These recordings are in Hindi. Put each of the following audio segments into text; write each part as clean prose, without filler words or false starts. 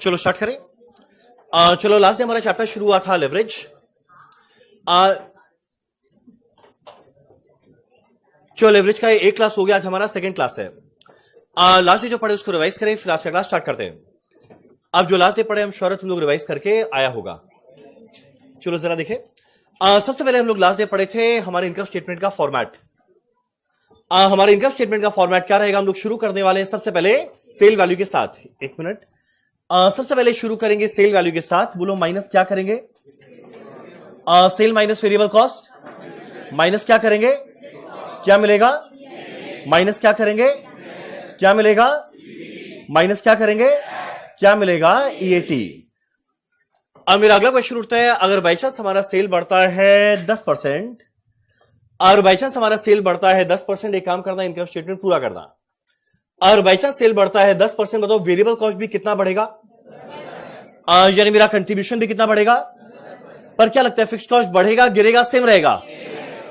चलो स्टार्ट करें। चलो लास्ट डे हमारा चैप्टर शुरू हुआ था लेवरेज। चलो लेवरेज का एक क्लास हो गया, आज हमारा सेकंड क्लास है। लास्ट डे जो पढ़े उसको रिवाइज करें, फिर आज का क्लास स्टार्ट करते हैं। अब जो लास्ट डे पढ़े हम श्योर तुम लोग रिवाइज करके आया होगा। चलो जरा देखें। सबसे पहले हम लोग लास्ट डे पढ़े थे हमारे इनकम स्टेटमेंट का फॉर्मेट। हमारे इनकम स्टेटमेंट का फॉर्मेट क्या रहेगा, हम लोग शुरू करने वाले हैं सबसे पहले सेल वैल्यू के साथ। एक मिनट, सबसे पहले शुरू करेंगे सेल वैल्यू के साथ। बोलो माइनस क्या करेंगे? Sale minus variable cost. Minus क्या करेंगे? क्या मिलेगा? माइनस क्या करेंगे? क्या मिलेगा? माइनस क्या करेंगे? क्या मिलेगा? ईएटी। अब मेरा अगला क्वेश्चन उठता है, अगर बाई चांस हमारा सेल बढ़ता है 10%, और बाई चांस हमारा सेल बढ़ता है 10%, एक काम करना, इनकम स्टेटमेंट पूरा करना। और बाई चांस सेल बढ़ता है 10%, बताओ वेरिएबल कॉस्ट भी कितना बढ़ेगा? यानी मेरा कंट्रीब्यूशन भी कितना बढ़ेगा? पर क्या लगता है फिक्स कॉस्ट बढ़ेगा, गिरेगा, सेम रहेगा?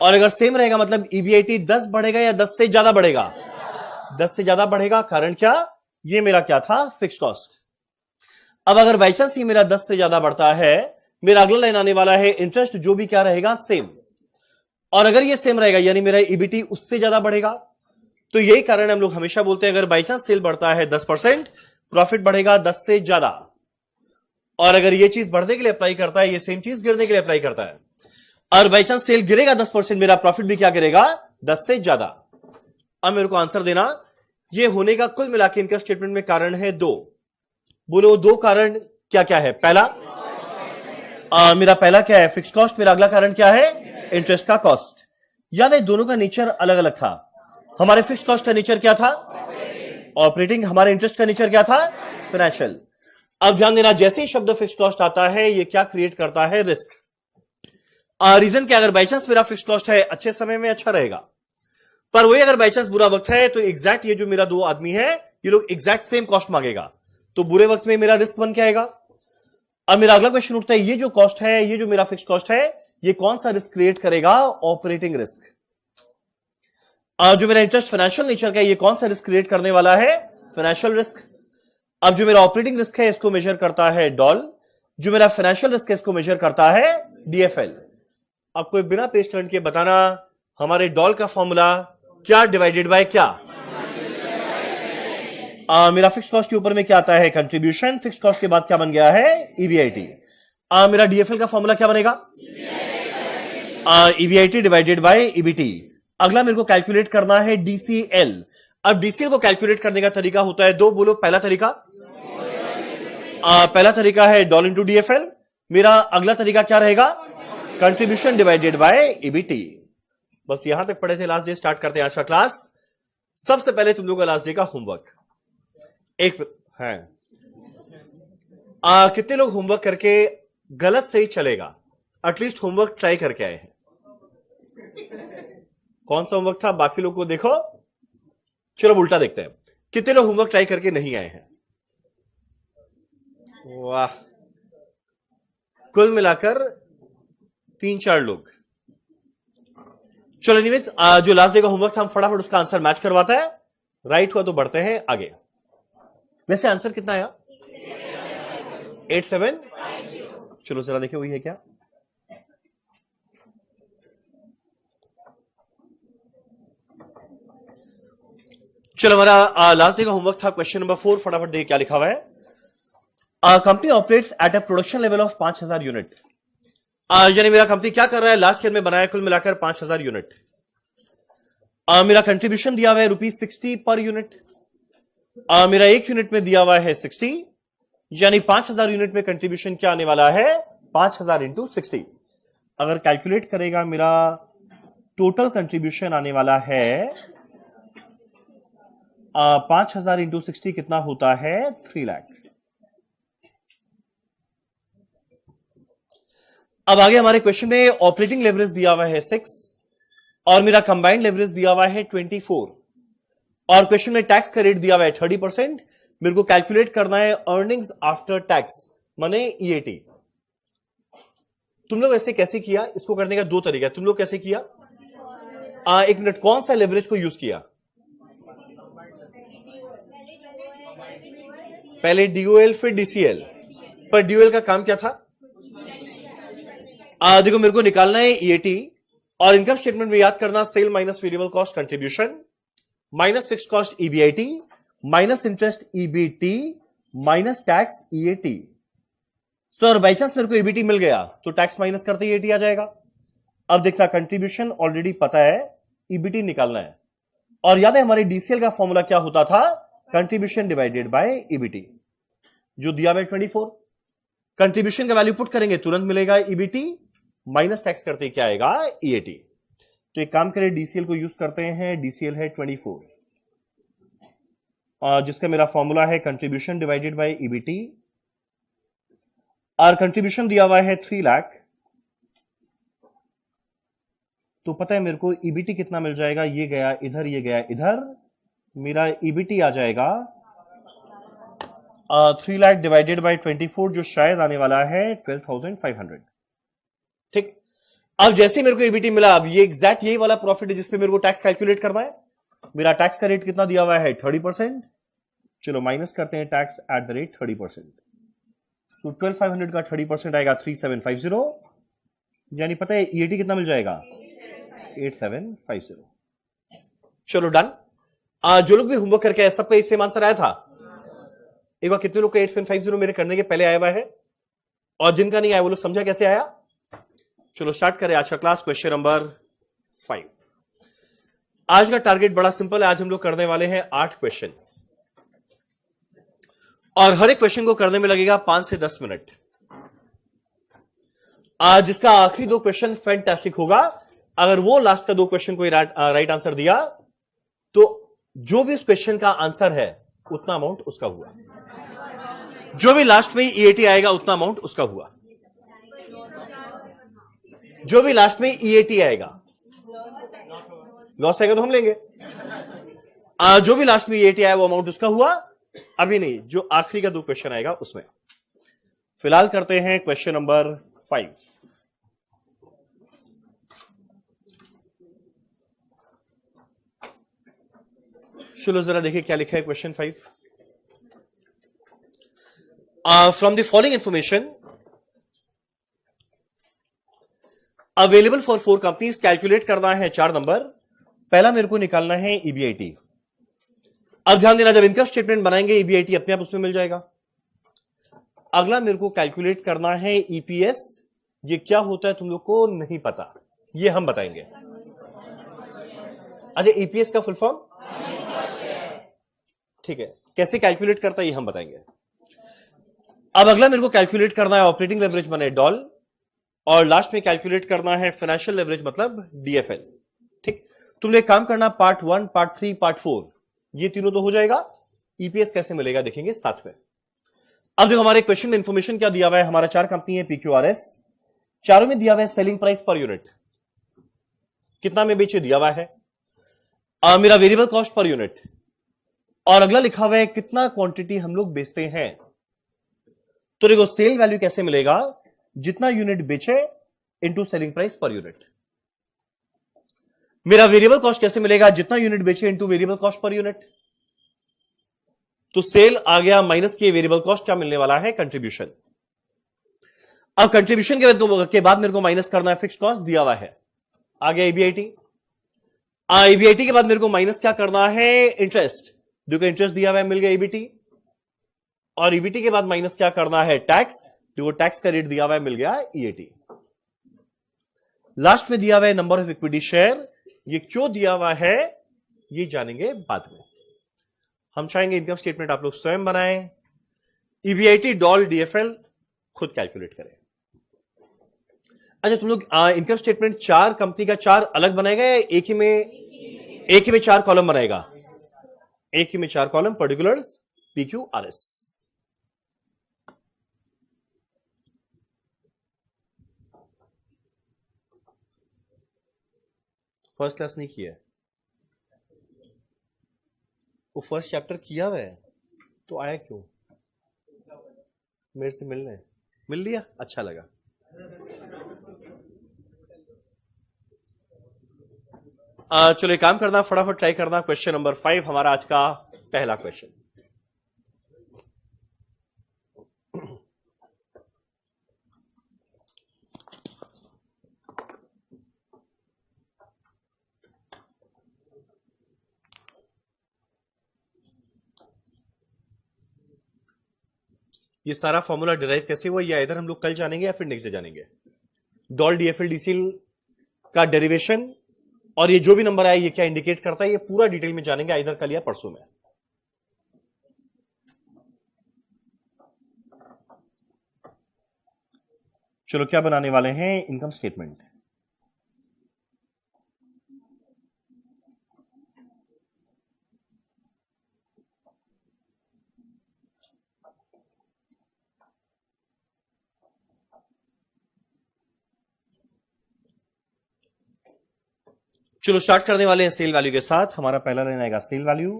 और अगर सेम रहेगा मतलब ईबीआईटी 10 बढ़ेगा या 10 से ज्यादा बढ़ेगा? 10 से ज्यादा बढ़ेगा। कारण क्या? ये मेरा क्या था? Fix cost. अब अगर बाई चांस ही मेरा 10 से ज्यादा बढ़ता है, मेरा अगला लाइन आने वाला है इंटरेस्ट, जो भी क्या रहेगा? सेम। और अगर ये सेम रहेगा यानी मेरा ईबीटी उससे ज्यादा बढ़ेगा। तो यही कारण हम लोग हमेशा बोलते हैं, अगर बाई चांस सेल बढ़ता है 10%, प्रॉफिट बढ़ेगा 10 से ज्यादा। और अगर ये चीज बढ़ने के लिए अप्लाई करता है, ये सेम चीज गिरने के लिए अप्लाई करता है। और बाई चांस सेल गिरेगा 10%, मेरा प्रॉफिट भी क्या गिरेगा? 10 से ज्यादा। अब मेरे को आंसर देना, ये होने का कुल मिला के इनकम स्टेटमेंट में कारण है 2। बोलो 2 कारण क्या क्या है? पहला मेरा पहला क्या है? Fix cost. मेरा अगला कारण क्या है? इंटरेस्ट का कॉस्ट। याद है दोनों का नेचर अलग अलग था। हमारे फिक्स कॉस्ट का नेचर क्या था? ऑपरेटिंग। हमारे इंटरेस्ट का नेचर क्या था? फाइनेंशियल। अब ध्यान देना, जैसे ही शब्द फिक्स कॉस्ट आता है, ये क्या क्रिएट करता है? रिस्क। रीजन क्या? अगर बाई चांस मेरा फिक्स कॉस्ट है अच्छे समय में अच्छा रहेगा, पर वही अगर बाई चांस बुरा वक्त है तो एग्जैक्ट ये जो मेरा 2 आदमी है, ये लोग एग्जैक्ट सेम कॉस्ट मांगेगा, तो बुरे वक्त में मेरा रिस्क बन के आएगा। अब मेरा अगला क्वेश्चन उठता है, ये जो कॉस्ट है, ये जो मेरा फिक्स कॉस्ट है, ये कौन सा रिस्क क्रिएट करेगा? Operating risk. जो मेरा इंटरेस्ट फाइनेंशियल नेचर का है, ये कौन सा रिस्क क्रिएट करने वाला है? Financial risk. अब जो मेरा ऑपरेटिंग रिस्क है, इसको मेजर करता है डॉल। जो मेरा फाइनेंशियल रिस्क है, इसको मेजर करता है डीएफएल। अब कोई बिना पेज टर्न के बताना, हमारे डॉल का फॉर्मूला क्या डिवाइडेड बाय क्या? मेरा फिक्स कॉस्ट के ऊपर में क्या आता है? कंट्रीब्यूशन। फिक्स कॉस्ट के बाद क्या बन गया है? ईबीआईटी। मेरा डीएफएल का फॉर्मूला क्या बनेगा? EBIT divided by EBT. अगला मेरे को कैलकुलेट करना है डीसीएल। अब डीसीएल को कैलकुलेट करने का तरीका होता है 2। बोलो पहला तरीका। पहला तरीका है डॉल इंटू डीएफएल। मेरा अगला तरीका क्या रहेगा? Contribution divided by EBT. बस यहां तक पढ़े थे लास्ट डे। स्टार्ट करते हैं आज का क्लास। सबसे पहले तुम लोगों का लास्ट डे का होमवर्क एक है। कितने लोग होमवर्क करके गलत से ही चलेगा, एटलीस्ट होमवर्क ट्राई करके आए हैं? कौन सा होमवर्क था? बाकी लोग को देखो। चलो उल्टा देखते हैं, कितने लोग होमवर्क ट्राई करके नहीं आए हैं? वाह, कुल मिलाकर 3-4 लोग। चलो एनीवेज, जो लास्ट डे का होमवर्क था, हम फटाफट उसका आंसर मैच करवाता है। राइट हुआ तो बढ़ते हैं आगे। वैसे आंसर कितना आया? 87। चलो जरा देखिए वही है क्या? चलो हमारा लास्ट डे का होमवर्क था क्वेश्चन नंबर 4। फटाफट देखिए क्या लिखा हुआ है। Company operates at a production level of 5000 unit. यानी मेरा कंपनी क्या कर रहा है? लास्ट ईयर में बनाया कुल मिलाकर 5000 यूनिट। मेरा कंट्रीब्यूशन दिया हुआ है ₹60 पर यूनिट। मेरा एक यूनिट में दिया हुआ है 60, यानी 5000 यूनिट में कंट्रीब्यूशन क्या आने वाला है? 5000 इंटू 60। अगर कैलकुलेट करेगा, मेरा टोटल कंट्रीब्यूशन आने वाला है 5000 इंटू 60 कितना होता है? 3 लाख। अब आगे हमारे क्वेश्चन में ऑपरेटिंग लेवरेज दिया हुआ है 6 और मेरा कंबाइंड लेवरेज दिया हुआ है 24 और क्वेश्चन में टैक्स का रेट दिया हुआ है 30%। मेरे को कैलकुलेट करना है अर्निंग्स आफ्टर टैक्स माने ईएटी। तुम लोग ऐसे कैसे किया? इसको करने का 2 तरीका है। तुम लोग कैसे किया? एक मिनट, कौन सा लेवरेज को यूज किया? पहले डीओएल फिर डीसीएल, पर डीओएल का काम क्या था? देखो मेरे को निकालना है ईएटी और इनकम स्टेटमेंट में याद करना sale minus variable cost contribution minus fixed cost EBIT minus interest EBT minus tax EAT. Sir by chance मेरे को ईबीटी मिल गया तो टैक्स माइनस करते ईएटी आ जाएगा। अब देखना कंट्रीब्यूशन ऑलरेडी पता है, ईबीटी निकालना है और याद है हमारे डीसीएल का फॉर्मूला क्या होता था? कंट्रीब्यूशन डिवाइडेड बाय ईबीटी, जो दिया हुआ 24। कंट्रीब्यूशन का वैल्यू पुट करेंगे तुरंत मिलेगा ईबीटी माइनस टैक्स करते क्या आएगा? ईएटी। तो एक काम करें डीसीएल को यूज करते हैं, डीसीएल है 24 जिसका मेरा फॉर्मूला है कंट्रीब्यूशन डिवाइडेड बाय ईबीटी और कंट्रीब्यूशन दिया हुआ है 3 लाख। तो पता है मेरे को ईबीटी कितना मिल जाएगा? ये गया इधर, ये गया इधर, मेरा ईबीटी आ जाएगा 3 लाख डिवाइडेड बाय 24 जो शायद आने वाला है 12,500। ठीक, अब जैसे मेरे को ईबीटी मिला, अब ये एग्जैक्ट यही वाला प्रॉफिट है जिसपे मेरे को टैक्स कैलकुलेट करना है। मेरा टैक्स का रेट कितना दिया हुआ है? 30%। चलो माइनस करते हैं टैक्स एट द रेट 30%। तो 12,500 का 30% आएगा 3750, यानी पता है ईएटी कितना मिल जाएगा? 8750। चलो डन। जो लोग भी होमवर्क करके आए सबका सेम आंसर आया था? एक बार कितने लोग का 8750 मेरे करने के पहले आया हुआ है और जिनका नहीं आया वो लोग समझा कैसे आया? चलो स्टार्ट करें आज का क्लास। Question number 5। आज का टारगेट बड़ा सिंपल है। आज हम लोग करने वाले हैं 8 क्वेश्चन और हर एक क्वेश्चन को करने में लगेगा 5 से 10 मिनट। आज जिसका आखिरी 2 क्वेश्चन फैंटास्टिक होगा। अगर वो लास्ट का 2 क्वेश्चन को राइट आंसर दिया तो जो भी उस क्वेश्चन का आंसर है उतना अमाउंट उसका हुआ। जो भी लास्ट में ईएटी आएगा उतना अमाउंट उसका हुआ। जो भी लास्ट में ईएटी आएगा, लॉस आएगा तो हम लेंगे। जो भी लास्ट में ईएटी आया वो अमाउंट उसका हुआ। अभी नहीं, जो आखिरी का 2 क्वेश्चन आएगा उसमें। फिलहाल करते हैं क्वेश्चन नंबर 5। चलो जरा देखिए क्या लिखा है question 5। From the following information available for 4 companies, calculate करना है 4 नंबर। पहला मेरे को निकालना है ईबीआईटी। अब ध्यान देना, जब इनकम स्टेटमेंट बनाएंगे ईबीआईटी अपने आप उसमें मिल जाएगा। अगला मेरे को कैलकुलेट करना है ईपीएस। ये क्या होता है तुम लोग को नहीं पता, ये हम बताएंगे। अच्छा, ईपीएस का फुल फॉर्म? ठीक है, कैसे कैलकुलेट करता है ये हम बताएंगे। अब अगला मेरे को कैलकुलेट करना है ऑपरेटिंग लेवरेज माने डॉल और लास्ट में कैलकुलेट करना है फाइनेंशियल लेवरेज मतलब डीएफएल। ठीक, तुम लोग काम करना पार्ट 1, पार्ट 3, पार्ट 4, ये तीनों तो हो जाएगा। ईपीएस कैसे मिलेगा देखेंगे साथ में। अब देखो हमारे क्वेश्चन में इंफॉर्मेशन क्या दिया हुआ है। हमारा 4 कंपनी है पीक्यूआरएस, चारों में दिया हुआ है सेलिंग प्राइस पर यूनिट कितना में बेचे दिया हुआ है। मेरा वेरिएबल कॉस्ट पर यूनिट और अगला लिखा हुआ है कितना क्वांटिटी हम लोग बेचते हैं। तो देखो सेल वैल्यू कैसे मिलेगा? जितना यूनिट बेचे into selling price per unit. मेरा वेरिएबल कॉस्ट कैसे मिलेगा? जितना यूनिट बेचे into variable cost per unit. तो सेल आ गया माइनस के वेरिएबल कॉस्ट क्या मिलने वाला है? कंट्रीब्यूशन। अब कंट्रीब्यूशन के बाद मेरे को माइनस करना है फिक्स्ड कॉस्ट दिया हुआ है, आ गया ईबीआईटी। ईबीआईटी के बाद मेरे को माइनस क्या करना है? इंटरेस्ट। देखो इंटरेस्ट दिया हुआ है, मिल गया ईबीटी। और ईबीटी के बाद माइनस क्या करना है? टैक्स। देखो टैक्स का रेट दिया हुआ है, मिल गया ईएटी। लास्ट में दिया हुआ है नंबर ऑफ इक्विटी शेयर। ये क्यों दिया हुआ है ये जानेंगे बाद में। हम चाहेंगे इनकम स्टेटमेंट आप लोग स्वयं बनाएं, ईबीआईटी डॉल डीएफएल खुद कैलकुलेट करें। अच्छा, तुम लोग इनकम स्टेटमेंट 4 कंपनी का 4 अलग बनाएगा या एक ही में 4 कॉलम बनाएगा? एक ही में 4 column, particulars, PQRS. First class नहीं किया है, वो फर्स्ट चैप्टर किया हुआ है तो आया क्यों? मेरे से मिलने मिल लिया, अच्छा लगा। चलो एक काम करना, फटाफट ट्राई करना। क्वेश्चन नंबर 5 हमारा आज का पहला क्वेश्चन। ये सारा फॉर्मूला डिराइव कैसे हुआ, या इधर हम लोग कल जानेंगे या फिर नेक्स्ट डे जानेंगे। डॉल डीएफएल डीसीएल का डेरिवेशन और ये जो भी नंबर आया ये क्या इंडिकेट करता है, ये पूरा डिटेल में जानेंगे इधर कल या परसों में। चलो क्या बनाने वाले हैं, इनकम स्टेटमेंट। चलो स्टार्ट करने वाले हैं सेल वैल्यू के साथ। हमारा पहला लाइन आएगा सेल वैल्यू।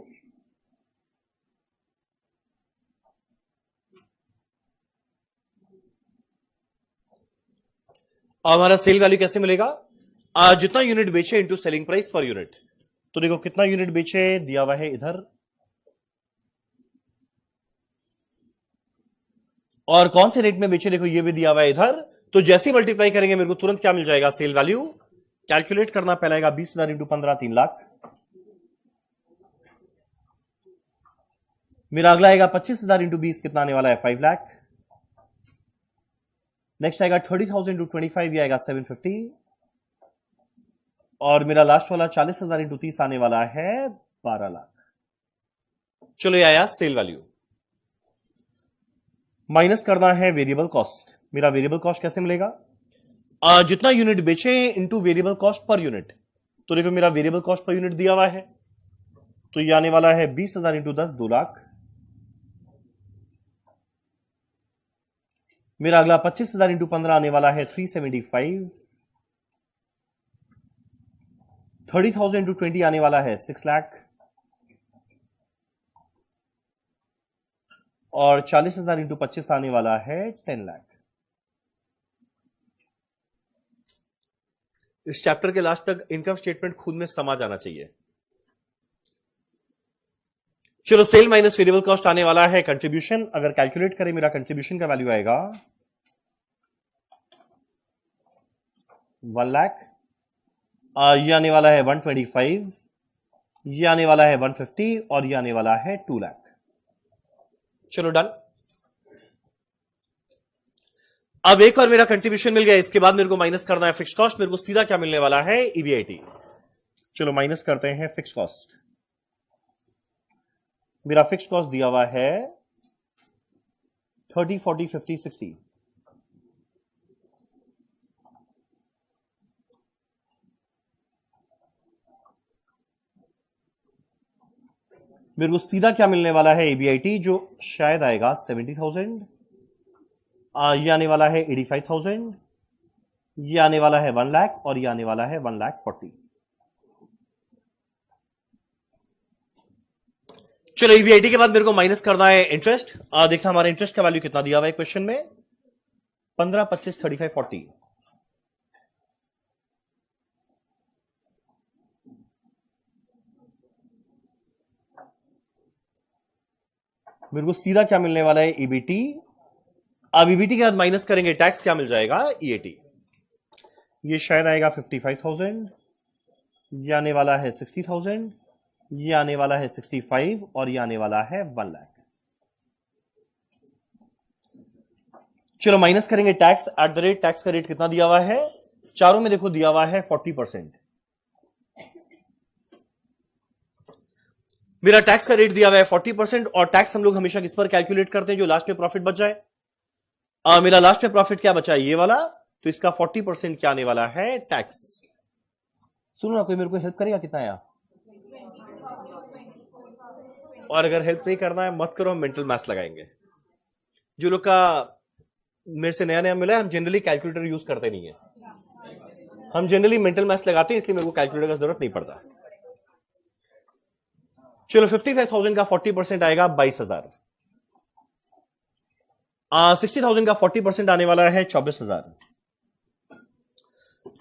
और हमारा सेल वैल्यू कैसे मिलेगा, जितना यूनिट बेचे into selling price per unit. तो देखो कितना यूनिट बेचे दिया हुआ है इधर, और कौन से रेट में बेचे देखो ये भी दिया हुआ है इधर। तो जैसे ही मल्टीप्लाई करेंगे मेरे को तुरंत क्या मिल जाएगा, सेल वैल्यू। कैलकुलेट करना पहले आएगा 20,000 इंटू 15 3 लाख। मेरा अगला आएगा 25,000 इंटू 20 कितना आने वाला है 5 लाख। नेक्स्ट आएगा 30,000 इंटू 25 ये आएगा 750। और मेरा लास्ट वाला 40,000 इंटू 30 आने वाला है 12 लाख। चलो ये आया सेल वैल्यू। माइनस करना है वेरिएबल कॉस्ट। मेरा वेरिएबल कॉस्ट कैसे मिलेगा, जितना यूनिट बेचे into variable cost per unit. तो देखो मेरा वेरिएबल कॉस्ट पर यूनिट दिया हुआ है, तो ये आने वाला है 20,000 इंटू 10 2 लाख। मेरा अगला 25,000 इंटू 15 आने वाला है 375। 30,000 इंटू 20 आने वाला है 6 लाख। और 40,000 इंटू 25 आने वाला है 10 लाख। इस चैप्टर के लास्ट तक इनकम स्टेटमेंट खुद में समा जाना चाहिए। चलो सेल माइनस वेरिएबल कॉस्ट आने वाला है कंट्रीब्यूशन। अगर कैलकुलेट करें मेरा कंट्रीब्यूशन का वैल्यू आएगा 1 लाख। ये आने वाला है 125, ये आने वाला है 150 और ये आने वाला है 2 लाख। चलो डन। अब एक और मेरा कंट्रीब्यूशन मिल गया, इसके बाद मेरे को माइनस करना है फिक्स कॉस्ट। मेरे को सीधा क्या मिलने वाला है, ईबीआईटी। चलो माइनस करते हैं फिक्स कॉस्ट। मेरा फिक्स कॉस्ट दिया हुआ है 30, 40, 50, 60। मेरे को सीधा क्या मिलने वाला है, ईबीआईटी, जो शायद आएगा 70,000। ये आने वाला है 85,000। ये आने वाला है 1 लाख और ये आने वाला है 1,40,000। चलो ईबीआईटी के बाद मेरे को माइनस करना है इंटरेस्ट। देखा हमारा इंटरेस्ट का वैल्यू कितना दिया हुआ है क्वेश्चन में, 15, 25, 35, 40। मेरे को सीधा क्या मिलने वाला है, ईबीटी। अब ईबीटी के बाद माइनस करेंगे टैक्स, क्या मिल जाएगा, ईएटी। ये शायद आएगा 55,000। ये आने वाला है 60,000। ये आने वाला है 65 और ये आने वाला है 1 लाख। चलो माइनस करेंगे tax. At the rate tax का रेट कितना दिया हुआ है, चारों में देखो दिया हुआ है 40%। मेरा टैक्स का रेट दिया हुआ है 40%। और टैक्स हम लोग हमेशा किस पर कैलकुलेट करते हैं, जो लास्ट में प्रॉफिट बच जाए। मेरा लास्ट में प्रॉफिट क्या बचा है, ये वाला। तो इसका 40% क्या आने वाला है, टैक्स। सुनो ना, कोई मेरे को हेल्प करेगा, कितना आया। और अगर हेल्प नहीं करना है मत करो, हम मेंटल मैथ्स लगाएंगे। जो लोग का मेरे से नया नया मिला है, हम जनरली कैलकुलेटर यूज करते नहीं है, हम जनरली मेंटल मैथ्स लगाते हैं, इसलिए मेरे को कैलकुलेटर का जरूरत नहीं पड़ता। चलो 55,000 का 40% आएगा 22,000। 60,000 का 40% आने वाला है 24,000।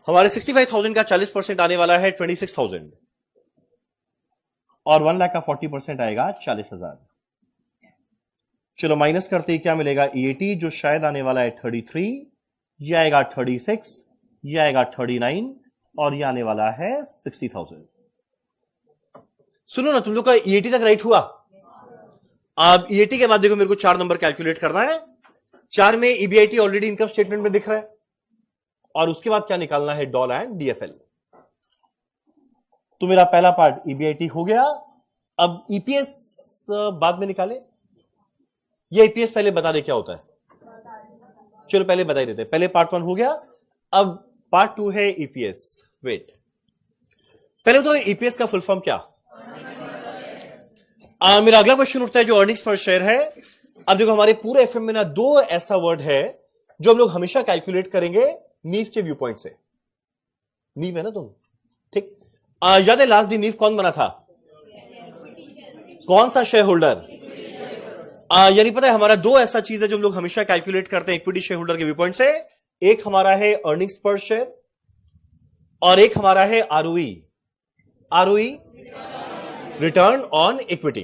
हमारे 65,000 का 40% आने वाला है 26,000। और 1 लाख का 40% आएगा 40,000। चलो माइनस करते ही क्या मिलेगा, ईएटी, जो शायद आने वाला है 33। ये आएगा 36, ये आएगा 39 और ये आने वाला है 60,000। सुनो ना, तुम लोग का ईएटी तक राइट हुआ। अब ईएटी के बाद देखो मेरे को 4 नंबर कैलकुलेट करना है। 4 में ईबीआईटी ऑलरेडी इनकम स्टेटमेंट में दिख रहा है, और उसके बाद क्या निकालना है, डॉल एंड डीएफएल। तो मेरा पहला पार्ट ईबीआईटी हो गया। अब ईपीएस बाद में निकाले, ये ईपीएस पहले बता दे क्या होता है, चलो पहले बता ही देते हैं। पहले पार्ट 1 हो गया, अब पार्ट 2 है ईपीएस। वेट, पहले तो ईपीएस का फुल फॉर्म क्या? मेरा अगला क्वेश्चन उठता है जो अर्निंग्स पर शेयर है। अब देखो हमारे पूरे एफएम में ना 2 ऐसा वर्ड है जो हम लोग हमेशा कैलकुलेट करेंगे नीव के व्यू पॉइंट से। नीव है ना तुम, ठीक? याद है लास्ट दिन नीव कौन बना था? कौन सा शेयर होल्डर? यानी पता है हमारा 2 ऐसा चीज है जो हम लोग हमेशा कैलकुलेट करते हैं इक्विटी शेयर होल्डर के व्यू पॉइंट से। एक हमारा है अर्निंग्स पर शेयर और एक हमारा है ROE. ROE return on equity.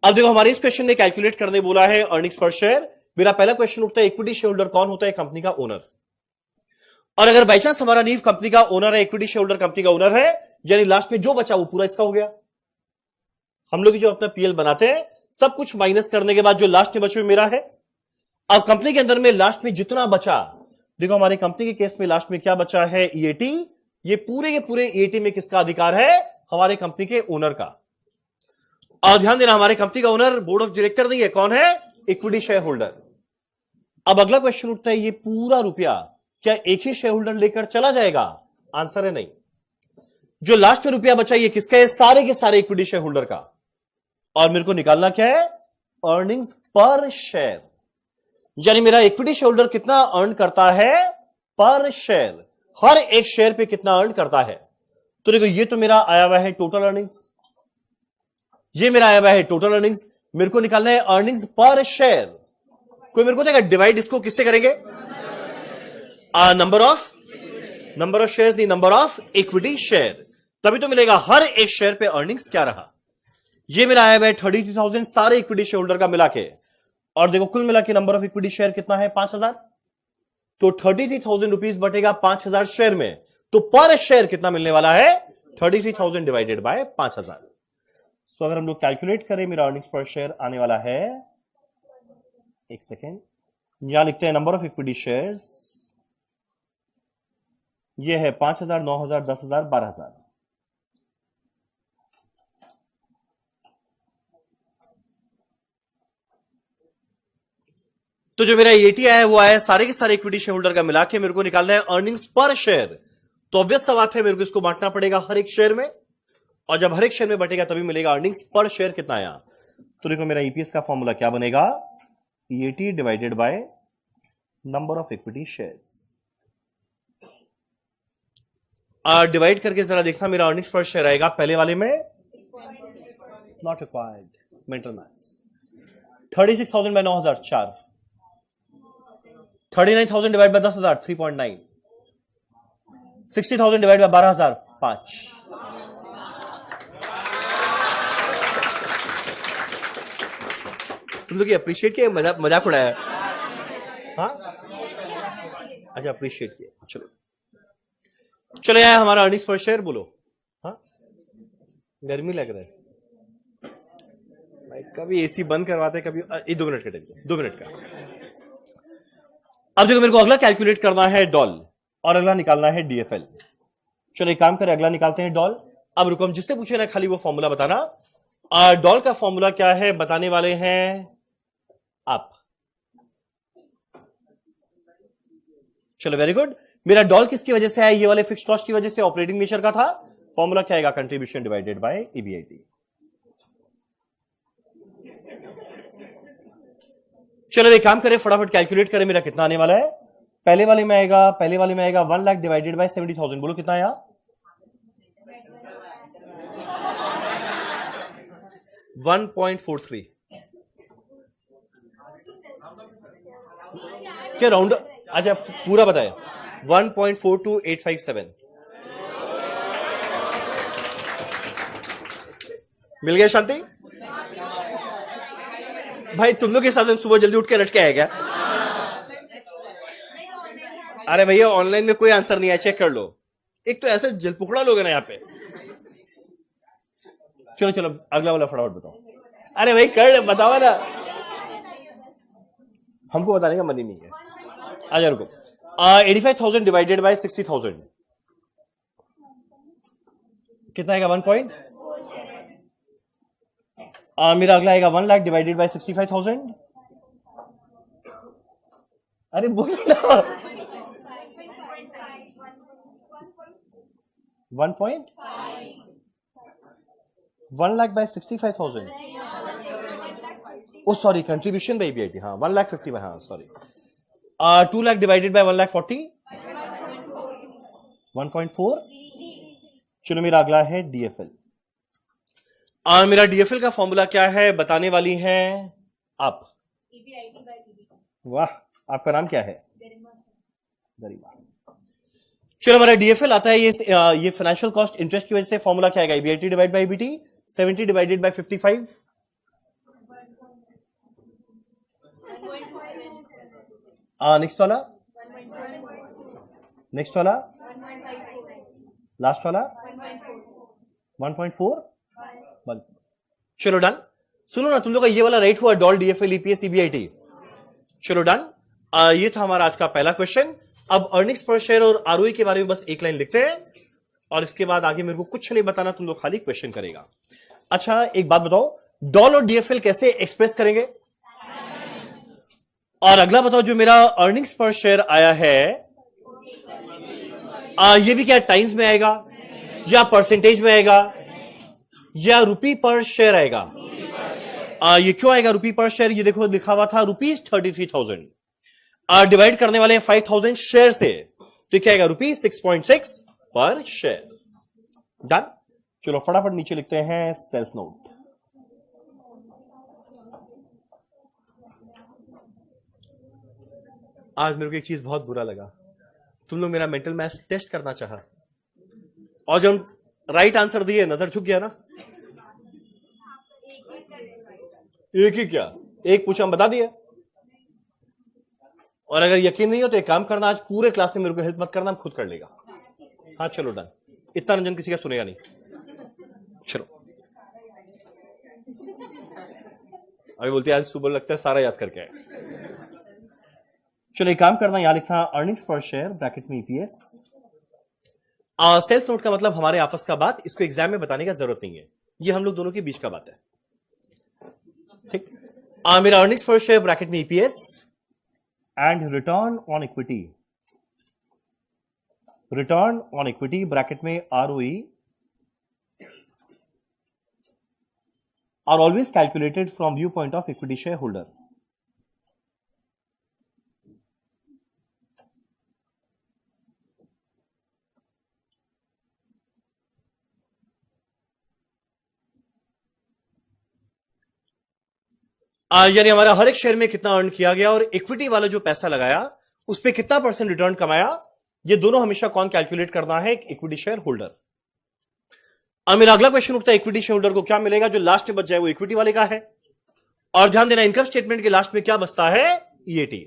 अब देखो हमारे इस क्वेश्चन ने कैलकुलेट करने बोला है अर्निंग्स पर शेयर। मेरा पहला क्वेश्चन उठता है इक्विटी शेयर होल्डर कौन होता है? कंपनी का ओनर। और अगर बाई चांस हमारा नीव कंपनी का ओनर है, इक्विटी शेयर होल्डर कंपनी का ओनर है, यानी लास्ट में जो बचा वो पूरा इसका हो गया। हम लोग जो अपना पीएल बनाते हैं सब कुछ माइनस करने के बाद जो लास्ट में बचे मेरा है। अब कंपनी के अंदर में लास्ट में जितना बचा, देखो हमारे कंपनी के केस में लास्ट में क्या बचा है? ईएटी। ये पूरे के पूरे ईएटी में किसका अधिकार है? हमारे कंपनी के ओनर का। और ध्यान देना हमारे कंपनी का ओनर बोर्ड ऑफ डायरेक्टर नहीं है, कौन है? Equity share holder. अब अगला क्वेश्चन उठता है ये पूरा रुपया क्या एक ही शेयर होल्डर लेकर चला जाएगा? आंसर है नहीं। जो लास्ट में रुपया बचा ये किसका है? सारे के सारे इक्विटी शेयर होल्डर का। और मेरे को निकालना क्या है? अर्निंग्स पर शेयर। यानी मेरा इक्विटी शेयर होल्डर कितना अर्न करता है पर शेयर, हर एक शेयर पे कितना अर्न करता है। तो देखो ये तो मेरा आया हुआ है टोटल अर्निंग्स, ये मेरा आया हुआ है टोटल अर्निंग्स। मेरे को निकालना है अर्निंग्स पर शेयर। कोई मेरे को देगा डिवाइड इसको किससे करेंगे? Number of shares the number of equity share, तभी तो मिलेगा हर एक शेयर पे अर्निंग्स क्या रहा। ये मेरा आया हुआ है 32,000 सारे इक्विटी शेयर होल्डर का मिला के। और देखो कुल मिला के नंबर ऑफ इक्विटी शेयर कितना है? 5,000। तो 33,000 रुपीज बटेगा 5,000 शेयर में, तो पर शेयर कितना मिलने वाला है? 33,000 डिवाइडेड बाय 5,000। सो अगर हम लोग कैलकुलेट करें मेरा अर्निंग्स पर शेयर आने वाला है, एक सेकेंड, यहां लिखते हैं नंबर ऑफ इक्विटी शेयर्स, ये है 5,000, 9,000, 10,000, 12,000। तो जो मेरा ईएटी आया है वो आया सारे के सारे इक्विटी शेयर होल्डर का मिला के। मेरे को निकालना है अर्निंग्स पर शेयर। तो ऑब्वियस सा बात है मेरे को इसको बांटना पड़ेगा हर एक शेयर में, और जब हर एक शेयर में बटेगा तभी मिलेगा अर्निंग्स पर शेयर कितना आया। तो देखो मेरा ईपीएस का फॉर्मूला क्या बनेगा? EAT divided by number of equity shares. Divide करके जरा देखना मेरा अर्निंग्स पर शेयर आएगा पहले वाले में, not required mental maths. 36,000 by 9,000 4, 39,000 divide by 10,000 3.9, 60,000 divide by 12,000 5। तुम लोग अप्रिशिएट किया, मजाक उड़ाया? हाँ अच्छा अप्रिशिएट किया। चलो यार हमारा अर्निंग्स पर शेयर बोलो। हाँ गर्मी लग रहा है भाई, कभी एसी बंद करवाते कभी। 2 मिनट का टाइम, 2 मिनट का। अब देखो मेरे को अगला कैलकुलेट करना है डॉल और अगला निकालना है डीएफएल। चलो एक काम करें, अगला निकालते हैं डॉल। अब रुको, हम जिससे पूछे ना खाली वो फॉर्मूला बताना। डॉल का फॉर्मूला क्या है बताने वाले हैं आप। चलो वेरी गुड। मेरा डॉल किसकी वजह से आया? ये वाले फिक्स कॉस्ट की वजह से, ऑपरेटिंग नेचर का था। फॉर्मूला क्या आएगा? Contribution divided by EBIT. चलो एक काम करें, फटाफट कैलकुलेट करें मेरा कितना आने वाला है। पहले वाले में आएगा 1 लाख डिवाइडेड बाय 70,000। बोलो कितना आया? 1.43। क्या राउंड? अच्छा पूरा बताया। 1.42857 मिल गया शांति भाई? तुम लोग के साथ सुबह जल्दी उठ के रट के आया क्या? अरे भैया ऑनलाइन में कोई आंसर नहीं है, चेक कर लो। एक तो ऐसे जलपुखड़ा लोग है ना यहाँ पे। चलो चलो अगला वाला फटाफट बताओ। अरे भाई कर बताओ ना। हमको बताने का मन ही नहीं है। आ जाओ रुको। 85,000 डिवाइडेड बाय 60,000 कितना आएगा? 1 पॉइंट। मेरा अगला आएगा 1 लाख डिवाइडेड बाय 65,000। अरे बोलो ना। 1 lakh by 65,000। Oh sorry, contribution by BIT. हाँ 1,50,000 में। हाँ सॉरी। 2 lakh divided by 1,40,000 1.4। चलो मेरा अगला है डीएफएल। मेरा डीएफएल का फॉर्मूला क्या है बताने वाली हैं आप। वाह, आपका नाम क्या है? गरिमा। चलो हमारा डीएफएल आता है ये फाइनेंशियल कॉस्ट इंटरेस्ट की वजह से फॉर्मूला क्या आएगा? EBIT divide by EBT 70 divided by 55। Next वाला, नेक्स्ट वाला, लास्ट वाला 1.4। चलो डन। सुनो ना, तुम लोग का ये वाला राइट हुआ, डॉल डीएफएल ईपीएस ईबीआईटी। चलो डन। ये था हमारा आज का पहला क्वेश्चन। अब अर्निंग्स पर शेयर और आरओई के बारे में बस एक लाइन लिखते हैं और इसके बाद आगे मेरे को कुछ नहीं बताना, तुम लोग खाली क्वेश्चन करेगा। अच्छा एक बात बताओ, डॉल और डीएफएल कैसे एक्सप्रेस करेंगे? और अगला बताओ, जो मेरा अर्निंग्स पर शेयर आया है ये भी क्या टाइम्स में आएगा या परसेंटेज में आएगा या रुपी पर शेयर आएगा? ये क्यों आएगा रुपी पर शेयर? ये देखो लिखा हुआ था ₹33,000। डिवाइड करने वाले हैं 5,000 शेयर से, तो क्या आएगा? ₹6.6 पर शेयर। डन। चलो फटाफट नीचे लिखते हैं सेल्फ नोट। आज मेरे को एक चीज बहुत बुरा लगा, तुम लोग मेरा मेंटल मैथ्स टेस्ट करना चाहा और जब राइट आंसर दिए नजर झुक गया ना। एक ही क्या, एक पूछा हम बता दिया। और अगर यकीन नहीं हो तो एक काम करना, आज पूरे क्लास में मेरे को हेल्प मत करना, हम खुद कर लेगा। हाँ चलो डन। इतना रंजन किसी का सुनेगा नहीं। चलो अभी बोलती है आज सुबह लगता है सारा याद करके आए। चलो एक काम करना, यहां लिखना अर्निंग्स पर शेयर ब्रैकेट में ईपीएस। सेल्फ नोट का मतलब हमारे आपस का बात, इसको एग्जाम में बताने का जरूरत नहीं है, ये हम लोग दोनों के बीच का बात है। ठीक। मेरा अर्निंग्स पर शेयर ब्रैकेट में EPS and return on equity, return on equity bracket में ROE are always calculated from view point of equity share holder. यानी हमारा हर एक शेयर में कितना अर्न किया गया और इक्विटी वाला जो पैसा लगाया उस पर कितना % रिटर्न कमाया, ये दोनों हमेशा कौन कैलकुलेट करना है? Equity share holder. अब मेरा अगला क्वेश्चन उठता है, इक्विटी शेयर होल्डर को क्या मिलेगा? जो लास्ट में बच जाए वो इक्विटी वाले का है। और ध्यान देना, इनकम स्टेटमेंट के लास्ट में क्या बचता है? ईएटी।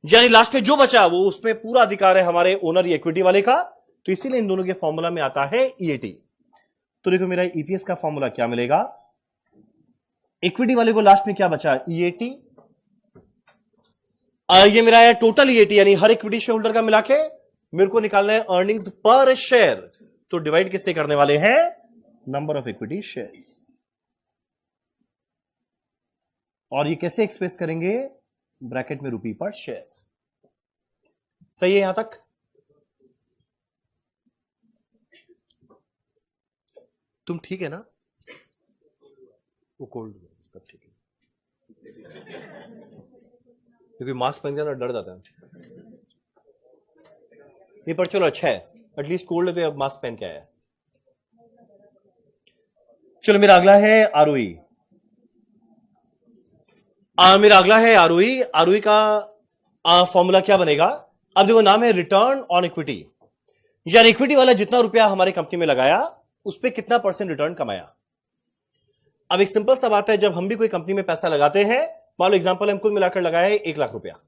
यानी लास्ट में जो बचा वो उसमें पूरा अधिकार है हमारे ओनर या इक्विटी वाले का, तो इसीलिए इन दोनों के फॉर्मूला में आता है ईएटी। तो देखो मेरा ईपीएस का फॉर्मूला क्या मिलेगा? इक्विटी वाले को लास्ट में क्या बचा? ईएटी। ये मेरा है टोटल ईएटी, यानी हर इक्विटी शेयर होल्डर का मिला के मेरे को निकालना है अर्निंग्स पर शेयर, तो डिवाइड किससे करने वाले हैं? Number of equity shares. और ये कैसे एक्सप्रेस करेंगे? ब्रैकेट में रुपी पर शेयर। सही है यहां तक? तुम ठीक है ना? वो कोल्ड तब ठीक है, क्योंकि मास्क पहन के डर जाता है। नहीं पर चलो अच्छा है, एटलीस्ट कोल्ड है तो अब मास्क पहन के आया। चलो मेरा अगला है आरओई। मेरा अगला है आरओई। आरओई का फॉर्मूला क्या बनेगा? अब देखो नाम है रिटर्न ऑन इक्विटी, यानी इक्विटी वाला जितना रुपया हमारे कंपनी में लगाया उस पर कितना % रिटर्न कमाया। अब एक सिंपल सा बात है, जब हम भी कोई कंपनी में पैसा लगाते हैं, मान लो एग्जांपल हम कुल मिलाकर लगाया है 1 लाख रुपया,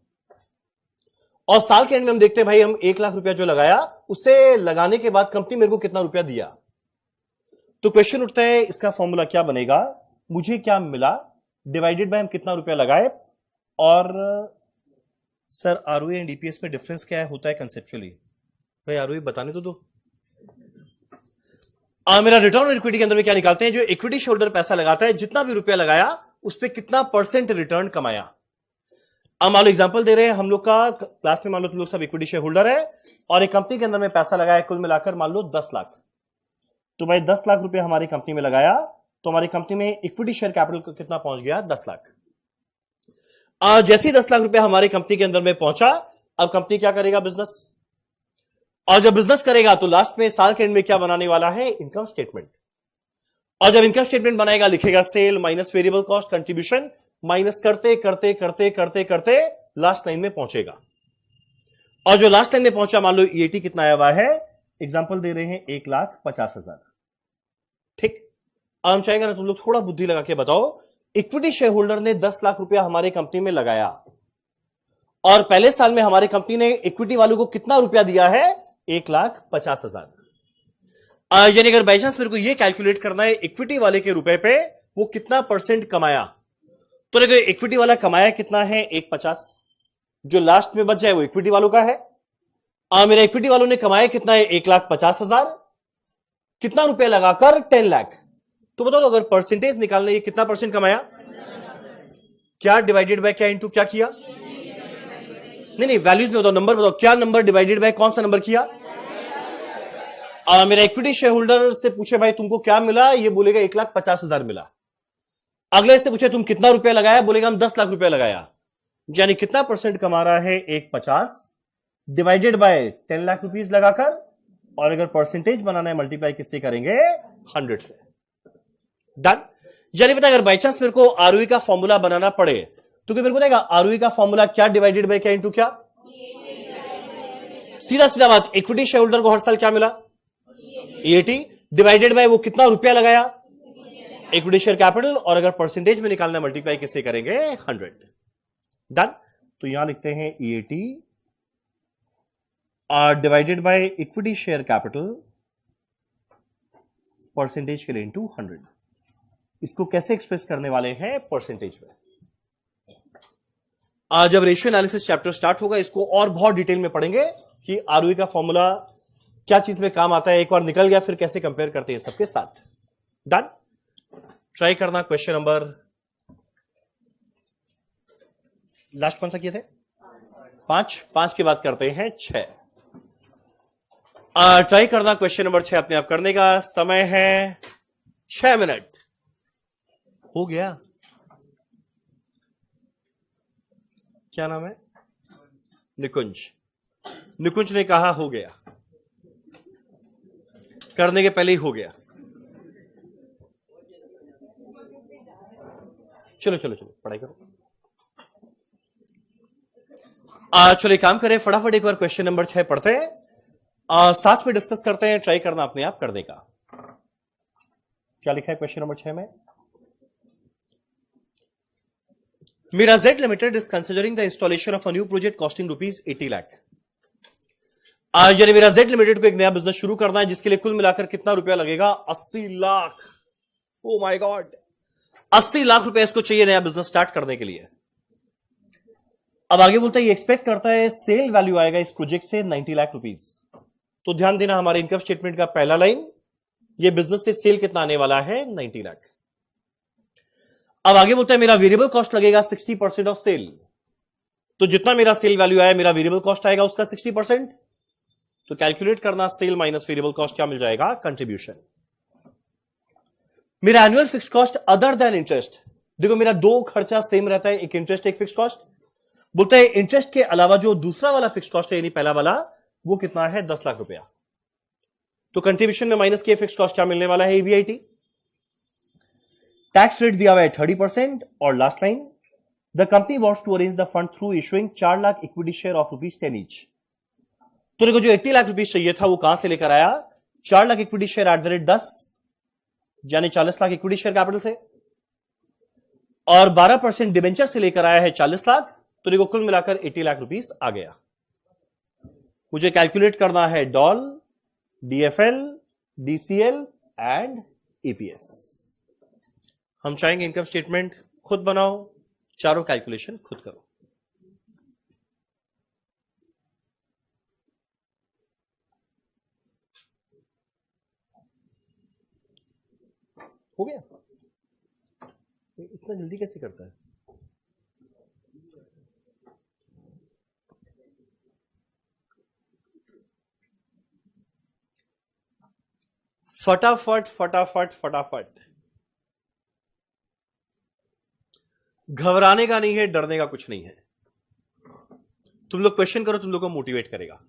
और साल के एंड में हम देखते हैं भाई हम 1 लाख रुपया जो लगाया उसे लगाने के बाद कंपनी मेरे को कितना रुपया दिया। तो क्वेश्चन उठता है इसका फॉर्मूला क्या बनेगा? मुझे क्या मिला डिवाइडेड बाय हम कितना रुपया लगाए और सर आरओई एंड ईपीएस में डिफरेंस क्या है, होता है कंसेप्चुअली? भाई आरओई बताने तो दो। मेरा रिटर्न ऑन इक्विटी के अंदर में क्या निकालते हैं, जो इक्विटी शेयरहोल्डर पैसा लगाता है, जितना भी रुपया लगाया उस पर कितना परसेंट रिटर्न कमाया। अब मान लो एग्जांपल दे रहे हैं हम लोग का क्लास में, मान लो तुम लोग सब इक्विटी शेयर होल्डर है और एक कंपनी के अंदर में पैसा लगाया कुल मिलाकर मान लो 10 लाख। तो भाई 10 लाख रुपए हमारी कंपनी में लगाया तो हमारी कंपनी में इक्विटी शेयर कैपिटल कितना पहुंच गया, 10 लाख। जैसे ही 10 लाख रुपए हमारी कंपनी के अंदर में पहुंचा, अब कंपनी क्या करेगा, बिजनेस। और जब बिजनेस करेगा तो लास्ट में साल के एंड में क्या बनाने वाला है, इनकम स्टेटमेंट। और जब इनकम स्टेटमेंट बनाएगा लिखेगा sale minus variable cost contribution, minus करते करते करते करते करते लास्ट लाइन में पहुंचेगा। और जो लास्ट लाइन में पहुंचा, मान लो ईएटी कितना आया हुआ है, एग्जांपल दे रहे हैं 1,50,000। ठीक, हम चाहेंगे ना तुम लोग थोड़ा बुद्धि लगा के बताओ, इक्विटी शेयर होल्डर ने 10 लाख रुपया हमारी कंपनी में लगाया और पहले साल में हमारी कंपनी ने इक्विटी वालों को कितना रुपया दिया है, 1,50,000। यानी अगर बाई चांस मेरे को यह कैलकुलेट करना है इक्विटी वाले के रुपए पे वो कितना परसेंट कमाया, तो देखो इक्विटी वाला कमाया कितना है, 1,50। जो लास्ट में बच जाए वो इक्विटी वालों का है। मेरा इक्विटी वालों ने कमाया कितना है, 1,50,000। कितना रुपया लगाकर, 10 लाख। तो बताओ तो अगर परसेंटेज निकालना है कितना परसेंट कमाया, क्या डिवाइडेड बाय क्या इंटू क्या किया, नहीं वैल्यूज में बताओ, नंबर बताओ, क्या नंबर डिवाइडेड बाय कौन सा नंबर किया। मेरा इक्विटी शेयर होल्डर से पूछे भाई तुमको क्या मिला, ये बोलेगा 1,50,000 मिला। अगले से पूछे तुम कितना रुपया लगाया, बोलेगा हम 10 लाख रुपया लगाया। यानी कितना परसेंट कमा रहा है, 1,50 डिवाइडेड बाय 10 लाख रुपीज लगाकर। और अगर परसेंटेज बनाना है मल्टीप्लाई किससे करेंगे, 100 से। डन। यानी पता अगर बाई चांस मेरे को आरओई का फॉर्मूला बनाना पड़े तो क्या मेरे को देगा, आरओई का फॉर्मूला क्या डिवाइडेड बाय क्या इंटू क्या, सीधा सीधा बात, इक्विटी शेयर होल्डर को हर साल क्या मिला, ईएटी डिवाइडेड बाय वो कितना रुपया लगाया, इक्विटी शेयर कैपिटल। और अगर परसेंटेज में निकालना मल्टीप्लाई किससे करेंगे, 100। डन। तो यहां लिखते हैं EAT divided by equity share capital percentage के लिए इंटू 100। इसको कैसे एक्सप्रेस करने वाले हैं, परसेंटेज में। आज जब रेशियो एनालिसिस चैप्टर स्टार्ट होगा इसको और बहुत डिटेल में पढ़ेंगे कि आरओई का फॉर्मूला क्या चीज में काम आता है, एक बार निकल गया फिर कैसे कंपेयर करते हैं सबके साथ। डन। ट्राई करना क्वेश्चन नंबर लास्ट कौन सा किए थे, 5 की बात करते हैं 6। ट्राई करना क्वेश्चन नंबर 6 अपने आप करने का। समय है 6 मिनट। हो गया। क्या नाम है, निकुंज। निकुंज ने कहा हो गया, करने के पहले ही हो गया। चलो चलो चलो पढ़ाई करो। चलो एक काम करें, फटाफट एक बार क्वेश्चन नंबर 6 पढ़ते हैं, साथ में डिस्कस करते हैं। ट्राई करना अपने आप करने का। क्या लिखा है क्वेश्चन नंबर 6 में, Mirazed Limited is considering the installation of a new project costing rupees 80 lakh। यानी Mirazed Limited को एक नया बिजनेस शुरू करना है जिसके लिए कुल मिलाकर कितना रुपया लगेगा, 80 lakh. Oh my God, 80 lakh रुपए इसको चाहिए नया बिजनेस स्टार्ट करने के लिए। अब आगे बोलता है ये एक्सपेक्ट करता है सेल वैल्यू आएगा इस प्रोजेक्ट से 90 लाख रुपीज। तो ध्यान देना हमारे इनकम स्टेटमेंट का पहला लाइन, ये बिजनेस से सेल कितना आने वाला है, 90 लाख। अब आगे बोलता है मेरा वेरिएबल कॉस्ट लगेगा 60% ऑफ सेल। तो जितना मेरा सेल वैल्यू आया मेरा वेरिएबल कॉस्ट आएगा उसका 60%। तो कैलकुलेट करना सेल माइनस वेरिएबल कॉस्ट क्या मिल जाएगा, कंट्रीब्यूशन। मेरा annual fix cost other than interest, देखो मेरा दो खर्चा सेम रहता है, एक इंटरेस्ट एक फिक्स कॉस्ट। बोलता है इंटरेस्ट के अलावा जो दूसरा वाला फिक्स कॉस्ट है यानी पहला वाला, वो कितना है, 10 लाख रुपया। तो कंट्रीब्यूशन में माइनस किए फिक्स कॉस्ट क्या मिलने वाला है, ईबीआईटी। टैक्स रेट दिया हुआ है 30%। और last line, the company wants to arrange the fund through issuing 4 lakh equity share of ₹10 each. तो देखो जो 80 लाख रुपीज चाहिए था वो कहां से लेकर आया, 4 lakh equity share at the rate 10 यानी 40 लाख इक्विटी शेयर कैपिटल से, और 12% डिबेंचर से लेकर आया है 40 लाख। तो देखो कुल मिलाकर 80 लाख रुपीज आ गया। मुझे कैलकुलेट करना है doll, DFL, DCL and EPS. हम चाहेंगे इनकम स्टेटमेंट खुद बनाओ, चारों कैलकुलेशन खुद करो। हो गया? इतना जल्दी कैसे करता है? फटाफट फटाफट फटाफट। घबराने का नहीं है, डरने का कुछ नहीं है। तुम लोग क्वेश्चन करो, तुम लोग को मोटिवेट करेगा।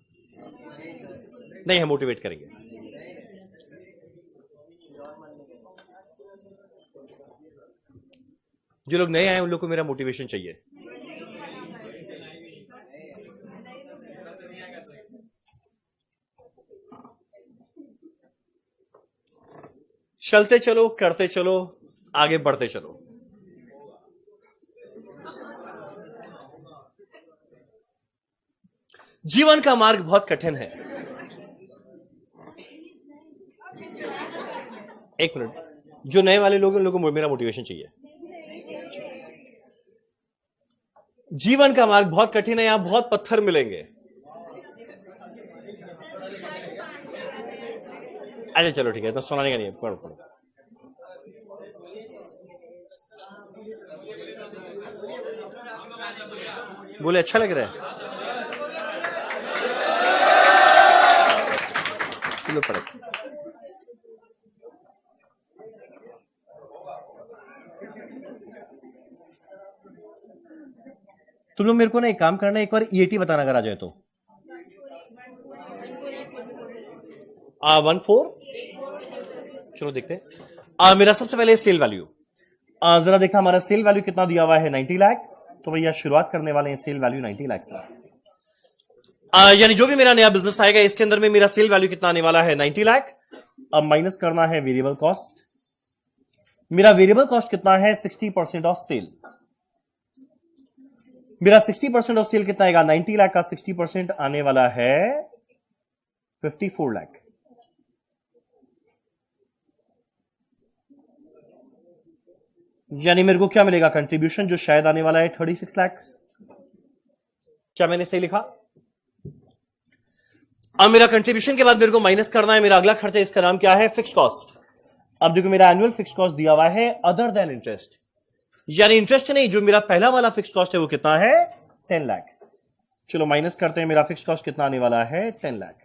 नहीं है, मोटिवेट करेंगे। जो लोग नए आए उन लोग को मेरा मोटिवेशन चाहिए। चलते चलो, करते चलो, आगे बढ़ते चलो। जीवन का मार्ग बहुत कठिन है। एक मिनट, जो नए वाले लोग हैं उन लोगों को मेरा मोटिवेशन चाहिए। जीवन का मार्ग बहुत कठिन है, यहां बहुत पत्थर मिलेंगे। अच्छा चलो ठीक है, तो सुनाने का नहीं है, पढ़ो पढ़ो। बोले अच्छा लग रहा है? चलो पढ़ो। तुम लोग मेरे को ना एक काम करना है, एक बार ईएटी बताना अगर आ जाए तो। 14। चलो देखते हैं। मेरा सबसे पहले सेल वैल्यू जरा देखा, हमारा सेल वैल्यू कितना दिया हुआ है? 90 लाख। तो भैया शुरुआत करने वाले हैं सेल वैल्यू 90 लाख से। यानी जो भी मेरा नया बिजनेस आएगा इसके अंदर में मेरा सेल वैल्यू कितना आने वाला है? 90 लाख। अब माइनस करना है वेरिएबल कॉस्ट। मेरा वेरिएबल कॉस्ट कितना है? 60% ऑफ सेल। मेरा 60% ऑफ सेल कितना आएगा? 90 लाख का 60% आने वाला है 54 लाख। यानी मेरे को क्या मिलेगा? कंट्रीब्यूशन जो शायद आने वाला है 36 लाख। क्या मैंने सही लिखा? अब मेरा कंट्रीब्यूशन के बाद मेरे को माइनस करना है मेरा अगला खर्चा, इसका नाम क्या है? Fix cost. अब देखो मेरा एनुअल फिक्स कॉस्ट दिया हुआ है अदर देन इंटरेस्ट, यानी इंटरेस्ट नहीं, जो मेरा पहला वाला फिक्स कॉस्ट है वो कितना है? 10 लाख। चलो माइनस करते हैं, मेरा फिक्स कॉस्ट कितना आने वाला है? 10 लाख।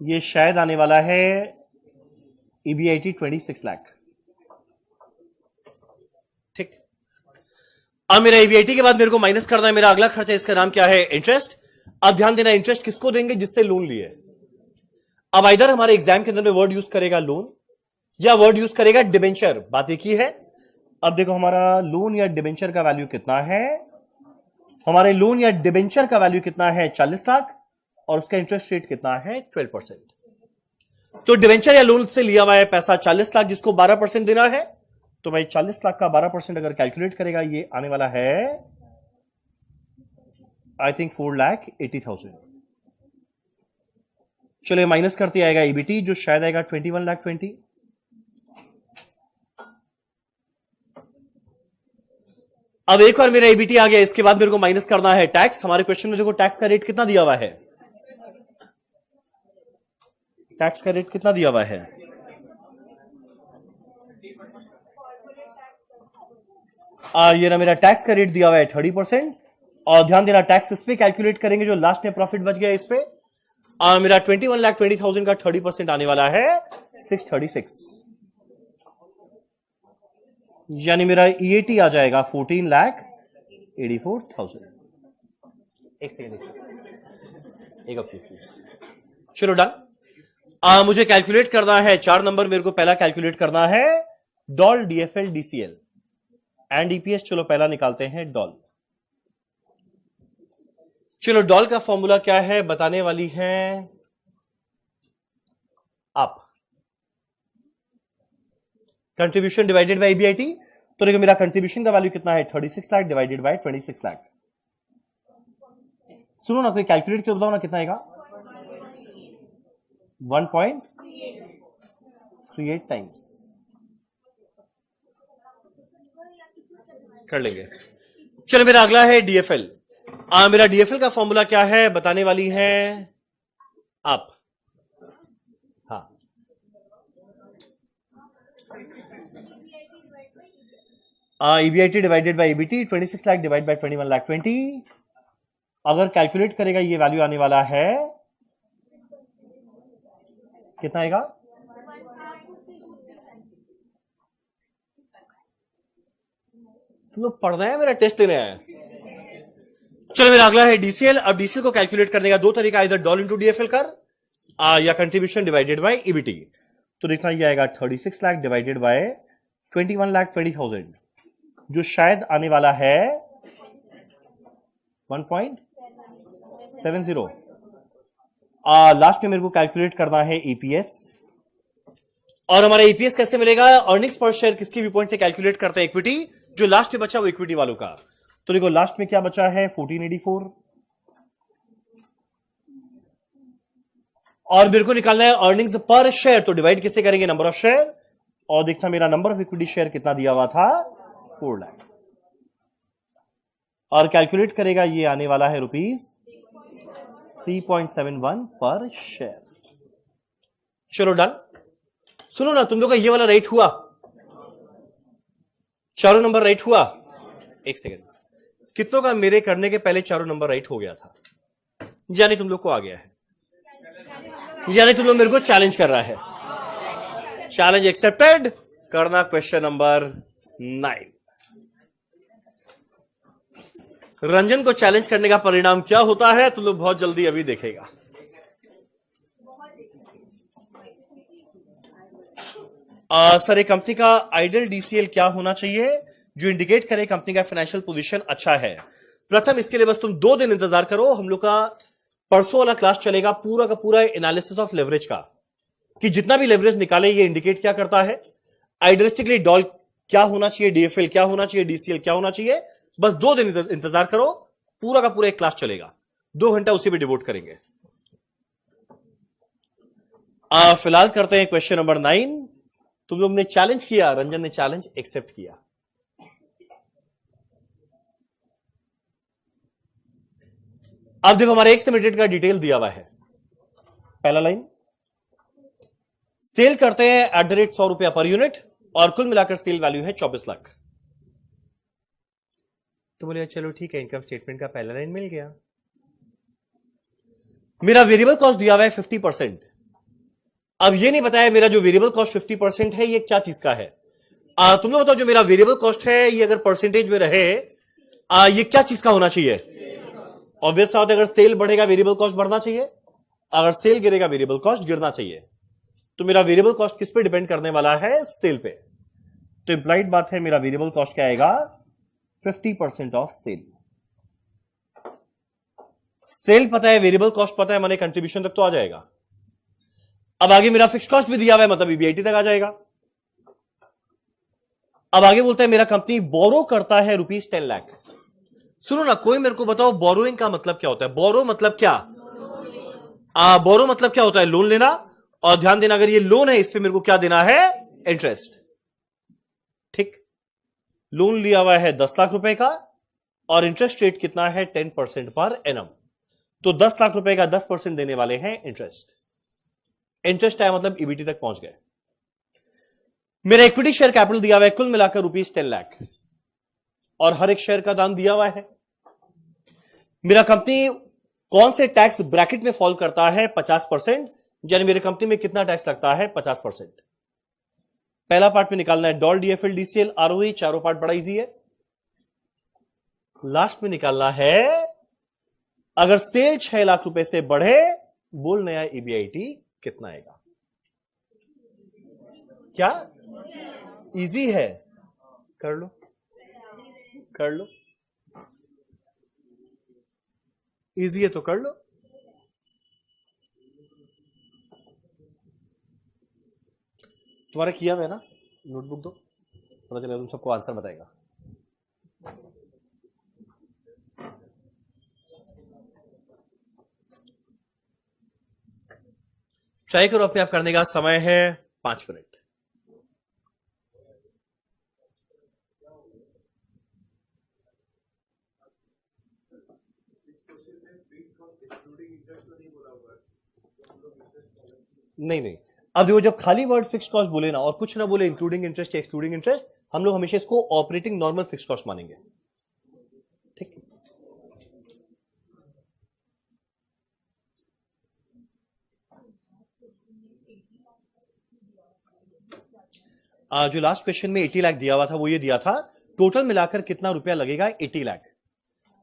ये शायद आने वाला है EBIT 26 लाख। ठीक। अब मेरा EBIT के बाद मेरे को माइनस करना है मेरा अगला खर्चा, इसका नाम क्या है? इंटरेस्ट। अब ध्यान देना, इंटरेस्ट किसको देंगे? जिससे लोन लिए। अब इधर हमारे एग्जाम के अंदर में वर्ड यूज करेगा लोन या वर्ड यूज करेगा डिबेंचर, बात एक ही है। अब देखो हमारा लोन या डिबेंचर का वैल्यू कितना है? हमारे लोन या डिबेंचर का वैल्यू कितना है? 40 लाख और उसका इंटरेस्ट रेट कितना है? 12%। तो डिबेंचर या लोन से लिया हुआ है पैसा 40 लाख जिसको 12% देना है, तो भाई 40 लाख का 12% अगर कैलकुलेट करेगा ये आने वाला है आई थिंक 4,80,000। चलिए माइनस करते आएगा EBT जो शायद आएगा 21,20,000। अब एक बार मेरा EBT आ गया, इसके बाद मेरे को माइनस करना है टैक्स। हमारे क्वेश्चन में देखो टैक्स का रेट कितना दिया हुआ है? टैक्स का रेट कितना दिया हुआ है? ये ना मेरा टैक्स का रेट दिया हुआ है 30%। और ध्यान देना टैक्स इस पे कैलकुलेट करेंगे जो लास्ट में प्रॉफिट बच गया इस पे। मेरा 21,20,000 का 30% आने वाला है 636, यानी मेरा EAT आ जाएगा 14,84,000। एक सेकेंड एक प्लीज। चलो डन। मुझे कैलकुलेट करना है 4 नंबर, मेरे को पहला कैलकुलेट करना है doll DFL DCL and EPS। चलो पहला निकालते हैं डॉल। चलो डॉल का फॉर्मूला क्या है बताने वाली है आप। Contribution divided bye EBIT। तो देखो मेरा कंट्रीब्यूशन का वैल्यू कितना है? 36 लाख डिवाइडेड बाय 26 लाख। सुनो ना, कोई कैलकुलेट करके बताओ ना कितना आएगा? 1.38 टाइम्स कर लेंगे। चलो मेरा अगला है DFL। मेरा DFL का फॉर्मूला क्या है बताने वाली है आप। हाँ EBIT divided by EBT 26 lakh divide by 21 lakh 20। अगर कैलकुलेट करेगा ये वैल्यू आने वाला है कितना आएगा? तुम लोग पढ़ रहे हैं मेरा टेस्ट दे रहे हैं? चलो मेरा अगला है DCL। अब DCL को कैलकुलेट करने का दो तरीका, इधर डॉल इंटू DFL कर या कंट्रीब्यूशन डिवाइडेड बाय EBT। तो देखना ये आएगा 36 लाख डिवाइडेड बाय 21 लाख 20,000, जो शायद आने वाला है 1.70। लास्ट में मेरे को कैलकुलेट करना है EPS। और हमारा EPS कैसे मिलेगा? अर्निंग्स पर शेयर किसकी व्यू पॉइंट से कैलकुलेट करते हैं? इक्विटी, जो लास्ट में बचा वो इक्विटी वालों का। तो देखो लास्ट में क्या बचा है 1484, और मेरे को निकालना है अर्निंग्स पर शेयर। तो डिवाइड किससे करेंगे? Number of share. और देखना मेरा नंबर ऑफ इक्विटी शेयर कितना दिया हुआ था 4 लाख, और कैलकुलेट करेगा ये आने वाला है ₹3.71 पर शेयर। चलो डन। सुनो ना, तुम लोग का ये वाला राइट हुआ? चारों नंबर राइट हुआ? एक सेकेंड, कितनों का मेरे करने के पहले चारों नंबर राइट हो गया था? यानी तुम लोग को आ गया है, यानी तुम लोग मेरे को चैलेंज कर रहा है। Challenge accepted. करना क्वेश्चन नंबर 9। रंजन को चैलेंज करने का परिणाम क्या होता है तुम लोग बहुत जल्दी अभी देखेगा। सर एक कंपनी का आइडियल DCL क्या होना चाहिए जो इंडिकेट करे कंपनी का फाइनेंशियल पोजीशन अच्छा है? प्रथम इसके लिए बस तुम 2 दिन इंतजार करो। हम लोग का परसों वाला क्लास चलेगा पूरा का पूरा एनालिसिस ऑफ लेवरेज का, कि जितना भी लेवरेज निकाले ये इंडिकेट क्या करता है, आइडियलिस्टिकली डॉल क्या होना चाहिए, DFL क्या होना चाहिए, DCL क्या होना चाहिए। बस 2 दिन इंतजार करो, पूरा का पूरा एक क्लास चलेगा, 2 घंटा उसी पे डिवोट करेंगे। फिलहाल करते हैं क्वेश्चन नंबर 9। तुम लोग ने चैलेंज किया, रंजन ने चैलेंज एक्सेप्ट किया। अब देखो हमारे एक्स लिमिटेड का डिटेल दिया हुआ है। पहला लाइन, सेल करते हैं @100 पर यूनिट और कुल मिलाकर सेल वैल्यू है 24 लाख। तो बोले चलो ठीक है, इनकम स्टेटमेंट का पहला लाइन मिल गया। मेरा वेरिएबल कॉस्ट दिया हुआ है 50%। अब ये नहीं बताया मेरा जो वेरिएबल कॉस्ट 50% है ये क्या चीज का है। तुम लोग बताओ, जो मेरा वेरिएबल कॉस्ट है ये अगर परसेंटेज में रहे ये क्या चीज का होना चाहिए? ऑब्वियस बात है, अगर सेल बढ़ेगा वेरिएबल कॉस्ट बढ़ना चाहिए, अगर सेल गिरेगा वेरिएबल कॉस्ट गिरना चाहिए। तो मेरा वेरिएबल कॉस्ट किस पे डिपेंड करने वाला है? सेल पे। तो इंप्लाइड बात है मेरा वेरिएबल कॉस्ट क्या आएगा? 50% ऑफ सेल। सेल पता है, वेरिएबल कॉस्ट पता है, माने कंट्रीब्यूशन तक तो आ जाएगा। अब आगे मेरा फिक्स कॉस्ट भी दिया हुआ है, मतलब EBIT तक आ जाएगा। अब आगे बोलता है मेरा कंपनी बोरो करता है ₹10 लाख। सुनो ना, कोई मेरे को बताओ बोरोइंग का मतलब क्या होता है? बोरो मतलब क्या? बोरो मतलब क्या होता है? लोन लेना। और ध्यान देना, अगर ये लोन है इस पे मेरे को क्या देना है? इंटरेस्ट। ठीक, लोन लिया हुआ है 10 लाख रुपए का और इंटरेस्ट रेट कितना है? 10% पर एनम। तो 10 लाख रुपए का 10% देने वाले हैं इंटरेस्ट। इंटरेस्ट आया मतलब EBT तक पहुंच गए। मेरा इक्विटी शेयर कैपिटल दिया हुआ है कुल मिलाकर ₹10 लाख और हर एक शेयर का दाम दिया हुआ है। मेरा कंपनी कौन से टैक्स ब्रैकेट में फॉल करता है? 50%। यानी मेरे कंपनी में कितना टैक्स लगता है? 50%। पहला पार्ट में निकालना है डॉल DFL DCL ROE, चारों पार्ट बड़ा इजी है। लास्ट में निकालना है अगर सेल 6 लाख रुपए से बढ़े, बोल नया EBIT कितना आएगा? क्या इजी है? कर लो, कर लो, इजी है तो कर लो। तुम्हारा किया हुआ है ना? नोटबुक दो, पता चलेगा तुम सबको आंसर बताएगा। ट्राई करो अपने आप करने का। समय है 5 मिनट। नहीं, अब देखो, जब खाली वर्ड फिक्स कॉस्ट बोले ना और कुछ ना बोले इंक्लूडिंग इंटरेस्ट या एक्सक्लूडिंग इंटरेस्ट, हम लोग हमेशा इसको ऑपरेटिंग नॉर्मल फिक्स कॉस्ट मानेंगे। ठीक, जो लास्ट क्वेश्चन में 80 लाख दिया हुआ था वो ये दिया था टोटल मिलाकर कितना रुपया लगेगा 80 लाख।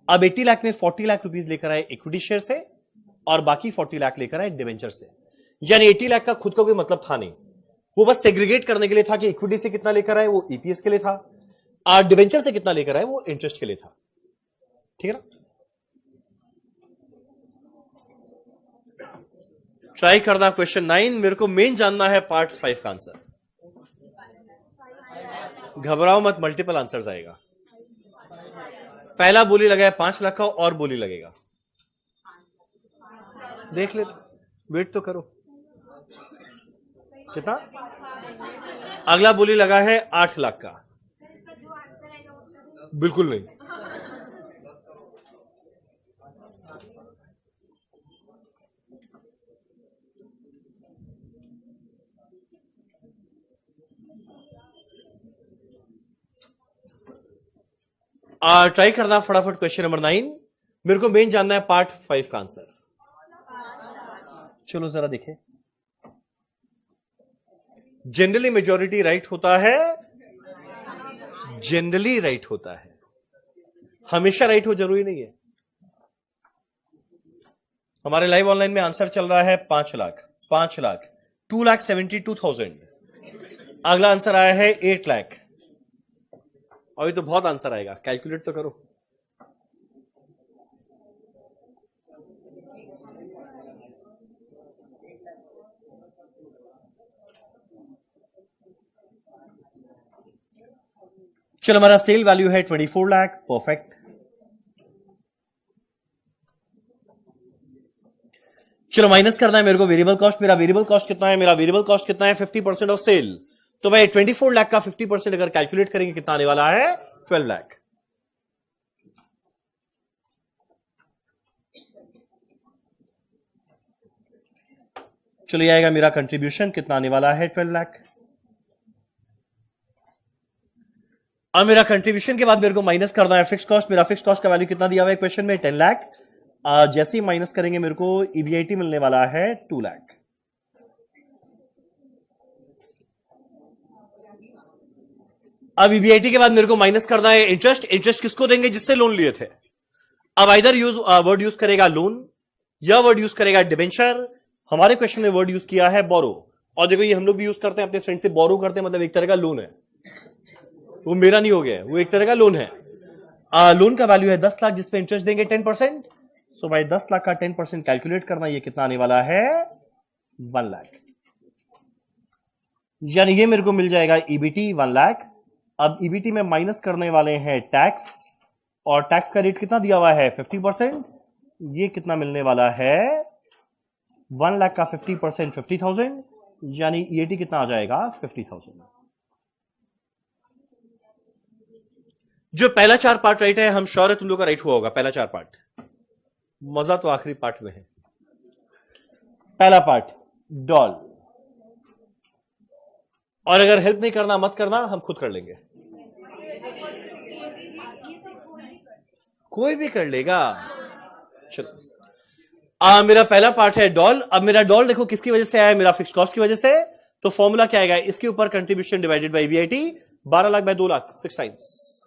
अब 80 लाख में 40 लाख रुपीस लेकर आए इक्विटी शेयर से और बाकी 40 लाख लेकर आए डिवेंचर से। यानी 80 लाख का खुद का कोई मतलब था नहीं, वो बस सेग्रीगेट करने के लिए था कि इक्विटी से कितना लेकर आए वो ईपीएस के लिए था और डिवेंचर से कितना लेकर आए वो इंटरेस्ट के लिए था। ठीक है ना? ट्राई करना क्वेश्चन 9। मेरे को मेन जानना है पार्ट 5 का आंसर। घबराओ मत, मल्टीपल आंसर आएगा। पहला बोली लगाया 5 लाख का और बोली लगेगा, देख ले, वेट तो करो। कितना? अगला बोली लगा है 8 लाख का। बिल्कुल नहीं, ट्राई करना फटाफट क्वेश्चन नंबर 9। मेरे को मेन जानना है पार्ट 5 का आंसर। चलो जरा देखें। जनरली मेजॉरिटी राइट होता है, जनरली राइट होता है, हमेशा राइट हो जरूरी नहीं है। हमारे लाइव ऑनलाइन में आंसर चल रहा है 5 लाख, 5 लाख, 2,72,000। अगला आंसर आया है 8 लाख। अभी तो बहुत आंसर आएगा, कैलकुलेट तो करो। चलो, हमारा सेल वैल्यू है 24 लाख। परफेक्ट। चलो माइनस करना है मेरे को वेरिएबल कॉस्ट। मेरा वेरिएबल कॉस्ट कितना है? मेरा वेरिएबल कॉस्ट कितना है? 50% ऑफ सेल। तो भाई 24 लाख का 50% अगर कैलकुलेट करेंगे कितना आने वाला है? 12 लाख। चलो ये आएगा मेरा कंट्रीब्यूशन, कितना आने वाला है? 12 लाख। अब मेरा कंट्रीब्यूशन के बाद मेरे को माइनस करना है फिक्स कॉस्ट। मेरा फिक्स कॉस्ट का वैल्यू कितना दिया हुआ है क्वेश्चन में? 10 लाख। जैसे ही माइनस करेंगे मेरे को ईबीआईटी मिलने वाला है 2 लाख। अब ईबीआईटी के बाद मेरे को माइनस करना है इंटरेस्ट। इंटरेस्ट किसको देंगे? जिससे लोन लिए थे। अब इधर वर्ड यूज करेगा लोन या वर्ड यूज करेगा डिबेंचर। हमारे क्वेश्चन में वर्ड यूज किया है बोरो। और देखो ये हम लोग भी यूज करते हैं, अपने फ्रेंड से बोरो करते हैं, मतलब एक तरह का लोन है। वो मेरा नहीं हो गया, वो एक तरह का लोन है। लोन का वैल्यू है 10 लाख, जिसपे इंटरेस्ट देंगे 10%। सो भाई 10 लाख का 10% कैलकुलेट करना, ये कितना आने वाला है? 1 लाख। यानी ये मेरे को मिल जाएगा ईबीटी 1 लाख। अब ईबीटी में माइनस करने वाले हैं टैक्स, और टैक्स का रेट कितना दिया हुआ है? 50%। ये कितना मिलने वाला है? 1 लाख का 50% 50,000, यानी ईएटी कितना आ जाएगा? 50,000। जो पहला 4 पार्ट राइट है, हम श्योर है तुम लोग का राइट हुआ होगा। पहला 4 पार्ट, मजा तो आखिरी पार्ट में है। पहला पार्ट डॉल, और अगर हेल्प नहीं करना मत करना, हम खुद कर लेंगे। कोई भी कर लेगा। चलो मेरा पहला पार्ट है डॉल। अब मेरा डॉल देखो किसकी वजह से आया? मेरा फिक्स कॉस्ट की वजह से। तो फॉर्मूला क्या आएगा? इसके ऊपर contribution divided by EBIT. 12 lakh by 2 lakh, 6 times.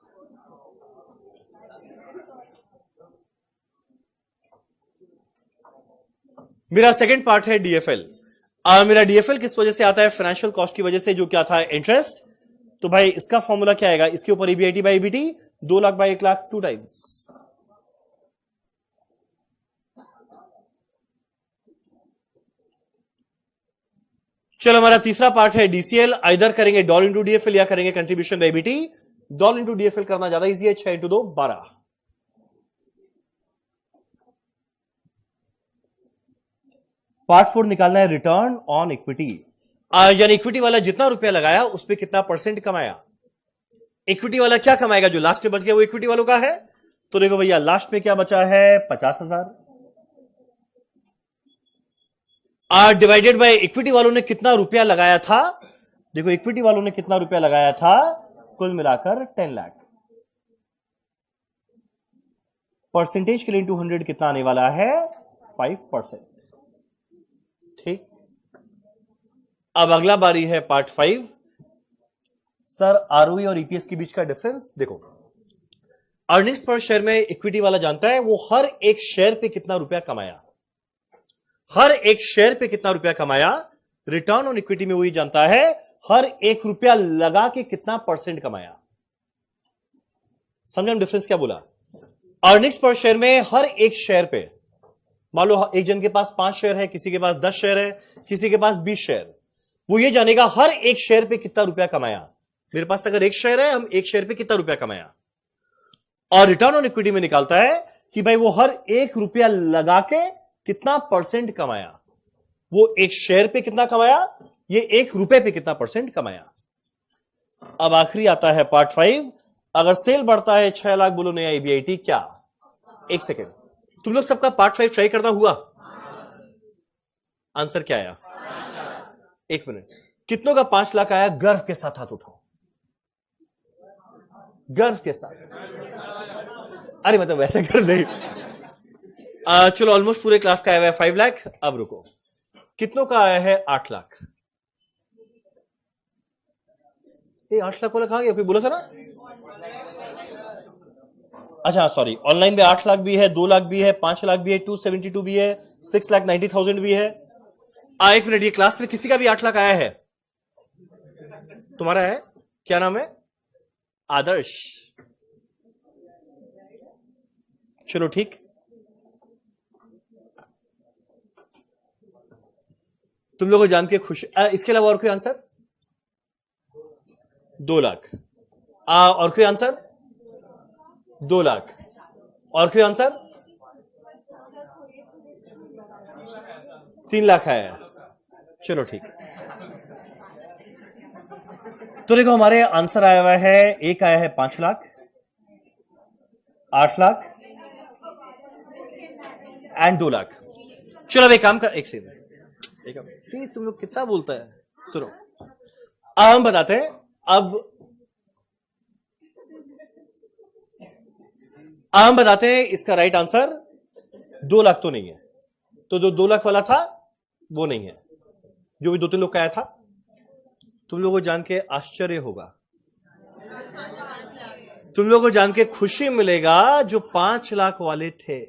मेरा सेकंड पार्ट है डीएफएल। मेरा डीएफएल किस वजह से आता है? फाइनेंशियल कॉस्ट की वजह से, जो क्या था? इंटरेस्ट। तो भाई इसका फॉर्मूला क्या आएगा? इसके ऊपर EBIT by EBT, 2 lakh by 1 lakh, 2 times. चलो हमारा तीसरा पार्ट है डीसीएल। इधर करेंगे डॉल इंटू डीएफएल या करेंगे contribution by EBT. Doll into DFL करना ज्यादा इजी है। 6 इंटू 2 12। पार्ट 4 निकालना है रिटर्न ऑन इक्विटी। यानी इक्विटी वाला जितना रुपया लगाया उस पर कितना परसेंट कमाया। इक्विटी वाला क्या कमाएगा? जो लास्ट में बच गया वो इक्विटी वालों का है। तो देखो भैया लास्ट में क्या बचा है? 50,000 डिवाइडेड बाय इक्विटी वालों ने कितना रुपया लगाया था। देखो इक्विटी वालों ने कितना रुपया लगाया था? कुल मिलाकर 10 लाख। परसेंटेज के लिए इंटू 100 कितना आने वाला है? 5%। ठीक, अब अगला बारी है पार्ट 5। सर आरओई और ईपीएस के बीच का डिफरेंस देखो। अर्निंग्स पर शेयर में इक्विटी वाला जानता है वो हर एक शेयर पे कितना रुपया कमाया, हर एक शेयर पे कितना रुपया कमाया। रिटर्न ऑन इक्विटी में वही जानता है हर एक रुपया लगा के कितना परसेंट कमाया। समझा डिफरेंस क्या बोला? अर्निंग्स पर शेयर में हर एक शेयर पे, मान लो एक जन के पास 5 शेयर है, किसी के पास 10 शेयर है, किसी के पास 20 शेयर, वो ये जानेगा हर एक शेयर पे कितना रुपया कमाया। मेरे पास अगर एक शेयर है, हम एक शेयर पे कितना रुपया कमाया। और रिटर्न ऑन इक्विटी में निकालता है कि भाई वो हर एक रुपया लगा के कितना परसेंट कमाया। वो एक शेयर पे कितना कमाया, ये एक रुपए पे कितना परसेंट कमाया। अब आखिरी आता है पार्ट 5। अगर सेल बढ़ता है 6 लाख, बोलो नया ईबीआईटी क्या? एक सेकेंड, तुम लोग सबका पार्ट 5 ट्राई करना हुआ? आंसर क्या आया? 1 मिनट, कितनों का 5 लाख आया? गर्व के साथ हाथ उठाओ, गर्व के साथ। अरे मतलब वैसे कर नहीं। चलो ऑलमोस्ट पूरे क्लास का आया है 5 लाख। अब रुको, कितनों का आया है? 8 लाख। ये 8 लाख वाला कहां गया? कोई बोला था ना? अच्छा सॉरी, ऑनलाइन में 8 लाख भी है, 2 लाख भी है, 5 लाख भी है, 272 भी है, 6,90,000 भी है। 1 मिनट, ये क्लास में किसी का भी 8 लाख आया है? तुम्हारा है? क्या नाम है? आदर्श। चलो ठीक, तुम लोगों को जान के खुश। इसके अलावा और कोई आंसर? 2 लाख। और कोई आंसर? 2 लाख। और कोई आंसर? 3 लाख आया। चलो ठीक, तो देखो हमारे आंसर आया हुआ है, एक आया है 5 लाख, 8 लाख एंड 2 लाख। चलो अब एक काम कर, एक सेकंड प्लीज, तुम लोग कितना बोलता है, सुनो। अब हम बताते हैं, अब हम बताते हैं इसका राइट आंसर 2 लाख तो नहीं है। तो जो 2 लाख वाला था वो नहीं है, जो भी 2-3 लोग का आया था। तुम लोगों को जान के आश्चर्य होगा, तुम लोगों को जान के खुशी मिलेगा, जो 5 लाख वाले थे,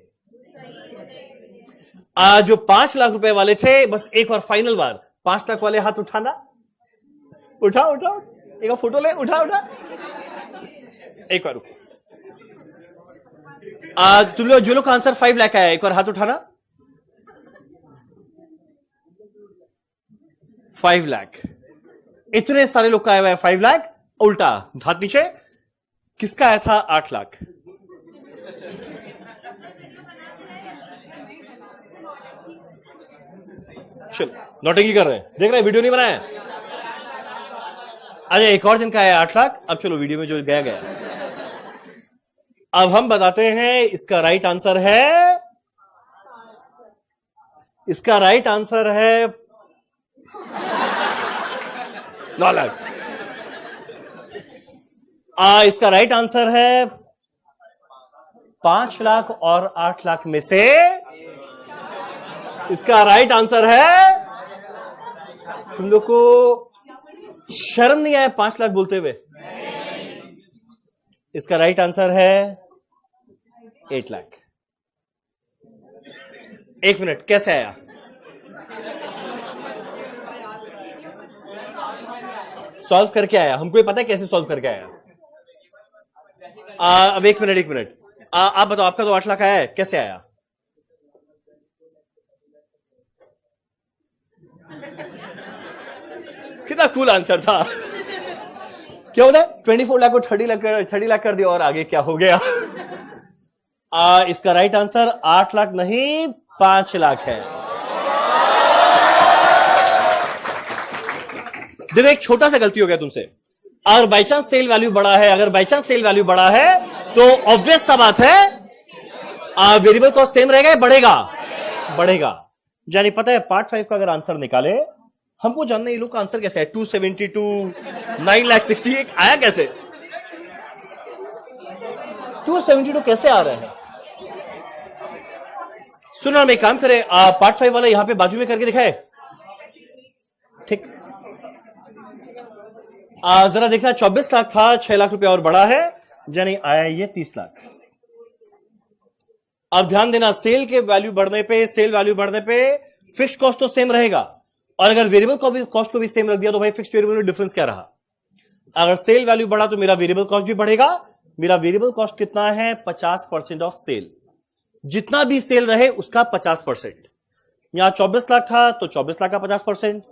जो 5 लाख रुपए वाले थे, बस एक और फाइनल बार 5 लाख वाले हाथ उठाना। उठा उठा, एक फोटो ले, उठा उठा, एक बार। तुम लोग जो लोग का आंसर 5 लाख आया, एक बार हाथ उठाना। 5 लाख, इतने सारे लोग का आया हुआ है 5 लाख। उल्टा हाथ नीचे, किसका आया था? 8 लाख। चलो नोटिंग कर रहे हैं, देख रहे हैं, वीडियो नहीं बनाया। अच्छा एक और जिनका आया 8 लाख। अब चलो वीडियो में जो गया गया। अब हम बताते हैं इसका राइट आंसर है, इसका राइट आंसर है 9 लाख। इसका राइट आंसर है 5 लाख और 8 लाख में से इसका राइट आंसर है, तुम लोग को शर्म नहीं आया 5 लाख बोलते हुए? इसका राइट आंसर है 8 लाख। 1 मिनट, कैसे आया? सॉल्व करके आया, हमको ये पता है कैसे सॉल्व करके आया। अब 1 मिनट, 1 मिनट, आप बताओ, आपका तो 8 लाख आया है, कैसे आया? कितना कूल आंसर था। क्या होता है? 24 लाख को 30 लाख कर दिया, और आगे क्या हो गया? इसका राइट आंसर 8 लाख नहीं 5 लाख है। देखो एक छोटा सा गलती हो गया तुमसे। अगर बाई चांस सेल वैल्यू बड़ा है, अगर बाई चांस सेल वैल्यू बड़ा है, तो ऑब्वियस सा बात है वेरिएबल कॉस्ट सेम रहेगा या बढ़ेगा? बढ़ेगा। यानी पता है पार्ट 5 का अगर आंसर निकाले, हमको जानना ये लोग का आंसर कैसे है। 272, 9,60,000 आया कैसे? 272 कैसे आ रहा है? सुनो, हम एक काम करें, पार्ट 5 वाला यहां पे बाजू में करके दिखाए। ठीक, जरा देखना, 24 लाख था, 6 लाख रुपया और बढ़ा है, यानी आया ये 30 लाख। अब ध्यान देना, सेल के वैल्यू बढ़ने पे, सेल वैल्यू बढ़ने पे फिक्स कॉस्ट तो सेम रहेगा, और अगर वेरिएबल कॉस्ट को भी सेम रख दिया तो भाई फिक्स वेरिएबल में डिफरेंस क्या रहा? अगर सेल वैल्यू बढ़ा तो मेरा वेरिएबल कॉस्ट भी बढ़ेगा। मेरा वेरिएबल कॉस्ट कितना है? 50% ऑफ सेल। जितना भी सेल रहे उसका 50%। यहां 24 लाख था तो 24 लाख का 50%,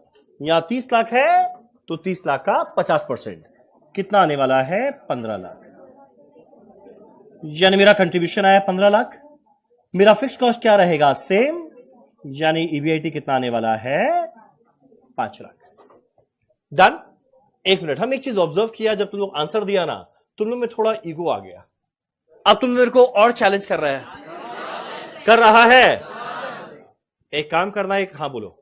यहां 30 लाख है तो 30 लाख का 50%। कितना आने वाला है? 15 लाख। यानी मेरा कंट्रीब्यूशन आया 15 लाख। मेरा फिक्स कॉस्ट क्या रहेगा? सेम, यानी ईबीआईटी कितना आने वाला है? 5 लाख। डन। एक मिनट, हम एक चीज ऑब्जर्व किया, जब तुम लोग आंसर दिया ना, तुम लोग में थोड़ा ईगो आ गया। अब तुम मेरे को और चैलेंज कर रहा है। एक काम करना, एक हाँ बोलो।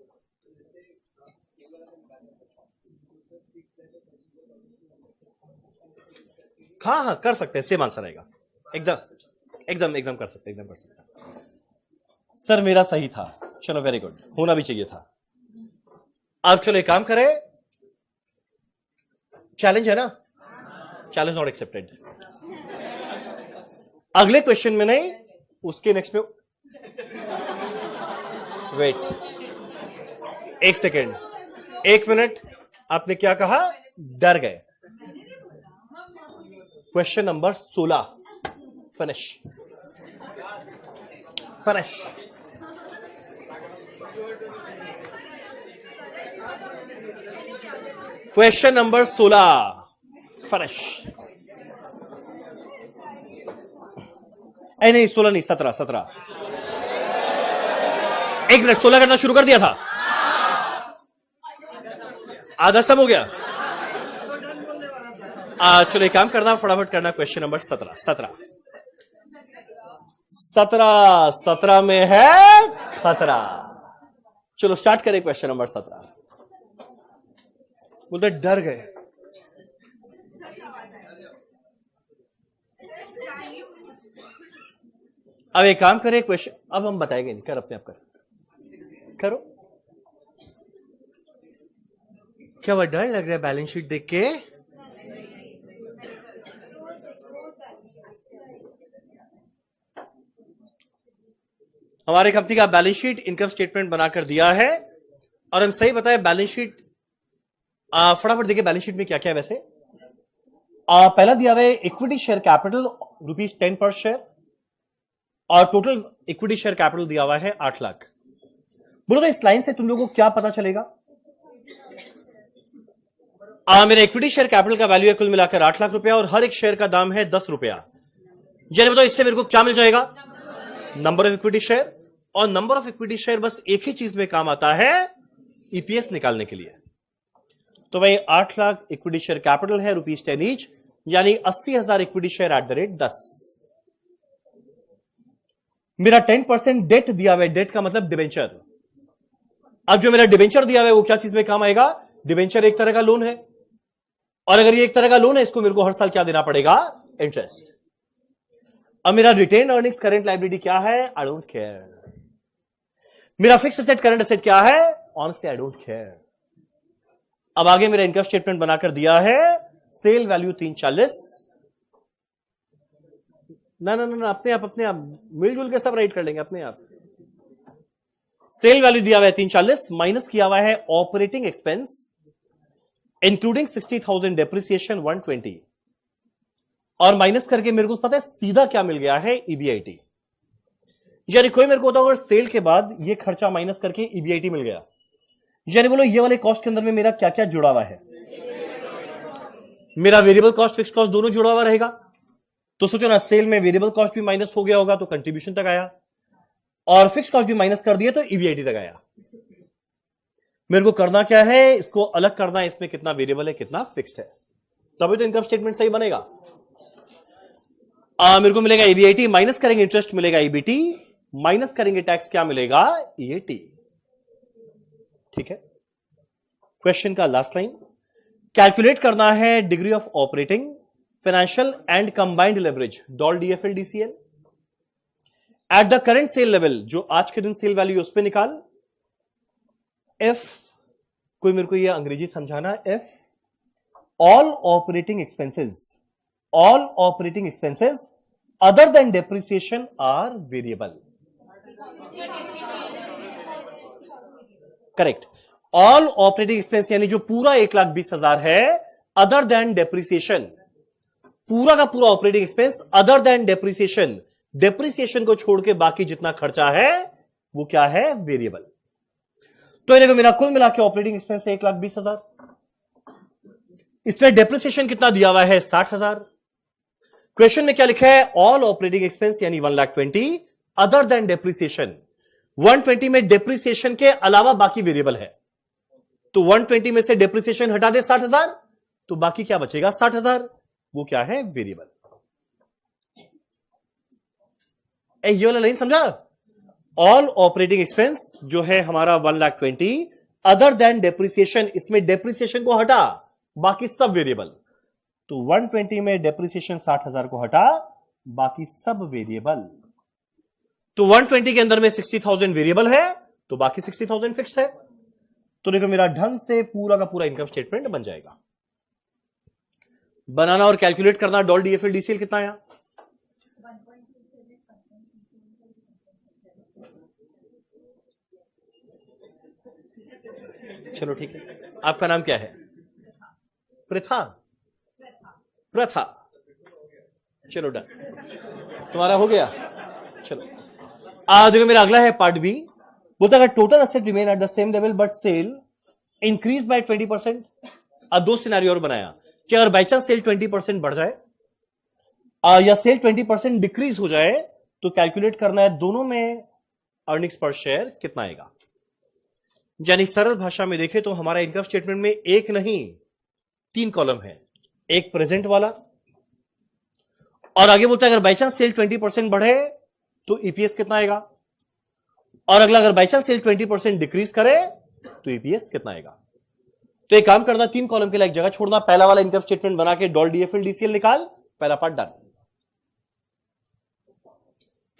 हाँ कर सकते हैं, सेम आंसर आएगा। एकदम कर सकते हैं, सर मेरा सही था, चलो वेरी गुड, होना भी चाहिए था। अब चलो एक काम करें, चैलेंज है ना? Challenge not accepted. अगले क्वेश्चन में नहीं, उसके नेक्स्ट में। वेट, एक सेकेंड, 1 मिनट। आपने क्या कहा? डर गए। Question number 16, finish. Question number 16, finish. नहीं 16 नहीं, 17। 1 मिनट, 16 करना शुरू कर दिया था, आधा सम हो गया। चलो एक काम करना, फटाफट करना। क्वेश्चन नंबर 17 में है खतरा। चलो स्टार्ट करें क्वेश्चन नंबर 17। बोलते डर गए। अब एक काम करें, क्वेश्चन अब हम बताएंगे नहीं, कर अपने आप करो। क्या वह डर लग रहा है बैलेंस शीट देख के? हमारे कंपनी का बैलेंस शीट, इनकम स्टेटमेंट बनाकर दिया है, और हम सही बताएं बैलेंस शीट, फटाफट देखिए बैलेंस शीट में क्या क्या है। वैसे पहला दिया हुआ है इक्विटी शेयर कैपिटल ₹10 पर शेयर, और टोटल इक्विटी शेयर कैपिटल दिया हुआ है 8 लाख। बोलो तो इस लाइन से तुम लोगों को क्या पता चलेगा? मेरा इक्विटी शेयर कैपिटल का वैल्यू है कुल मिलाकर 8 लाख रुपया, और हर एक शेयर का दाम है 10 रुपया। यानी बताओ इससे मेरे को क्या मिल जाएगा? Number of equity share. और नंबर ऑफ इक्विटी शेयर बस एक ही चीज में काम आता है, ईपीएस निकालने के लिए। तो भाई 8 लाख इक्विटी शेयर कैपिटल है, ₹10 ईच, यानी 80,000 इक्विटी शेयर @10। मेरा 10% डेट दिया हुआ है, डेट का मतलब डिबेंचर। अब जो मेरा डिबेंचर दिया हुआ है वो क्या चीज में काम आएगा? डिबेंचर एक तरह का लोन है, और अगर ये एक तरह का लोन है, इसको मेरे को हर साल क्या देना पड़ेगा? इंटरेस्ट। अब मेरा रिटेन अर्निंग्स करंट लायबिलिटी क्या है? I don't care. मेरा फिक्स्ड एसेट करंट एसेट क्या है? Honestly I don't care. अब आगे मेरा इनकम स्टेटमेंट बनाकर दिया है, सेल वैल्यू 340। ना अपने आप मिलजुल के सब राइट कर लेंगे अपने आप। सेल वैल्यू दिया हुआ है 340, माइनस किया हुआ है ऑपरेटिंग एक्सपेंस इंक्लूडिंग 60,000 डेप्रिसिएशन 120, और माइनस करके मेरे को पता है सीधा क्या मिल गया है? ईबीआईटी। यानी कोई मेरे को बताओ, अगर सेल के बाद ये खर्चा माइनस करके ईबीआईटी मिल गया, यानी बोलो ये वाले कॉस्ट के अंदर में मेरा क्या क्या जुड़ा हुआ है? मेरा वेरिएबल कॉस्ट, फिक्स कॉस्ट दोनों जुड़ा हुआ रहेगा। तो सोचो ना, सेल में वेरिएबल कॉस्ट भी माइनस हो गया होगा तो कंट्रीब्यूशन तक आया, और फिक्स कॉस्ट भी माइनस कर दिए तो ईबीआईटी तक आया। मेरे को करना क्या है? इसको अलग करना है, इसमें कितना वेरिएबल है कितना फिक्स्ड है, तभी तो इनकम स्टेटमेंट सही बनेगा। मेरे को मिलेगा ईबीआईटी, माइनस करेंगे इंटरेस्ट मिलेगा ईबीटी, माइनस करेंगे टैक्स क्या मिलेगा? ईएटी। ठीक है। क्वेश्चन का लास्ट लाइन, कैलकुलेट करना है degree of operating financial and combined leverage DOL DFL DCL at the current sale level, जो आज के दिन सेल वैल्यू उस पर निकाल। एफ, कोई मेरे को यह अंग्रेजी समझाना। If all operating expenses other than depreciation are variable. Correct. All operating expense यानी जो पूरा 1,20,000 है, अदर देन डेप्रिसिएशन, पूरा का पूरा operating expense other than depreciation, depreciation को छोड़ के बाकी जितना खर्चा है वो क्या है, वेरिएबल। तो ये देखो मेरा कुल मिला के ऑपरेटिंग एक्सपेंस है 1,20,000, इसमें डेप्रिसिएशन कितना दिया हुआ है, 60,000। क्वेश्चन में क्या लिखा है, ऑल ऑपरेटिंग एक्सपेंस यानी 1,20,000 अदर देन डेप्रिसिएशन। 120 में डेप्रिसिएशन के अलावा बाकी वेरिएबल है, तो 120 में से डेप्रिसिएशन हटा दे 60,000, तो बाकी क्या बचेगा, 60,000, वो क्या है, वेरिएबल। ये वाला लाइन समझा। ऑल ऑपरेटिंग एक्सपेंस जो है हमारा 1,20,000 अदर देन डेप्रिसिएशन, इसमें डेप्रिसिएशन को हटा, बाकी सब वेरिएबल। तो 120 में डेप्रिसिएशन 60,000 को हटा, बाकी सब वेरिएबल। तो 120 के अंदर में 60,000 वेरिएबल है, तो बाकी 60,000 फिक्स्ड है। तो देखो मेरा ढंग से पूरा का पूरा इनकम स्टेटमेंट बन जाएगा। बनाना और कैलकुलेट करना, डॉल डीएफएल डीसीएल कितना आया, चलो ठीक है। आपका नाम क्या है, प्रथा, प्रथा, चलो डन, तुम्हारा हो गया। चलो देखो मेरा अगला है पार्ट बी। बोलता अगर total asset remain at the same level but sale increase by 20%। अब दो सिनेरियो और बनाया कि अगर बाई चांस सेल 20% बढ़ जाए या सेल 20% डिक्रीज हो जाए, तो कैलकुलेट करना है दोनों में अर्निंग्स पर शेयर कितना आएगा। यानी सरल भाषा में देखें तो हमारा इनकम स्टेटमेंट में एक नहीं 3 कॉलम है, एक प्रेजेंट वाला, और आगे बोलता है अगर बाई चांस सेल 20% बढ़े तो ईपीएस कितना आएगा, और अगला अगर बाई चांस सेल 20% डिक्रीज करे तो ईपीएस कितना आएगा। तो एक काम करना, 3 कॉलम के लिए एक जगह छोड़ना, पहला वाला इनकम स्टेटमेंट बना के डॉल डीएफएल डीसीएल निकाल, पहला पार्ट डन।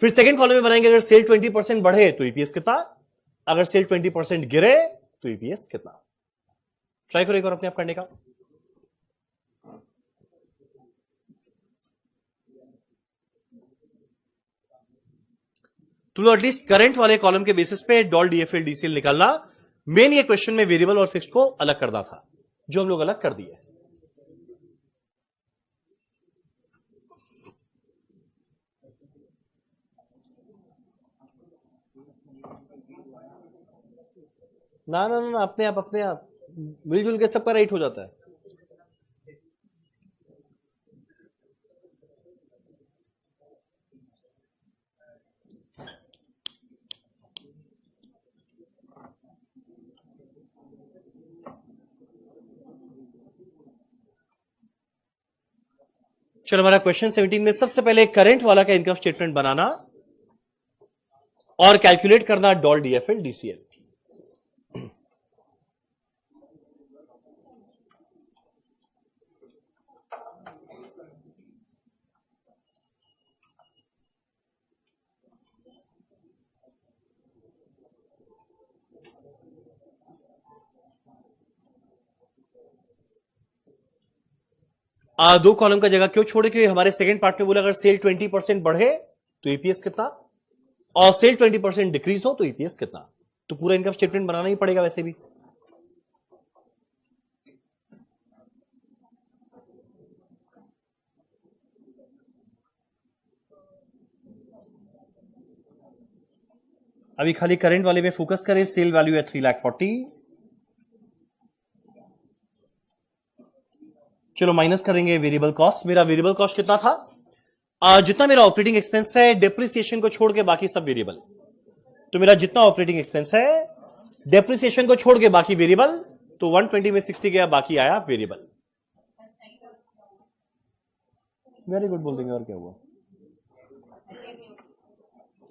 फिर सेकंड कॉलम में बनाएंगे अगर सेल 20% बढ़े तो ईपीएस कितना, अगर सेल 20% गिरे तो ईपीएस कितना। ट्राई करो एक बार अपने आप करने का। तुम लोग एटलीस्ट करंट वाले कॉलम के बेसिस पे डॉल डीएफएल डीसीएल निकालना। मेन ये क्वेश्चन में वेरिएबल और फिक्स्ड को अलग करना था, जो हम लोग अलग कर दिए। ना ना ना, अपने आप मिलजुल के सबका राइट हो जाता है। चलो हमारा क्वेश्चन 17 में सबसे पहले करंट वाला का इनकम स्टेटमेंट बनाना और कैलकुलेट करना डॉल डीएफएल डीसीएल। दो कॉलम का जगह क्यों छोड़े, क्योंकि हमारे सेकंड पार्ट में बोला अगर सेल 20% बढ़े तो ईपीएस कितना, और सेल 20% डिक्रीज हो तो ईपीएस कितना। तो पूरा इनकम स्टेटमेंट बनाना ही पड़ेगा वैसे भी। अभी खाली करंट वाले में फोकस करें। सेल वैल्यू है 3,40,000। चलो माइनस करेंगे वेरिएबल कॉस्ट। मेरा वेरिएबल कॉस्ट कितना था, जितना मेरा ऑपरेटिंग एक्सपेंस है डेप्रिसिएशन को छोड़ के बाकी सब वेरिएबल। तो मेरा जितना ऑपरेटिंग एक्सपेंस है डेप्रिसिएशन को छोड़ के बाकी वेरिएबल, तो 120 में 60 गया, बाकी आया वेरिएबल। वेरी गुड बोल देंगे, और क्या हुआ।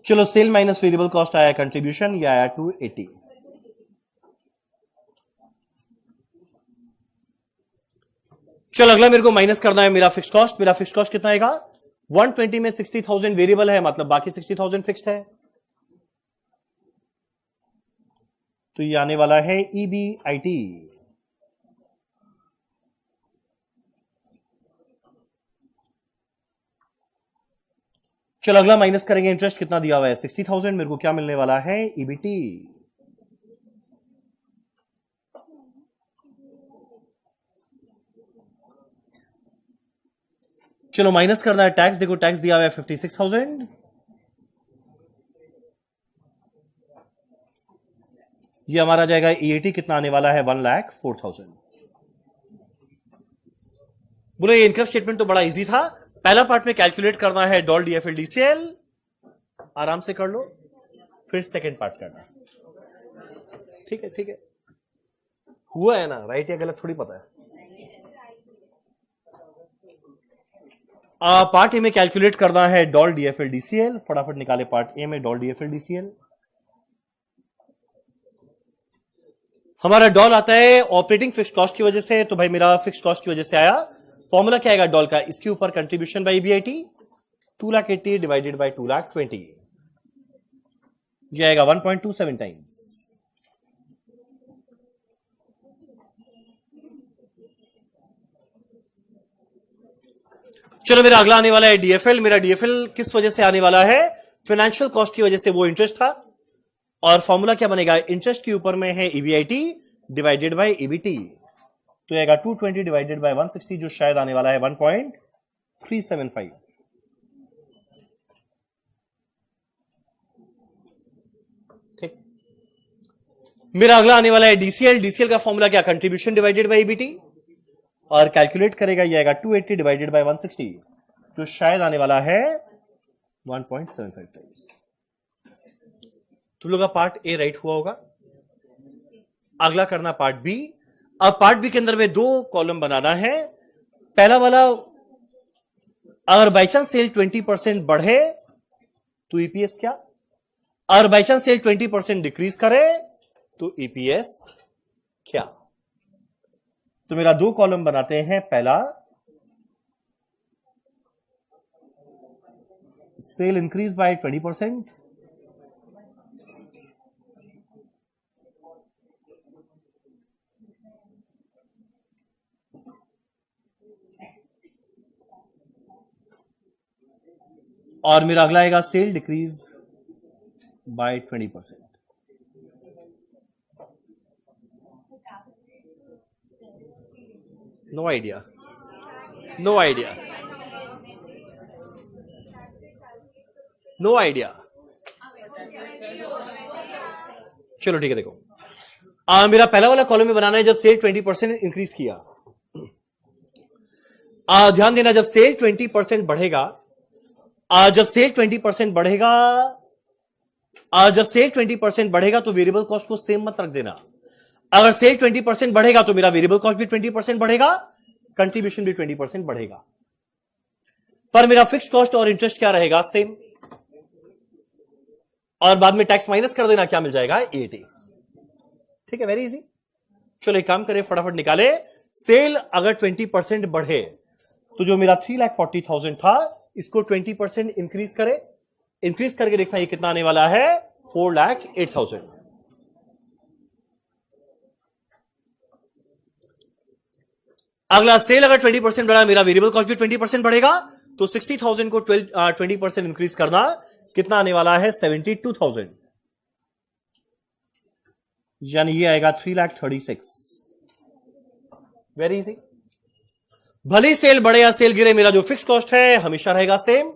चलो सेल माइनस वेरिएबल कॉस्ट आया कंट्रीब्यूशन, ये आया 280। चल अगला मेरे को माइनस करना है मेरा फिक्स कॉस्ट। मेरा फिक्स कॉस्ट कितना आएगा? 120 में 60,000 वेरिएबल है, मतलब बाकी 60,000 फिक्स्ड है, तो ये आने वाला है EBIT। चलो अगला माइनस करेंगे इंटरेस्ट, कितना दिया हुआ है? 60,000। मेरे को क्या मिलने वाला है? EBT। चलो माइनस करना है टैक्स। देखो टैक्स दिया हुआ है 56,000, ये हमारा जाएगा EAT, कितना आने वाला है? 1,04,000। बोलो ये इनकम स्टेटमेंट तो बड़ा इजी था। पहला पार्ट में कैलकुलेट करना है डॉल DFL DCL, आराम से कर लो, फिर सेकंड पार्ट करना। ठीक है, ठीक है, हुआ है ना? राइट या गलत थोड़ी पता है। पार्ट ए में कैलकुलेट करना है डॉल DFL DCL, फटाफट निकाले पार्ट ए में डॉल DFL DCL। हमारा डॉल आता है ऑपरेटिंग फिक्स कॉस्ट की वजह से, तो भाई मेरा फिक्स कॉस्ट की वजह से आया। फॉर्मूला क्या आएगा डॉल का? इसके ऊपर contribution by EBIT, 2,80,000 divided by 2,20,000, ये आएगा 1.27 टाइम्स। चलो मेरा अगला आने वाला है DFL। मेरा DFL किस वजह से आने वाला है? फाइनेंशियल कॉस्ट की वजह से, वो इंटरेस्ट था। और फॉर्मूला क्या बनेगा? इंटरेस्ट के ऊपर में है EBIT डिवाइडेड बाय EBT, तो आएगा 220 डिवाइडेड बाय 160, जो शायद आने वाला है 1.375। ठीक। मेरा अगला आने वाला है DCL। DCL का फॉर्मूला क्या? कंट्रीब्यूशन डिवाइडेड बाय EBT, और कैलकुलेट करेगा ये आएगा 280 डिवाइडेड बाय 160, जो शायद आने वाला है 1.75 टाइम्स। तुम लोग का पार्ट ए राइट हुआ होगा। अगला करना पार्ट बी। अब पार्ट बी के अंदर में 2 कॉलम बनाना है। पहला वाला, अगर बाई चांस सेल 20% बढ़े तो EPS क्या, और बाई चांस सेल 20% डिक्रीज करे तो EPS क्या। तो मेरा 2 कॉलम बनाते हैं। पहला, सेल इंक्रीज बाय 20%, और मेरा अगला आएगा sale decrease by 20%। No idea, no idea, no idea. चलो ठीक है, देखो मेरा पहला वाला कॉलम में बनाना है जब सेल 20% इंक्रीज किया। ध्यान देना, जब सेल 20% बढ़ेगा, जब सेल 20% बढ़ेगा, जब सेल 20% बढ़ेगा तो वेरिएबल कॉस्ट को सेम मत रख देना। अगर सेल 20% बढ़ेगा तो मेरा वेरिएबल कॉस्ट भी 20% बढ़ेगा, कंट्रीब्यूशन भी 20% बढ़ेगा, पर मेरा फिक्स्ड कॉस्ट और इंटरेस्ट क्या रहेगा? सेम। और बाद में टैक्स माइनस कर देना, क्या मिल जाएगा? EAT। ठीक है, वेरी इजी। चलो एक काम करें, फटाफट निकाले। सेल अगर 20% बढ़े तो जो मेरा 3,40,000 था, इसको 20% इंक्रीज करे। इंक्रीज करके देखना ये कितना आने वाला है? 4,08,000। अगला, सेल अगर 20% बढ़ा, मेरा वेरिएबल कॉस्ट भी 20% बढ़ेगा, तो 60,000 को 20% इंक्रीज करना, कितना आने वाला है? 72,000, यानी ये आएगा 3,36,000। Very easy. भले सेल बढ़े या सेल गिरे, मेरा जो फिक्स कॉस्ट है हमेशा रहेगा सेम,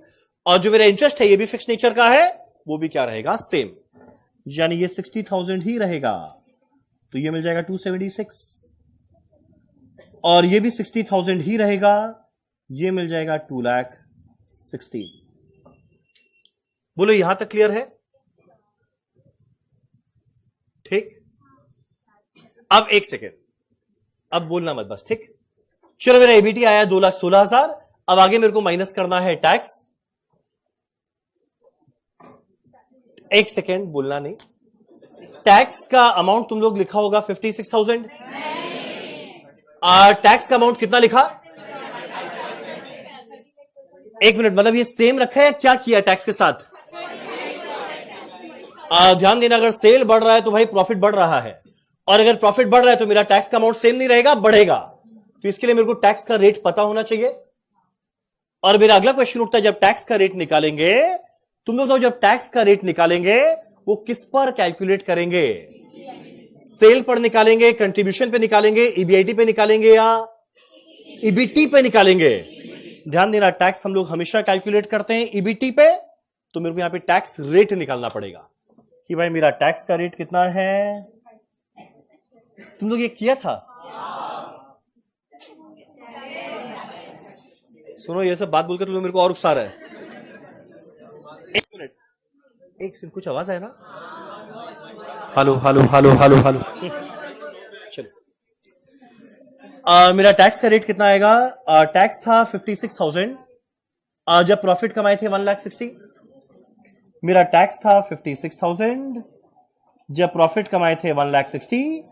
और जो मेरा इंटरेस्ट है ये भी फिक्स नेचर का है, वो भी क्या रहेगा? सेम, यानी ये 60,000 ही रहेगा, तो ये मिल जाएगा 276, और ये भी 60,000 ही रहेगा, ये मिल जाएगा 2,16,000। बोलो यहां तक क्लियर है? ठीक। अब एक सेकेंड, अब बोलना मत बस, ठीक। चलो मेरा EBT आया 2,16,000। अब आगे मेरे को माइनस करना है टैक्स। एक सेकेंड, बोलना नहीं। टैक्स का अमाउंट तुम लोग लिखा होगा 56,000। टैक्स का अमाउंट कितना लिखा? एक मिनट, मतलब ये सेम रखा है, क्या किया टैक्स के साथ? ध्यान देना, अगर सेल बढ़ रहा है तो भाई प्रॉफिट बढ़ रहा है, और अगर प्रॉफिट बढ़ रहा है तो मेरा टैक्स का अमाउंट सेम नहीं रहेगा, बढ़ेगा। तो इसके लिए मेरे को टैक्स का रेट पता होना चाहिए। और मेरा अगला क्वेश्चन उठता है, जब टैक्स का रेट निकालेंगे, तुम लोग बताओ, जब टैक्स का रेट निकालेंगे वो किस पर कैलकुलेट करेंगे? सेल पर निकालेंगे, कंट्रीब्यूशन पे निकालेंगे, ईबीआईटी पे निकालेंगे, या ईबीटी पे निकालेंगे? ध्यान देना, टैक्स हम लोग हमेशा कैलकुलेट करते हैं ईबीटी पे, तो मेरे को यहां पे टैक्स रेट निकालना पड़ेगा कि भाई मेरा टैक्स का रेट कितना है। तुम लोग ये किया था? सुनो, ये सब बात बोलकर तुम लोग मेरे को और उकसा रहा है। एक मिनट, एक सेकंड, कुछ आवाज है ना? Hello hello hello hello hello. चलो, मेरा टैक्स का रेट कितना आएगा? टैक्स था 56,000, जब प्रॉफिट कमाए थे 1,60,000। मेरा टैक्स था 56,000, जब प्रॉफिट कमाए थे 1,60,000।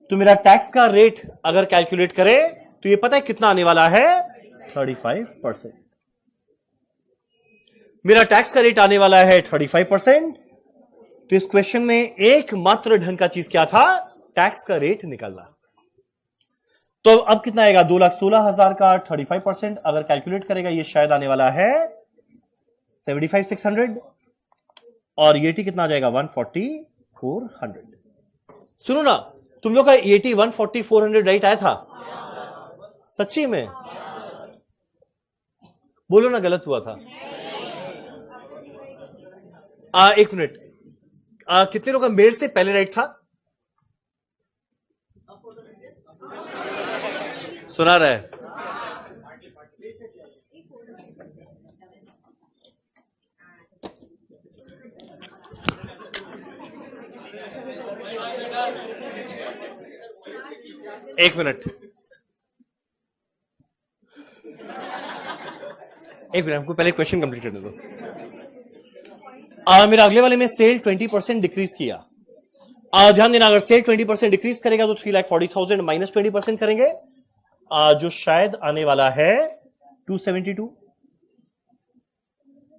तो मेरा टैक्स का रेट अगर कैलकुलेट करें तो ये पता है कितना आने वाला है? 35%। मेरा टैक्स का रेट आने वाला है 35%। तो इस क्वेश्चन में एकमात्र ढंग का चीज क्या था? टैक्स का रेट निकालना। तो अब कितना आएगा? 2,16,000 का 35% अगर कैलकुलेट करेगा, ये शायद आने वाला है 75,600, और ईएटी कितना आ जाएगा? 140,400। सुनो ना, तुम लोग का ईएटी 140,400 राइट आया था? सच्ची में बोलो ना, गलत हुआ था? एक मिनट, कितने लोग का मेरे से पहले राइट था? सुना रहा है? एक मिनट, हमको पहले क्वेश्चन कंप्लीट करने दो। मेरा अगले वाले में सेल 20% डिक्रीज किया। ध्यान देना, अगर सेल 20% डिक्रीज करेगा तो 3,40,000 माइनस 20% करेंगे, जो शायद आने वाला है 272।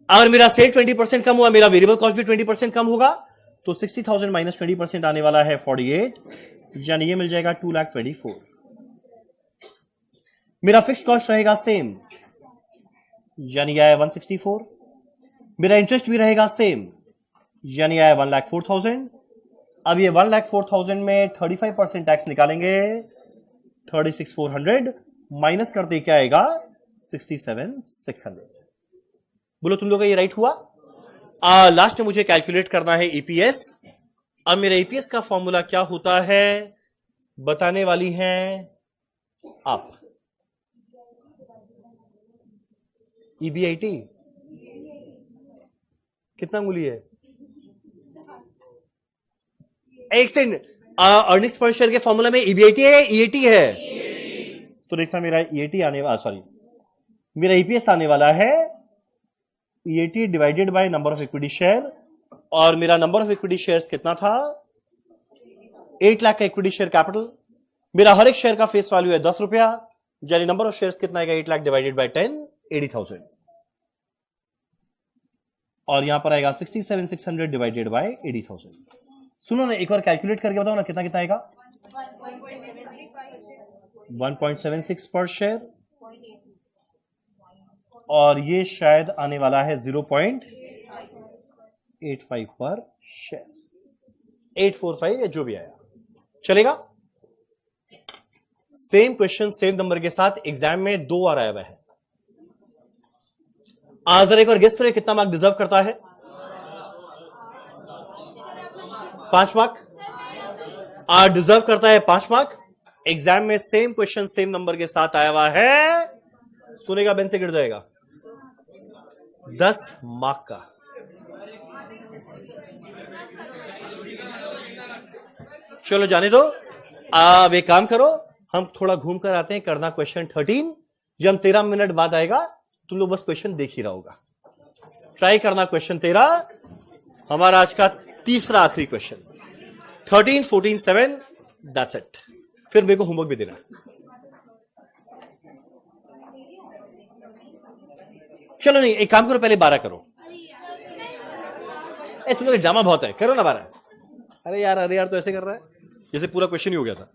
अगर मेरा सेल 20% कम हुआ, मेरा वेरिएबल कॉस्ट भी 20% कम होगा, तो 60,000 माइनस 20% आने वाला है 48, यानी ये मिल जाएगा 2,24,000। मेरा फिक्स कॉस्ट रहेगा सेम, यानी आया 164। मेरा इंटरेस्ट भी रहेगा सेम, यानी आया 1,04,000। अब ये 1,04,000 में 35% टैक्स निकालेंगे, 36,400 माइनस करते क्या आएगा? 67,600। बोलो तुम लोग का ये राइट हुआ? लास्ट में मुझे कैलकुलेट करना है ईपीएस। अब मेरा ईपीएस का फॉर्मूला क्या होता है बताने वाली हैं आप। ईबीआईटी कितना मूली है? एक सेकंड, अर्निंग्स पर शेयर के फॉर्मूला में ईबीआईटी है, ईएटी है? तो देखना, मेरा ईएटी आने वाला, सॉरी, मेरा ईपीएस आने वाला है EAT divided by number of equity share. और मेरा नंबर ऑफ इक्विटी शेयर्स कितना था? 8 लाख का इक्विटी शेयर कैपिटल। मेरा हर एक शेयर का फेस वैल्यू है 10 रुपया, यानी नंबर ऑफ शेयर्स कितना आएगा? 8 लाख डिवाइडेड बाय 10, 80,000। और यहां पर आएगा 67,600 डिवाइडेड बाय 80,000। सुनो ना, एक बार कैलकुलेट करके बताओ ना, कितना कितना आएगा? 1.76 पर शेयर, और ये शायद आने वाला है 0.85 पर शेयर, 845 या जो भी आया चलेगा। सेम क्वेश्चन सेम नंबर के साथ एग्जाम में 2 बार आया हुआ है। जरा एक बार गेस करें कितना मार्क डिजर्व करता है? 5 मार्क डिजर्व करता है, 5 मार्क। एग्जाम में सेम क्वेश्चन सेम नंबर के साथ आया हुआ है, सुनेगा बेंच से गिर जाएगा। 10 मार्क का। चलो जाने दो, अब एक काम करो, हम थोड़ा घूम कर आते हैं, करना क्वेश्चन 13। जब हम 13 मिनट बाद आएगा, तुम लोग बस क्वेश्चन देख ही रहा होगा। ट्राई करना क्वेश्चन 13, हमारा आज का तीसरा आखिरी क्वेश्चन। 13, 14, 7, that's it. फिर मेरे को होमवर्क भी देना। चलो नहीं, एक काम करो, पहले 12 करो। तुम लोग ड्रामा बहुत है, करो ना 12। अरे यार तो ऐसे कर रहा है जैसे पूरा क्वेश्चन ही हो गया था।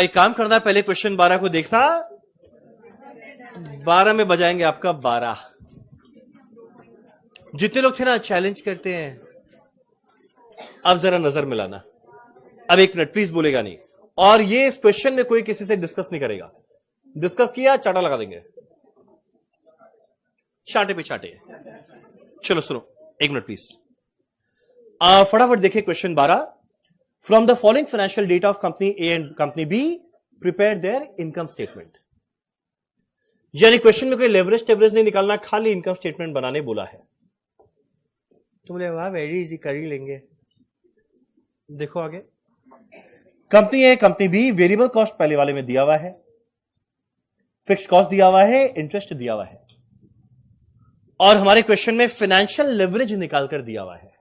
एक काम करना है, पहले क्वेश्चन 12 को देखना। 12 में बजाएंगे आपका 12। जितने लोग थे ना चैलेंज करते हैं, अब जरा नजर मिलाना। अब 1 मिनट प्लीज, बोलेगा नहीं। और ये इस क्वेश्चन में कोई किसी से डिस्कस नहीं करेगा। डिस्कस किया चाटा लगा देंगे, चाटे पे चाटे। चलो सुनो, 1 मिनट प्लीज। फटाफट देखिए question 12। From the following financial data of company A and company be prepare their income statement. यानी क्वेश्चन में कोई लेवरेज टेवरेज नहीं निकालना, खाली इनकम स्टेटमेंट बनाने बोला है। तो बोले वाह वेरी इजी, कर ही लेंगे। देखो आगे, कंपनी ए कंपनी बी, वेरिएबल कॉस्ट पहले वाले में दिया हुआ है, फिक्स्ड कॉस्ट दिया हुआ है, इंटरेस्ट दिया हुआ है, और हमारे क्वेश्चन में फाइनेंशियल लेवरेज निकालकर दिया हुआ है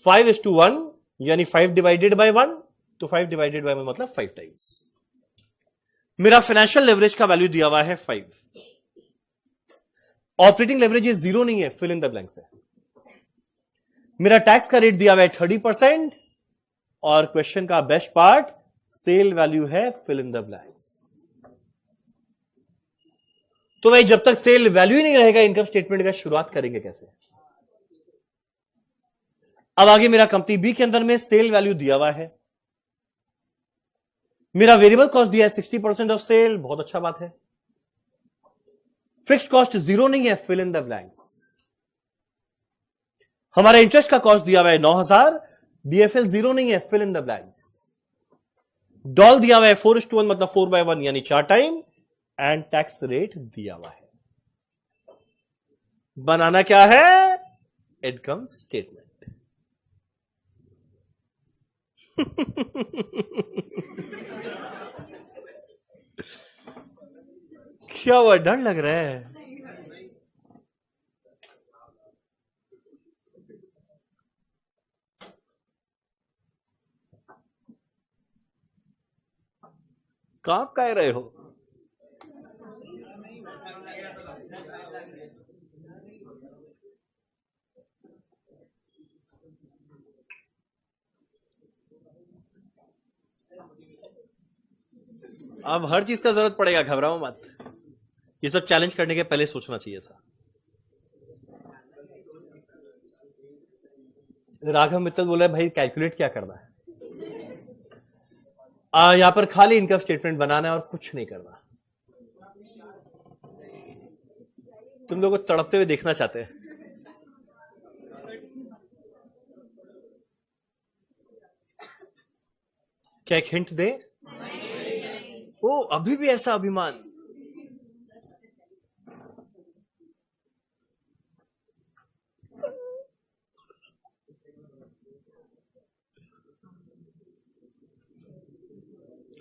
5:1, यानी 5 डिवाइडेड बाय 1, तो 5 डिवाइडेड बाय 1 मतलब 5 टाइम्स। मेरा फाइनेंशियल लेवरेज का वैल्यू दिया हुआ है 5। ऑपरेटिंग लेवरेज ये 0 नहीं है, फिल इन द ब्लैंक्स है। मेरा टैक्स का रेट दिया हुआ है 30%, और क्वेश्चन का बेस्ट पार्ट सेल वैल्यू है फिल इन द ब्लैंक्स। तो भाई जब तक सेल वैल्यू ही नहीं रहेगा इनकम स्टेटमेंट का, शुरुआत करेंगे कैसे? अब आगे मेरा कंपनी बी के अंदर में सेल वैल्यू दिया हुआ है, मेरा वेरिएबल कॉस्ट दिया है 60% ऑफ सेल, बहुत अच्छा बात है। फिक्स्ड कॉस्ट 0 नहीं है, फिल इन द ब्लैंक्स। हमारा इंटरेस्ट का कॉस्ट दिया हुआ है 9000, बीएफएल 0 नहीं है, fill in the blanks. DOL दिया हुआ है 4:1 मतलब 4/1 यानी 4 टाइम, एंड टैक्स रेट दिया हुआ है। बनाना क्या है? Income statement. क्या हुआ, डर लग रहा है? कांप कह रहे हो? अब हर चीज का जरूरत पड़ेगा, घबराओ मत। ये सब चैलेंज करने के पहले सोचना चाहिए था। राघव मित्तल बोला भाई कैलकुलेट क्या करना है? यहां पर खाली इनकम स्टेटमेंट बनाना है और कुछ नहीं करना। तुम लोगों को तड़पते हुए देखना चाहते हैं। क्या एक हिंट दे? ओ, अभी भी ऐसा अभिमान?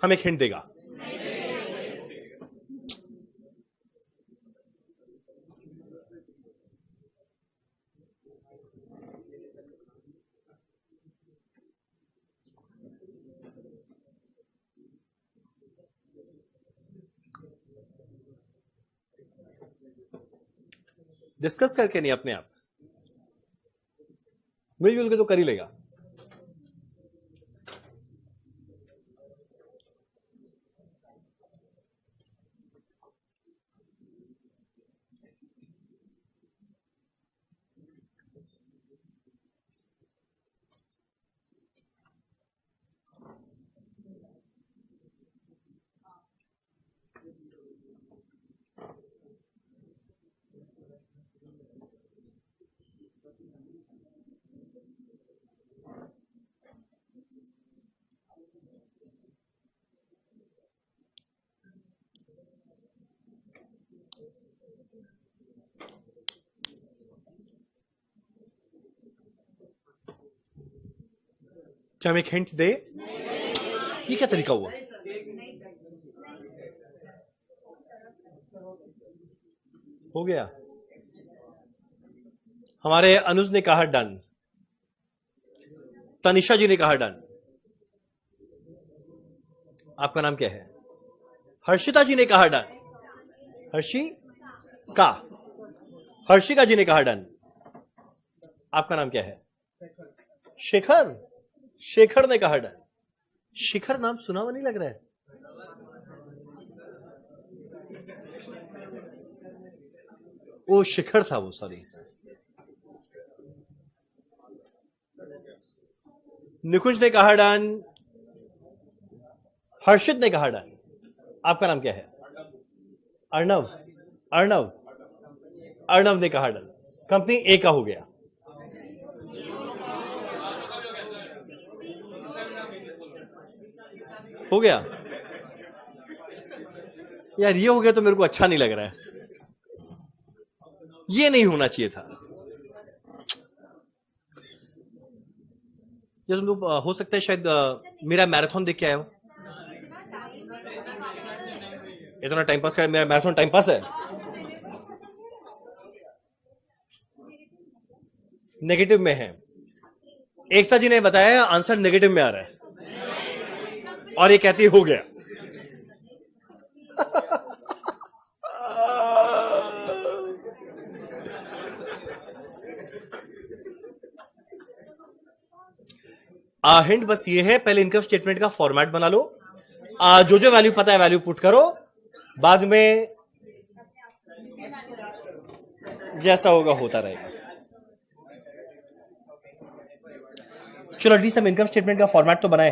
हम एक हिंट देगा। डिस्कस करके नहीं, अपने आप मिलजुल के तो कर ही लेगा। क्या हम एक हिंट दे? ये क्या तरीका हुआ? हो गया। हमारे अनुज ने कहा डन, तनिषा जी ने कहा डन। आपका नाम क्या है? हर्षिता जी ने कहा डन। हर्षी का, हर्षिका जी ने कहा डन। आपका नाम क्या है? शेखर, शेखर ने कहा डन। शिखर नाम सुना हुआ नहीं लग रहा है? वो शिखर था वो, सॉरी। निकुंज ने कहा डन, हर्षित ने कहा डन। आपका नाम क्या है? अर्णव, अर्णव, अर्णव ने कहा डन। कंपनी ए का हो गया। हो गया यार, ये हो गया तो मेरे को अच्छा नहीं लग रहा है, ये नहीं होना चाहिए था। जब तुम लोग हो सकता है शायद मेरा मैराथन देख के आए हो, इतना टाइम पास कर, मेरा मैराथन टाइम पास है। नेगेटिव में है। एकता जी ने बताया आंसर नेगेटिव में आ रहा है और ये कहती हो गया। हिंट बस ये है, पहले इनकम स्टेटमेंट का फॉर्मेट बना लो, जो वैल्यू पता है वैल्यू पुट करो, बाद में जैसा होगा होता रहेगा। चलो एटलीस्ट हम इनकम स्टेटमेंट का फॉर्मेट तो बनाए।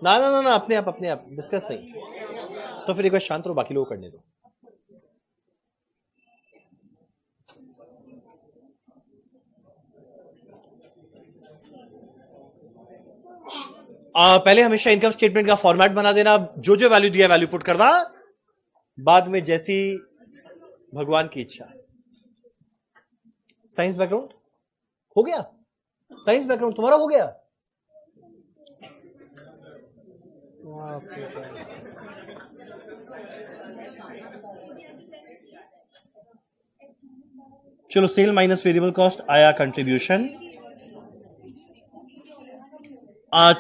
ना ना ना ना, अपने आप डिस्कस नहीं, तो फिर एक बार शांत रहो, बाकी लोग करने दो। पहले हमेशा इनकम स्टेटमेंट का फॉर्मेट बना देना, जो वैल्यू दिया वैल्यू पुट करना, बाद में जैसी भगवान की इच्छा। साइंस बैकग्राउंड हो गया? साइंस बैकग्राउंड तुम्हारा हो गया? चलो सेल माइनस वेरिएबल कॉस्ट आया कंट्रीब्यूशन।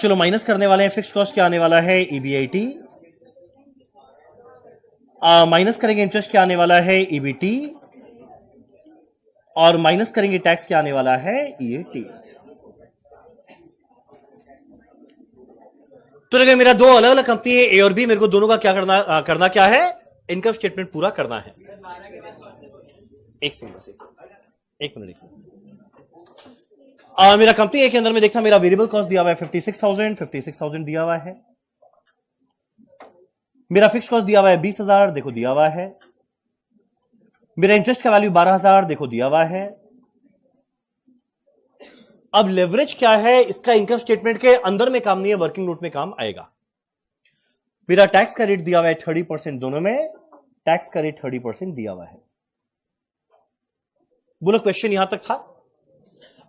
चलो माइनस करने वाले हैं, फिक्स कॉस्ट क्या आने वाला है? ईबीआईटी। माइनस करेंगे इंटरेस्ट क्या आने वाला है? ईबीटी। और माइनस करेंगे टैक्स क्या आने वाला है? ईएटी। तो देखिए मेरा दो अलग अलग कंपनी है ए और बी, मेरे को दोनों का क्या करना क्या है? इनकम स्टेटमेंट पूरा करना है। एक सेकंड बस, एक मिनट। मेरा कंपनी ए के अंदर में देखना, मेरा वेरिएबल कॉस्ट दिया हुआ है 56,000 दिया हुआ है। मेरा फिक्स कॉस्ट दिया हुआ है 20,000, देखो दिया हुआ है। मेरा इंटरेस्ट का वैल्यू 12,000, देखो दिया हुआ है। अब लेवरेज क्या है इसका इनकम स्टेटमेंट के अंदर में काम नहीं है, वर्किंग नोट में काम आएगा। मेरा टैक्स का रेट दिया हुआ है 30%, दोनों में टैक्स का रेट 30% दिया हुआ है। बोलो क्वेश्चन यहां तक था?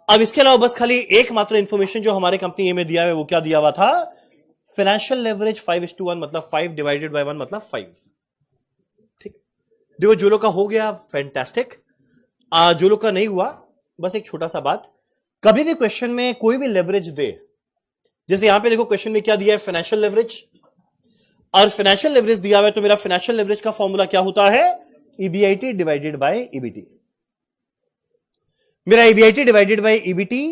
अब इसके अलावा बस खाली एकमात्र इंफॉर्मेशन जो हमारे कंपनी ए में दिया है वो क्या दिया हुआ था? फाइनेंशियल लेवरेज 5:1, मतलब 5 डिवाइडेड बाय 1 मतलब 5। ठीक, देखो जो लोग का हो गया फैंटास्टिक, जो लोग का नहीं हुआ बस एक छोटा सा बात, कभी भी क्वेश्चन में कोई भी लेवरेज दे, जैसे यहां पे देखो क्वेश्चन में क्या दिया है? फाइनेंशियल लेवरेज, और फाइनेंशियल लेवरेज दिया हुआ है तो मेरा फाइनेंशियल लेवरेज का फॉर्मूला क्या होता है? EBIT divided by EBT. मेरा ईबीआईटी डिवाइडेड बाय ईबीटी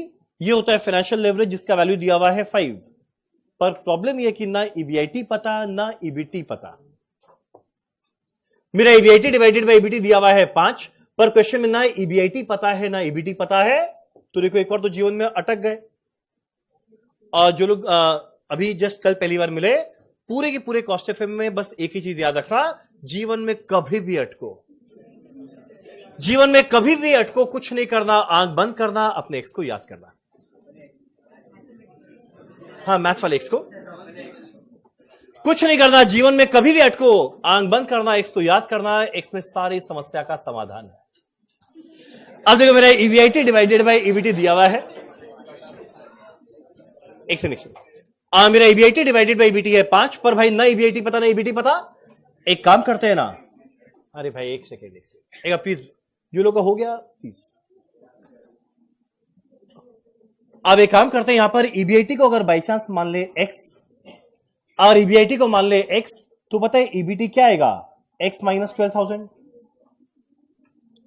ये होता है फाइनेंशियल लेवरेज जिसका वैल्यू दिया हुआ है 5। पर प्रॉब्लम यह कि ना ईबीआईटी पता ना ईबीटी पता। मेरा ईबीआईटी डिवाइडेड बाय ईबीटी दिया हुआ है 5, पर क्वेश्चन में ना ईबीआईटी पता है ना ईबीटी पता है, तो देखो एक बार तो जीवन में अटक गए। और जो लोग अभी जस्ट कल पहली बार मिले, पूरे के पूरे कॉस्ट एफएम में बस एक ही चीज याद रखना, जीवन में कभी भी अटको, जीवन में कभी भी अटको कुछ नहीं करना, आंख बंद करना, अपने एक्स को याद करना। हाँ, मैथ्स वाले एक्स को कुछ नहीं करना, जीवन में कभी भी अटको, आंख बंद करना, एक्स को याद करना, एक्स में सारी समस्या का समाधान है। अब देखो मेरा ईबीआईटी डिवाइडेड बाय ईबीटी दिया हुआ है, एक सेकंड, मेरा ईबीआईटी डिवाइडेड बाय ईबीटी है 5, पर भाई ना ईबीआईटी पता ना ईबीटी पता। एक काम करते हैं ना, अरे भाई एक सेकंड प्लीज, जो लोग का हो गया प्लीज, अब एक काम करते हैं, यहां पर ईबीआईटी को अगर बाई चांस मान ले x और ईबीआईटी को मान ले x, तो पता है ईबीटी क्या आएगा, x माइनस 12,000।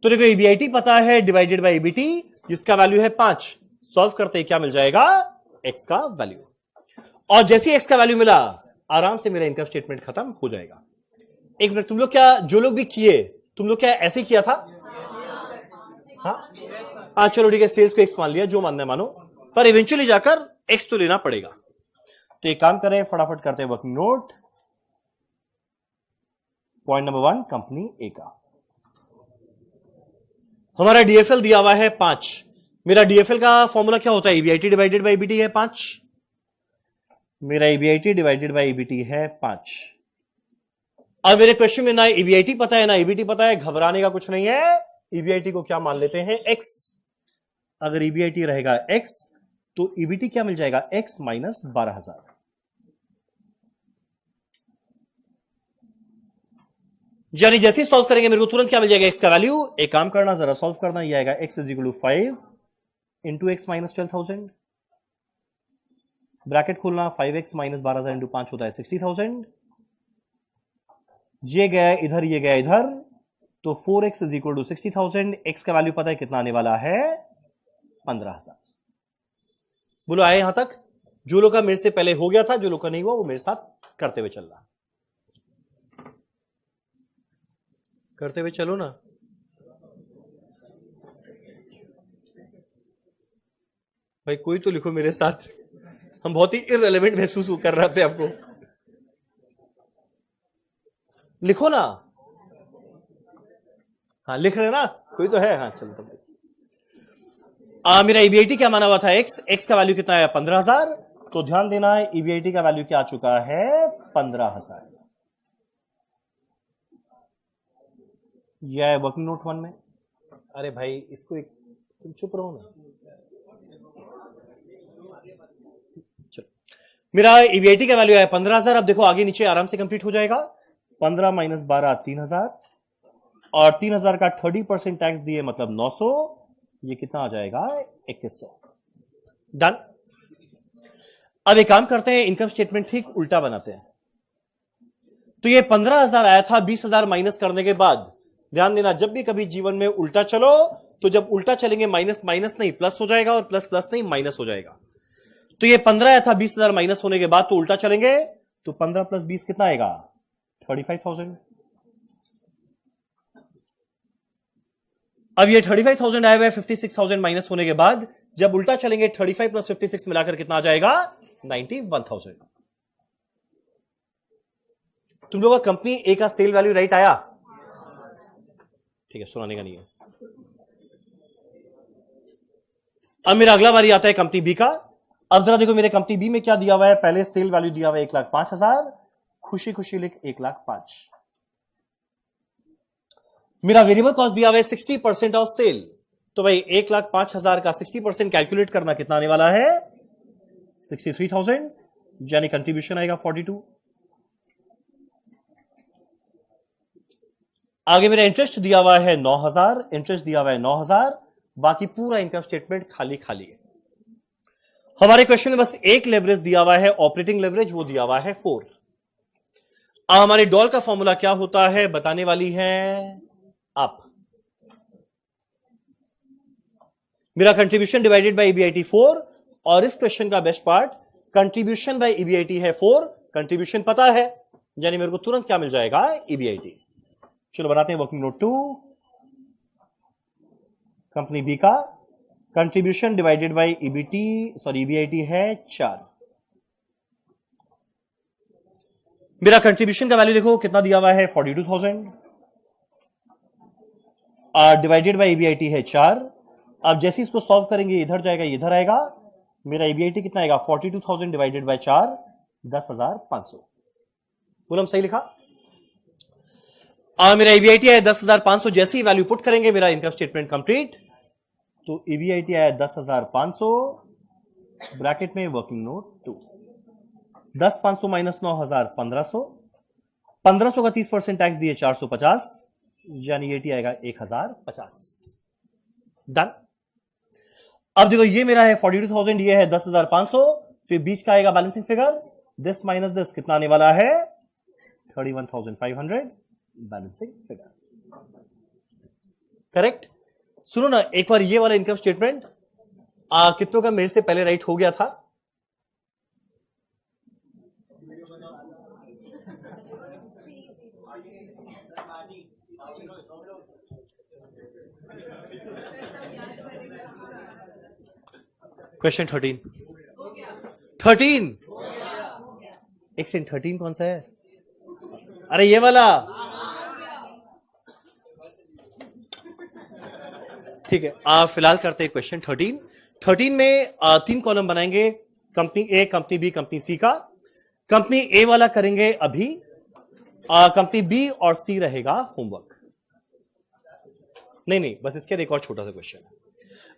तो देखो ईबीआईटी पता है डिवाइडेड बाई ईबीटी, जिसका वैल्यू है 5, सॉल्व करते ही क्या मिल जाएगा, x का वैल्यू। और जैसे x का वैल्यू मिला, आराम से मेरा इनकम स्टेटमेंट खत्म हो जाएगा। एक मिनट, तुम लोग क्या, जो लोग भी किए, तुम लोग क्या ऐसे किया था? हाँ चलो ठीक है, सेल्स को x मान लिया, जो मानना है मानो, पर इवेंचुअली जाकर x तो लेना पड़ेगा। तो एक काम करें, फटाफट करते हैं working note. Point number 1, company A का हमारा डीएफएल दिया हुआ है 5। मेरा डीएफएल का फॉर्मूला क्या होता है, ईबीआईटी डिवाइडेड बाई ईबीटी है 5। मेरा ईबीआईटी डिवाइडेड बाई ईबीटी है 5। अब मेरे क्वेश्चन में ना ईबीआईटी पता है ना ईबीटी पता है, घबराने का कुछ नहीं है। ईबीआईटी को क्या मान लेते हैं, x। अगर ईबीआईटी रहेगा x, तो ईबीटी क्या मिल जाएगा, x माइनस 12,000। यानी जैसे ही सॉल्व करेंगे मेरे को तुरंत क्या मिल जाएगा, x का वैल्यू। एक काम करना, जरा सॉल्व करना, ये आएगा x is equal to 5 into x minus 12,000, bracket खोलना, 5x माइनस 12,000 इंटू 5 होता है 60,000। ये गया इधर, ये गया इधर, तो 4x is equal to 60,000। x का वैल्यू पता है कितना आने वाला है, 15,000। बोलो आए यहां तक? जो लोग का मेरे से पहले हो गया था, जो लोग का नहीं हुआ वो मेरे साथ करते हुए चल रहा, करते हुए चलो ना। भाई कोई तो लिखो मेरे साथ, हम बहुत ही इररिलेवेंट महसूस कर रहे थे आपको। लिखो ना, हाँ लिख रहे ना, कोई तो है, हाँ चलो तब। मेरा ईबीआईटी क्या माना हुआ था, x का वैल्यू कितना है, 15,000। तो ध्यान देना है ईबीआईटी का वैल्यू क्या आ चुका है, 15,000। यह है वर्किंग नोट 1 में। अरे भाई इसको एक, तुम चुप रहो ना। चलो, मेरा ईबीआईटी का वैल्यू है 15,000। अब देखो आगे नीचे आराम से कंप्लीट हो जाएगा। 15 माइनस 12 3,000, और 3,000 का 30% टैक्स दिए मतलब 900। ये कितना आ जाएगा, 2100। डन। अब एक काम करते हैं, इनकम स्टेटमेंट ठीक उल्टा बनाते हैं। तो ये 15,000 आया था, 20,000 माइनस करने के बाद। ध्यान देना, जब भी कभी जीवन में उल्टा चलो, तो जब उल्टा चलेंगे माइनस माइनस नहीं प्लस हो जाएगा, और प्लस प्लस नहीं माइनस हो जाएगा। तो ये 15 आया था, 20,000 माइनस होने के बाद तो उल्टा चलेंगे, तो 15 प्लस 20 कितना आएगा, 35,000। अब ये 35,000 आया हुआ है 56,000 माइनस होने के बाद, जब उल्टा चलेंगे 35 प्लस 56 मिलाकर कितना आ जाएगा, 91,000। तुम लोगों का कंपनी ए का सेल वैल्यू राइट आया? ठीक है, सुनाने का नहीं है। अब मेरा अगला बारी आता है कंपनी बी का। अब जरा देखो मेरे कंपनी बी में क्या दिया हुआ है। पहले सेल वैल्यू दिया हुआ है 1,05,000, खुशी खुशी लिख 1,05,000। मेरा वेरिएबल कॉस्ट दिया हुआ है 60% ऑफ सेल। तो भाई 1,05,000 का 60% कैलकुलेट करना कितना आने वाला है, 63,000, यानी कंट्रीब्यूशन आएगा 42। आगे मेरा इंटरेस्ट दिया हुआ है 9,000, इंटरेस्ट दिया हुआ है 9,000, बाकी पूरा इनकम स्टेटमेंट खाली खाली है। हमारे क्वेश्चन में बस एक लेवरेज दिया हुआ है, ऑपरेटिंग लेवरेज, वो दिया हुआ है 4। अब हमारे डॉल का फॉर्मूला क्या होता है बताने वाली है आप। मेरा कंट्रीब्यूशन डिवाइडेड बाय ईबीआईटी 4, और इस क्वेश्चन का best part, contribution by EBIT है 4, कंट्रीब्यूशन पता है, यानी मेरे को तुरंत क्या मिल जाएगा, ईबीआईटी। चलो बनाते हैं वर्किंग नोट 2। कंपनी बी का contribution divided by EBT, sorry EBIT है 4। मेरा कंट्रीब्यूशन का वैल्यू देखो कितना दिया हुआ है, 42,000, डिवाइडेड बाय ईबीआईटी है 4। अब जैसे इसको सॉल्व करेंगे, इधर जाएगा इधर आएगा, मेरा ईबीआईटी कितना आएगा, 42,000 डिवाइडेड बाय 4, 10,500। बोलो हम सही लिखा? मेरा ईबीआईटी है 10,500। जैसे ही वैल्यू पुट करेंगे मेरा इनकम स्टेटमेंट कंप्लीट। तो ईबीआईटी आया 10,500, ब्रैकेट में वर्किंग नोट 2। 10,500 माइनस 9,000 1500, 1500 का 30% टैक्स दिए 450, यानी ईटी आएगा 1,050। डन। अब देखो ये मेरा है 42,000, ये है 10,500, तो ये बीच का आएगा balancing figure, this minus this कितना आने वाला है 31,500 बैलेंसिंग फिगर। करेक्ट। सुनो ना एक बार ये वाला इनकम स्टेटमेंट कितनों का मेरे से पहले राइट हो गया था? क्वेश्चन 13 एक सेकंड, 13 कौन सा है? अरे ये वाला, ठीक है। फिलहाल करते हैं क्वेश्चन 13 में 3 कॉलम बनाएंगे, कंपनी ए, कंपनी बी, कंपनी सी का। कंपनी ए वाला करेंगे अभी, कंपनी बी और सी रहेगा होमवर्क। नहीं बस इसके बाद एक और छोटा सा क्वेश्चन है।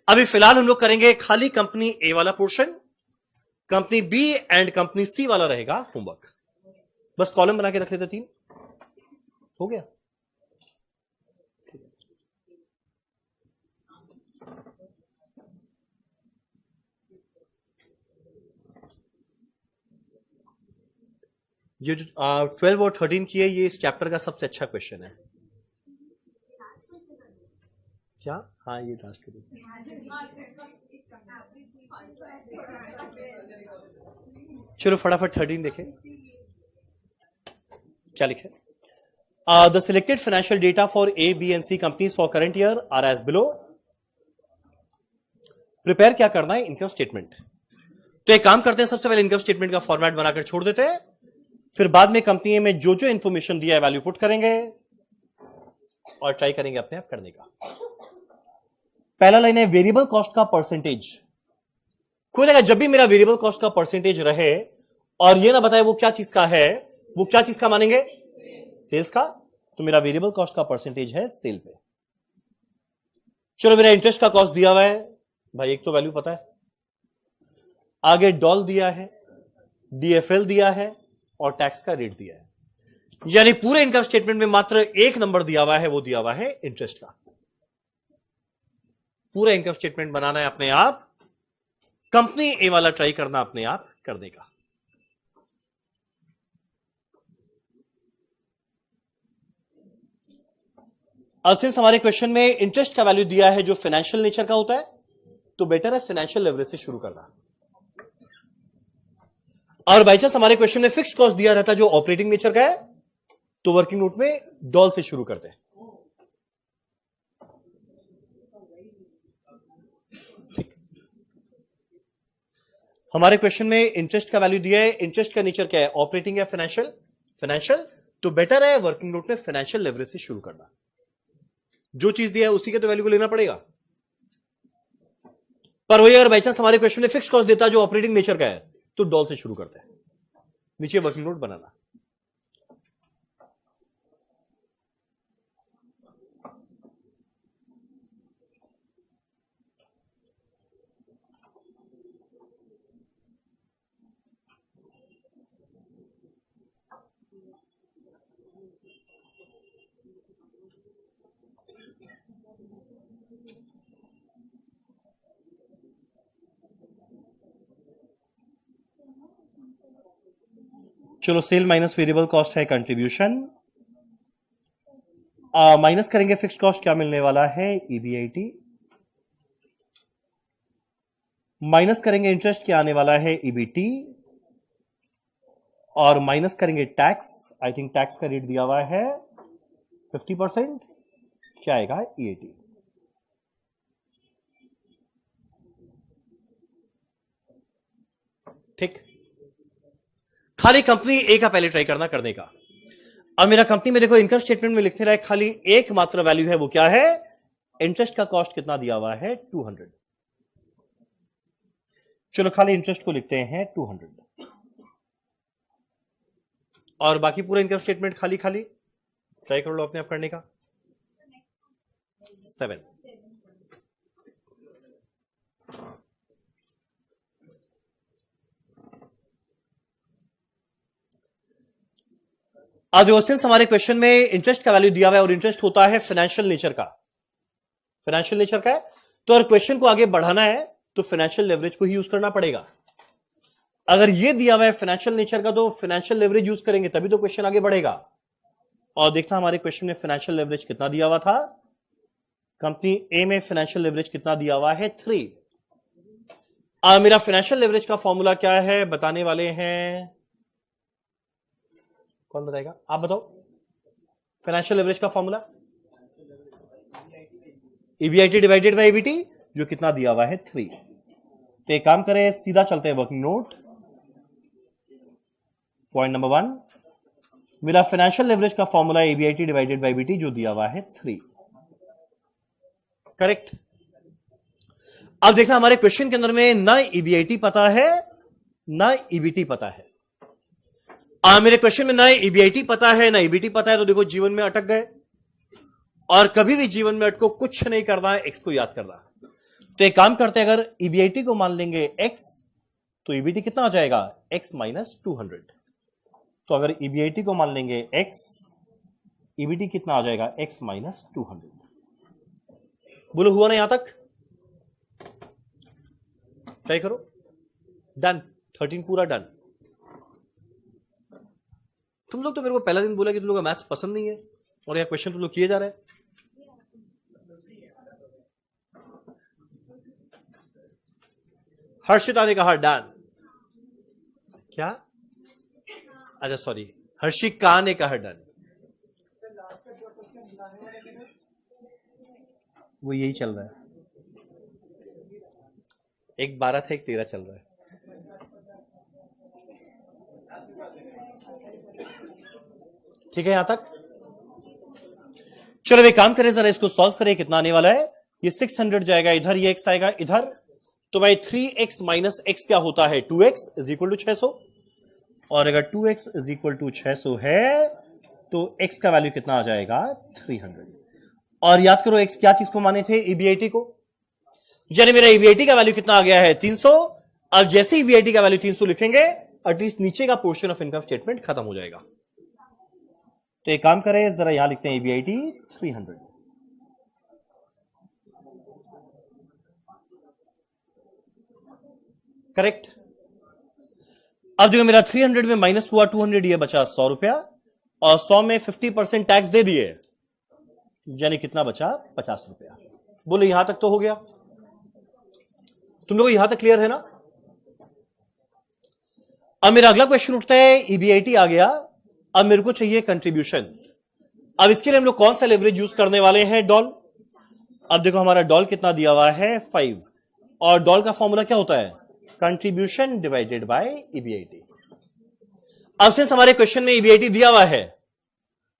अभी फिलहाल हम लोग करेंगे खाली कंपनी ए वाला portion, company B and company C वाला रहेगा होमवर्क। बस कॉलम बना के रख लेते 3, हो गया। ये जो 12 और 13 की है, ये इस चैप्टर का सबसे अच्छा क्वेश्चन है। क्या? हाँ ये लास्ट के दिन। चलो फटाफट 13 देखें क्या लिखे। The selected financial data for A, B and C companies for current year are as below. Prepare क्या करना है? Income statement. तो एक काम करते हैं, सबसे पहले इनकम स्टेटमेंट का फॉर्मेट बनाकर छोड़ देते हैं, फिर बाद में कंपनी में जो जो इंफॉर्मेशन दिया है वैल्यू पुट करेंगे और ट्राई करेंगे अपने आप करने का। पहला लाइन है वेरिएबल कॉस्ट का परसेंटेज। कोई लगा जब भी मेरा वेरिएबल कॉस्ट का परसेंटेज रहे और ये ना बताए वो क्या चीज का है, वो क्या चीज का मानेंगे? सेल्स का। तो मेरा वेरिएबल कॉस्ट का परसेंटेज है सेल पे। चलो मेरा इंटरेस्ट का कॉस्ट दिया हुआ है भाई, एक तो वैल्यू पता है, आगे डॉल दिया है, डीएफएल दिया है और टैक्स का रेट दिया है। यानी पूरे इनकम स्टेटमेंट में मात्र एक नंबर दिया हुआ है, वो दिया हुआ है इंटरेस्ट का। पूरा इनकम स्टेटमेंट बनाना है अपने आप, कंपनी ए वाला ट्राई करना अपने आप करने का। अब सिंस हमारे क्वेश्चन में इंटरेस्ट का वैल्यू दिया है जो फाइनेंशियल नेचर का होता है, तो बेटर है फाइनेंशियल लेवरेज से शुरू करना। और बाई चांस हमारे क्वेश्चन में फिक्स कॉस्ट दिया रहता जो ऑपरेटिंग नेचर का है, तो वर्किंग नोट में डॉल से शुरू करते हैं। हमारे क्वेश्चन में इंटरेस्ट का वैल्यू दिया है, इंटरेस्ट का नेचर क्या है? ऑपरेटिंग या फाइनेंशियल? फाइनेंशियल। तो बेटर है वर्किंग नोट में फाइनेंशियल लेवरेज से शुरू करना। जो चीज दिया है उसी के तो वैल्यू को लेना पड़ेगा। पर वही अगर बाई चांस हमारे क्वेश्चन में फिक्स कॉस्ट देता जो ऑपरेटिंग नेचर का है, तो डॉल से शुरू करते हैं, नीचे वर्किंग नोट बनाना। चलो सेल माइनस वेरिएबल कॉस्ट है कंट्रीब्यूशन, माइनस करेंगे फिक्स्ड कॉस्ट, क्या मिलने वाला है? ईबीआईटी। माइनस करेंगे इंटरेस्ट, क्या आने वाला है? ईबीटी। और माइनस करेंगे टैक्स, आई थिंक टैक्स का रेट दिया हुआ है 50%, क्या आएगा? ईएटी। ठीक, खाली कंपनी ए का पहले ट्राई करने का। अब मेरा कंपनी में देखो इनकम स्टेटमेंट में लिखने लायक खाली एक मात्र वैल्यू है, वो क्या है? इंटरेस्ट का कॉस्ट कितना दिया हुआ है? 200। चलो खाली इंटरेस्ट को लिखते हैं 200 और बाकी पूरा इनकम स्टेटमेंट खाली खाली ट्राई कर लो अपने आप करने का। 7। आज सिंस हमारे क्वेश्चन में इंटरेस्ट का वैल्यू दिया हुआ है और इंटरेस्ट होता है फाइनेंशियल नेचर का, फाइनेंशियल नेचर का है, तो अगर क्वेश्चन को आगे बढ़ाना है तो फाइनेंशियल लेवरेज को ही यूज करना पड़ेगा। अगर ये दिया हुआ है फाइनेंशियल नेचर का तो फाइनेंशियल लेवरेज यूज करेंगे तभी तो क्वेश्चन आगे बढ़ेगा। और देखना हमारे क्वेश्चन में फाइनेंशियल लेवरेज कितना दिया हुआ था, कंपनी ए में फाइनेंशियल लेवरेज कितना दिया हुआ है 3। मेरा फाइनेंशियल लेवरेज का फॉर्मूला क्या है बताने वाले हैं, कौन बताएगा, आप बताओ। फाइनेंशियल लेवरेज का formula EBIT divided by EBT, जो कितना दिया हुआ है 3। तो एक काम करें, सीधा चलते हैं वर्किंग नोट। पॉइंट नंबर 1, मेरा फाइनेंशियल लेवरेज का formula EBIT divided by EBT जो दिया हुआ है 3। करेक्ट। अब देखना हमारे क्वेश्चन के अंदर में ना ईबीआईटी पता है ना ईबीटी पता है। मेरे क्वेश्चन में ना ईबीआईटी पता है ना ईबीटी पता है, तो देखो जीवन में अटक गए। और कभी भी जीवन में अटको कुछ नहीं करना है, एक्स को याद करना। तो एक काम करते हैं, अगर ईबीआईटी को मान लेंगे एक्स तो ईबीटी कितना आ जाएगा एक्स माइनस 200। तो अगर ईबीआईटी को मान लेंगे एक्स, ईबीटी कितना आ जाएगा एक्स माइनस 200। बोलो हुआ ना यहां तक, ट्राई करो। डन, 13 पूरा डन। तुम लोग तो मेरे को पहला दिन बोला कि तुम लोग का मैथ्स पसंद नहीं है और यह क्वेश्चन तुम लोग किए जा रहे हैं। हर्षिता ने कहा डन, क्या, अच्छा सॉरी, हर्षिका ने कहा डन। वो यही चल रहा है, एक 12 था एक 13 चल रहा है। ठीक है यहां तक। चलो एक काम करें, जरा इसको सॉल्व करें। कितना आने वाला है, ये 600 जाएगा इधर, ये x आएगा इधर। तो भाई 3x माइनस एक्स क्या होता है 2x इज इक्वल टू 600। और अगर 2x इज इक्वल टू 600 है तो x का वैल्यू कितना आ जाएगा 300। और याद करो x क्या चीज को माने थे, ईबीआईटी को। यानी मेरा ईबीआईटी का वैल्यू कितना आ गया है 300। अब जैसे ईबीआईटी का वैल्यू 300 लिखेंगे, एटलीस्ट नीचे का पोर्शन ऑफ इनकम स्टेटमेंट खत्म हो जाएगा। तो एक काम करें, जरा यहां लिखते हैं ईबीआईटी 300। करेक्ट। अब देखो मेरा 300 में माइनस हुआ 200, ये बचा 100 रुपया। और 100 में 50% टैक्स दे दिए, यानी कितना बचा 50 रुपया। बोलो यहां तक तो हो गया, तुम लोग यहां तक क्लियर है ना। अब मेरा अगला क्वेश्चन उठता है, ईबीआईटी आ गया, अब मेरे को चाहिए कंट्रीब्यूशन। अब इसके लिए हम लोग कौन सा लेवरेज यूज करने वाले हैं, डॉल। अब देखो हमारा डॉल कितना दिया हुआ है 5। और डॉल का फॉर्मूला क्या होता है, कंट्रीब्यूशन डिवाइडेड बाय ईबीआईटी। अब सिंस हमारे क्वेश्चन में ईबीआईटी दिया हुआ है,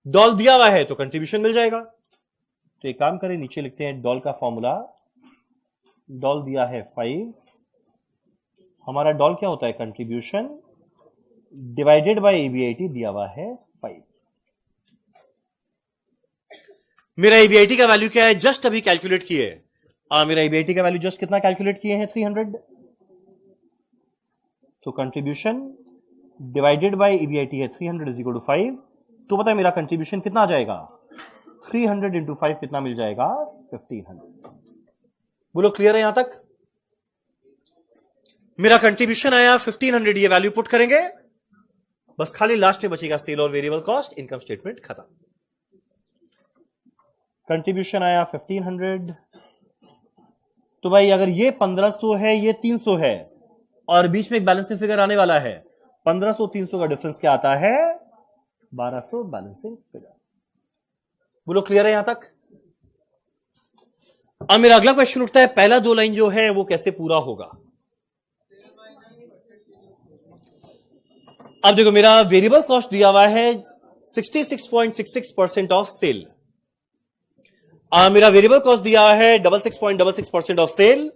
डॉल दिया हुआ है, तो कंट्रीब्यूशन मिल जाएगा। तो एक काम करें, नीचे लिखते हैं डॉल का फॉर्मूला। डॉल दिया है 5, हमारा डॉल क्या होता है कंट्रीब्यूशन डिवाइडेड बाय ईबीआईटी दिया हुआ है 5। मेरा ईबीआईटी का वैल्यू क्या है, जस्ट अभी कैलकुलेट किए। मेरा ईबीआईटी का वैल्यू जस्ट कितना कैलकुलेट किए हैं 300। तो कंट्रीब्यूशन डिवाइडेड बाय ईबीआईटी है 300 इज इक्वल टू 5। तो पता है मेरा कंट्रीब्यूशन कितना आ जाएगा 300 इंटू 5 कितना मिल जाएगा 1500। बोलो क्लियर है यहां तक। मेरा कंट्रीब्यूशन आया 1500, ये वैल्यू पुट करेंगे, बस खाली लास्ट में बचेगा सेल और वेरिएबल कॉस्ट, इनकम स्टेटमेंट खत्म। कंट्रीब्यूशन आया 1500। तो भाई अगर ये 1500 है, ये 300 है, और बीच में एक बैलेंसिंग फिगर आने वाला है, 1500 300 का डिफरेंस क्या आता है 1200 बैलेंसिंग फिगर। बोलो क्लियर है यहां तक। अब मेरा अगला क्वेश्चन उठता है, पहला 2 लाइन जो है वो कैसे पूरा होगा। अब देखो मेरा वेरिएबल कॉस्ट दिया हुआ है 66.66% ऑफ सेल। मेरा वेरिएबल कॉस्ट दिया है 66.66% ऑफ सेल।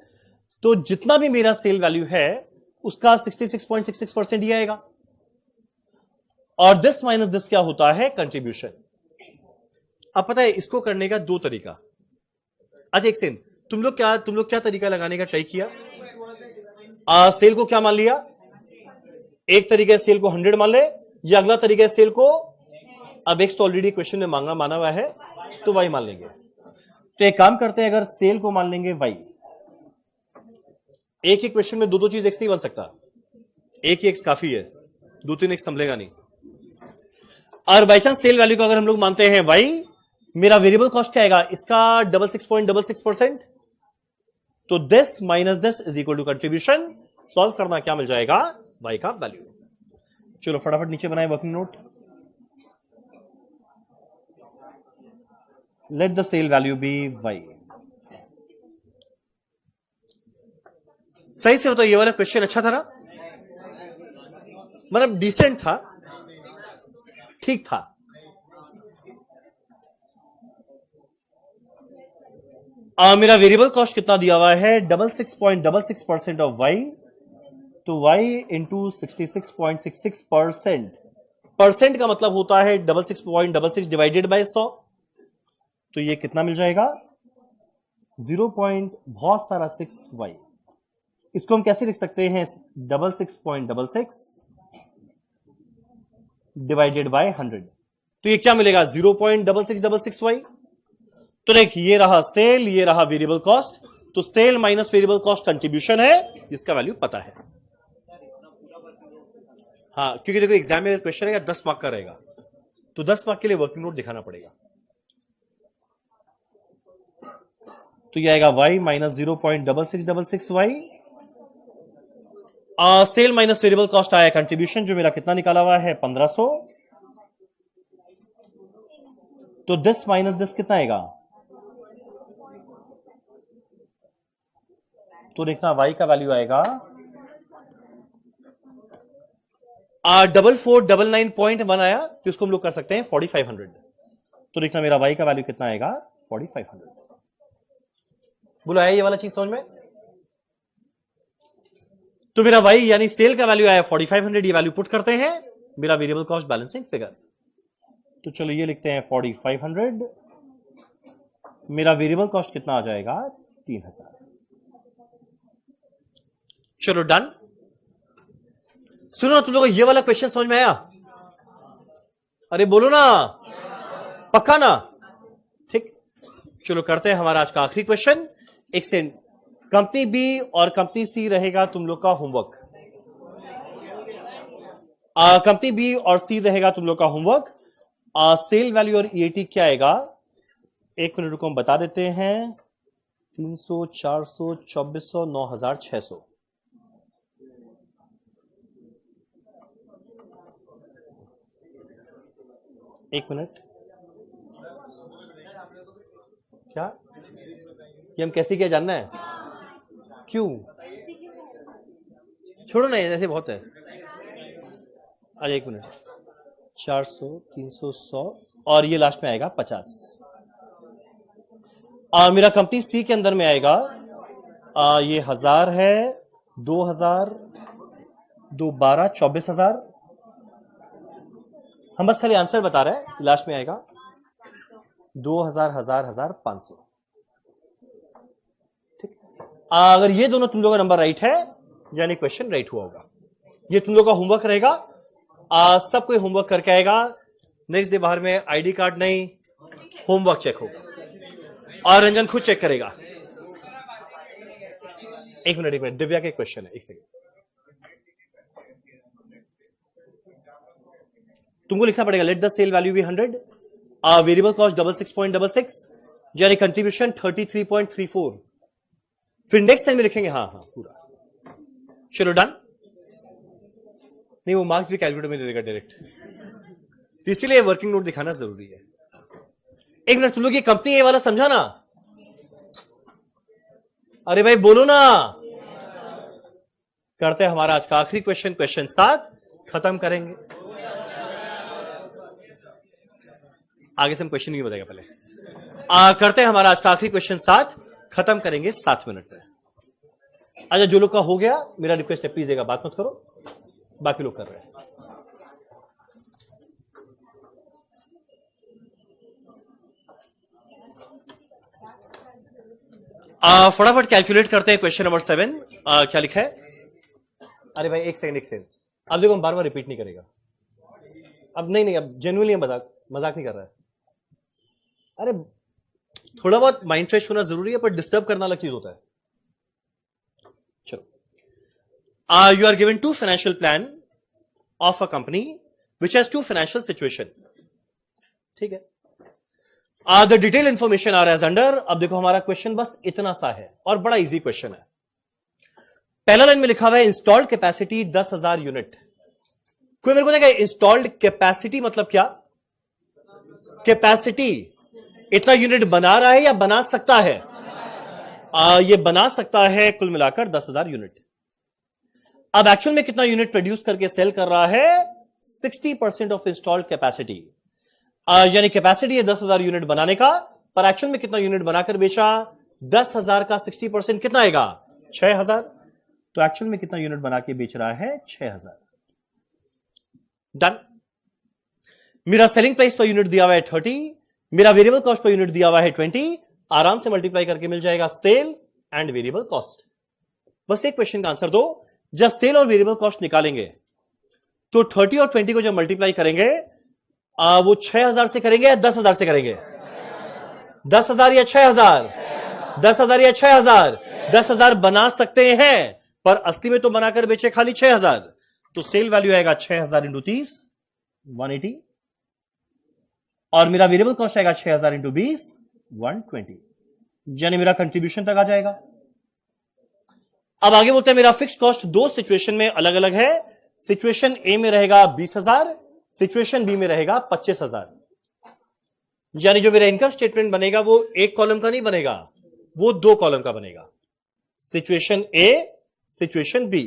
तो जितना भी मेरा सेल वैल्यू है उसका 66.66% ही आएगा। और दिस माइनस दिस क्या होता है कंट्रीब्यूशन। अब पता है इसको करने का 2 तरीका। अच्छा एक सेकंड, तुम लोग क्या तरीका लगाने का ट्राई किया। सेल को क्या मान लिया, एक तरीके सेल को 100 मान ले, या अगला तरीका सेल को, अब एक्स तो ऑलरेडी क्वेश्चन में माना हुआ है तो वाई मान लेंगे। तो एक काम करते हैं, अगर सेल को मान लेंगे वाई, एक ही क्वेश्चन में दो दो चीज एक्स नहीं बन सकता, एक ही एक्स काफी है, दो तीन एक्स संभलेगा नहीं। और बाई चांस सेल वैल्यू को अगर हम लोग मानते हैं वाई, मेरा वेरिएबल कॉस्ट क्या आएगा इसका 66.66%, तो this minus this is equal to contribution. Solve करना क्या मिल जाएगा, वाई का वैल्यू। चलो फटाफट नीचे बनाए working note. Let the sale value be Y. सही से बताओ, ये वाला क्वेश्चन अच्छा था ना, मतलब डिसेंट था, ठीक था। मेरा वेरिएबल कॉस्ट कितना दिया हुआ है 66.66% ऑफ वाई, तो वाई इंटू 66.66%, परसेंट का मतलब होता है 66.66 डिवाइडेड बाय 100, तो ये कितना मिल जाएगा 0. बहुत सारा 6 वाई। इसको हम कैसे लिख सकते हैं 66.66 डिवाइडेड बाय 100, तो ये क्या मिलेगा 0.6666 वाई। तो देख, ये रहा सेल, ये रहा वेरिएबल कॉस्ट, तो sale minus variable cost contribution है, जिसका वैल्यू पता है। हाँ, क्योंकि देखो एग्जाम में क्वेश्चन रहेगा 10 मार्क का रहेगा, तो 10 मार्क के लिए वर्किंग नोट दिखाना पड़ेगा। तो ये आएगा y minus 0.6666 Y, sale minus variable cost आया कंट्रीब्यूशन, जो मेरा कितना निकाला हुआ है 1500, तो दिस माइनस दिस कितना आएगा, तो देखना y का वैल्यू आएगा 4499.1 आया, तो इसको हम लोग कर सकते हैं 4500। तो देखना मेरा y का वैल्यू कितना आएगा 4500। बोलो आया ये वाला चीज समझ में? तो मेरा y यानी सेल का वैल्यू आया 4500, ये वैल्यू पुट करते हैं, मेरा वेरिएबल कॉस्ट बैलेंसिंग फिगर। तो चलो ये लिखते हैं 4500, मेरा वेरिएबल कॉस्ट कितना आ जाएगा 3000। चलो डन। सुनो ना तुम लोगों को ये वाला क्वेश्चन समझ में आया? अरे बोलो ना, पक्का ना? ठीक, चलो करते हैं हमारा आज का आखिरी क्वेश्चन। एक सेकंड, कंपनी बी और कंपनी सी रहेगा तुम लोग का होमवर्क, कंपनी बी और सी रहेगा तुम लोग का होमवर्क। सेल वैल्यू और ईएटी क्या आएगा, एक मिनट रुको हम बता देते हैं। 300, 400, 2400, 9600। एक मिनट, क्या ये हम कैसे क्या जानना है? क्यों? छोड़ो ना, ऐसे बहुत है। अरे एक मिनट, 400, 300, 100 और ये लास्ट में आएगा 50। मेरा कंपनी सी के अंदर में आएगा ये 1000 है, 2000, 2 12, 24,000। हम बस खाली आंसर बता रहे हैं, लास्ट में आएगा 2000, 1000, 1000, 500। ठीक, अगर ये दोनों तुम लोगों का नंबर राइट है यानी क्वेश्चन राइट हुआ होगा। ये तुम लोग का होमवर्क रहेगा, सब कोई होमवर्क करके आएगा। नेक्स्ट डे बाहर में आईडी कार्ड नहीं, होमवर्क चेक होगा और रंजन खुद चेक करेगा। एक मिनट, दिव्या के क्वेश्चन है, एक सेकंड। तुमको लिखना पड़ेगा let the sale value be 100, variable cost 66.66 यानी कंट्रीब्यूशन 33.34। फिर नेक्स्ट टाइम में लिखेंगे हाँ पूरा। चलो डन। नहीं, वो मार्क्स भी कैलकुलेटर में दे देगा डायरेक्ट, तो इसीलिए वर्किंग नोट दिखाना जरूरी है। एक मिनट, तुम लोग ये कंपनी ए वाला समझा ना? अरे भाई बोलो ना। करते हैं हमारा आज का आखिरी क्वेश्चन, क्वेश्चन 7 खत्म करेंगे। आगे से हम क्वेश्चन नहीं बताएगा, पहले करते हैं हमारा आज का आखिरी क्वेश्चन 7 खत्म करेंगे 7 मिनट में। अच्छा, जो लोग का हो गया मेरा रिक्वेस्ट है प्लीज बात मत करो, बाकी लोग कर रहे हैं। फटाफट कैलकुलेट करते हैं क्वेश्चन नंबर 7। क्या लिखा है? अरे भाई एक सेकंड, अब देखो हम बार बार रिपीट नहीं करेगा। अब नहीं, अब जेन्युइनली मजाक नहीं कर रहा है। अरे थोड़ा बहुत माइंड फ्रेश होना जरूरी है, पर डिस्टर्ब करना अलग चीज होता है। चलो You are given two financial plan of a company which has two financial situation. ठीक है. The detailed information are as under. अब देखो हमारा क्वेश्चन बस इतना सा है और बड़ा इजी क्वेश्चन है. पहला लाइन में लिखा हुआ है इंस्टॉल्ड कैपेसिटी 10,000 यूनिट. कोई मेरे को देगा इंस्टॉल्ड कैपेसिटी मतलब क्या? कैपेसिटी इतना यूनिट बना रहा है या बना सकता है? ये बना सकता है कुल मिलाकर 10,000 यूनिट. अब एक्चुअल में कितना यूनिट प्रोड्यूस करके सेल कर रहा है? 60% ऑफ इंस्टॉल्ड कैपेसिटी. यानी कैपेसिटी है 10,000 यूनिट बनाने का, पर एक्चुअल में कितना यूनिट बनाकर बेचा? 10,000 का 60% कितना आएगा? 6,000. तो एक्चुअल में कितना यूनिट बना के बेच रहा है? 6,000. डन. मेरा सेलिंग प्राइस पर यूनिट दिया हुआ है 30, मेरा वेरिएबल कॉस्ट पर यूनिट दिया हुआ है 20. आराम से मल्टीप्लाई करके मिल जाएगा सेल एंड वेरिएबल कॉस्ट. बस एक क्वेश्चन का आंसर दो. जब सेल और वेरिएबल कॉस्ट निकालेंगे तो 30 और 20 को जब मल्टीप्लाई करेंगे वो 6,000 से करेंगे या 10,000 से करेंगे? 10,000 या 6,000? 10,000 या 6,000? 10,000 बना सकते हैं, पर असली में तो बनाकर बेचे खाली 6,000. तो सेल वैल्यू आएगा 6,000 इंटू 30, 180. और मेरा वेरिएबल कॉस्ट आएगा 6,000 इंटू 20, 120. यानी मेरा कंट्रीब्यूशन तक आ जाएगा. अब आगे बोलते हैं मेरा फिक्स कॉस्ट दो सिचुएशन में अलग अलग है. सिचुएशन ए में रहेगा 20,000, सिचुएशन बी में रहेगा 25,000. यानी जो मेरा इनकम स्टेटमेंट बनेगा वो एक कॉलम का नहीं बनेगा, वो दो कॉलम का बनेगा. Situation A, situation B.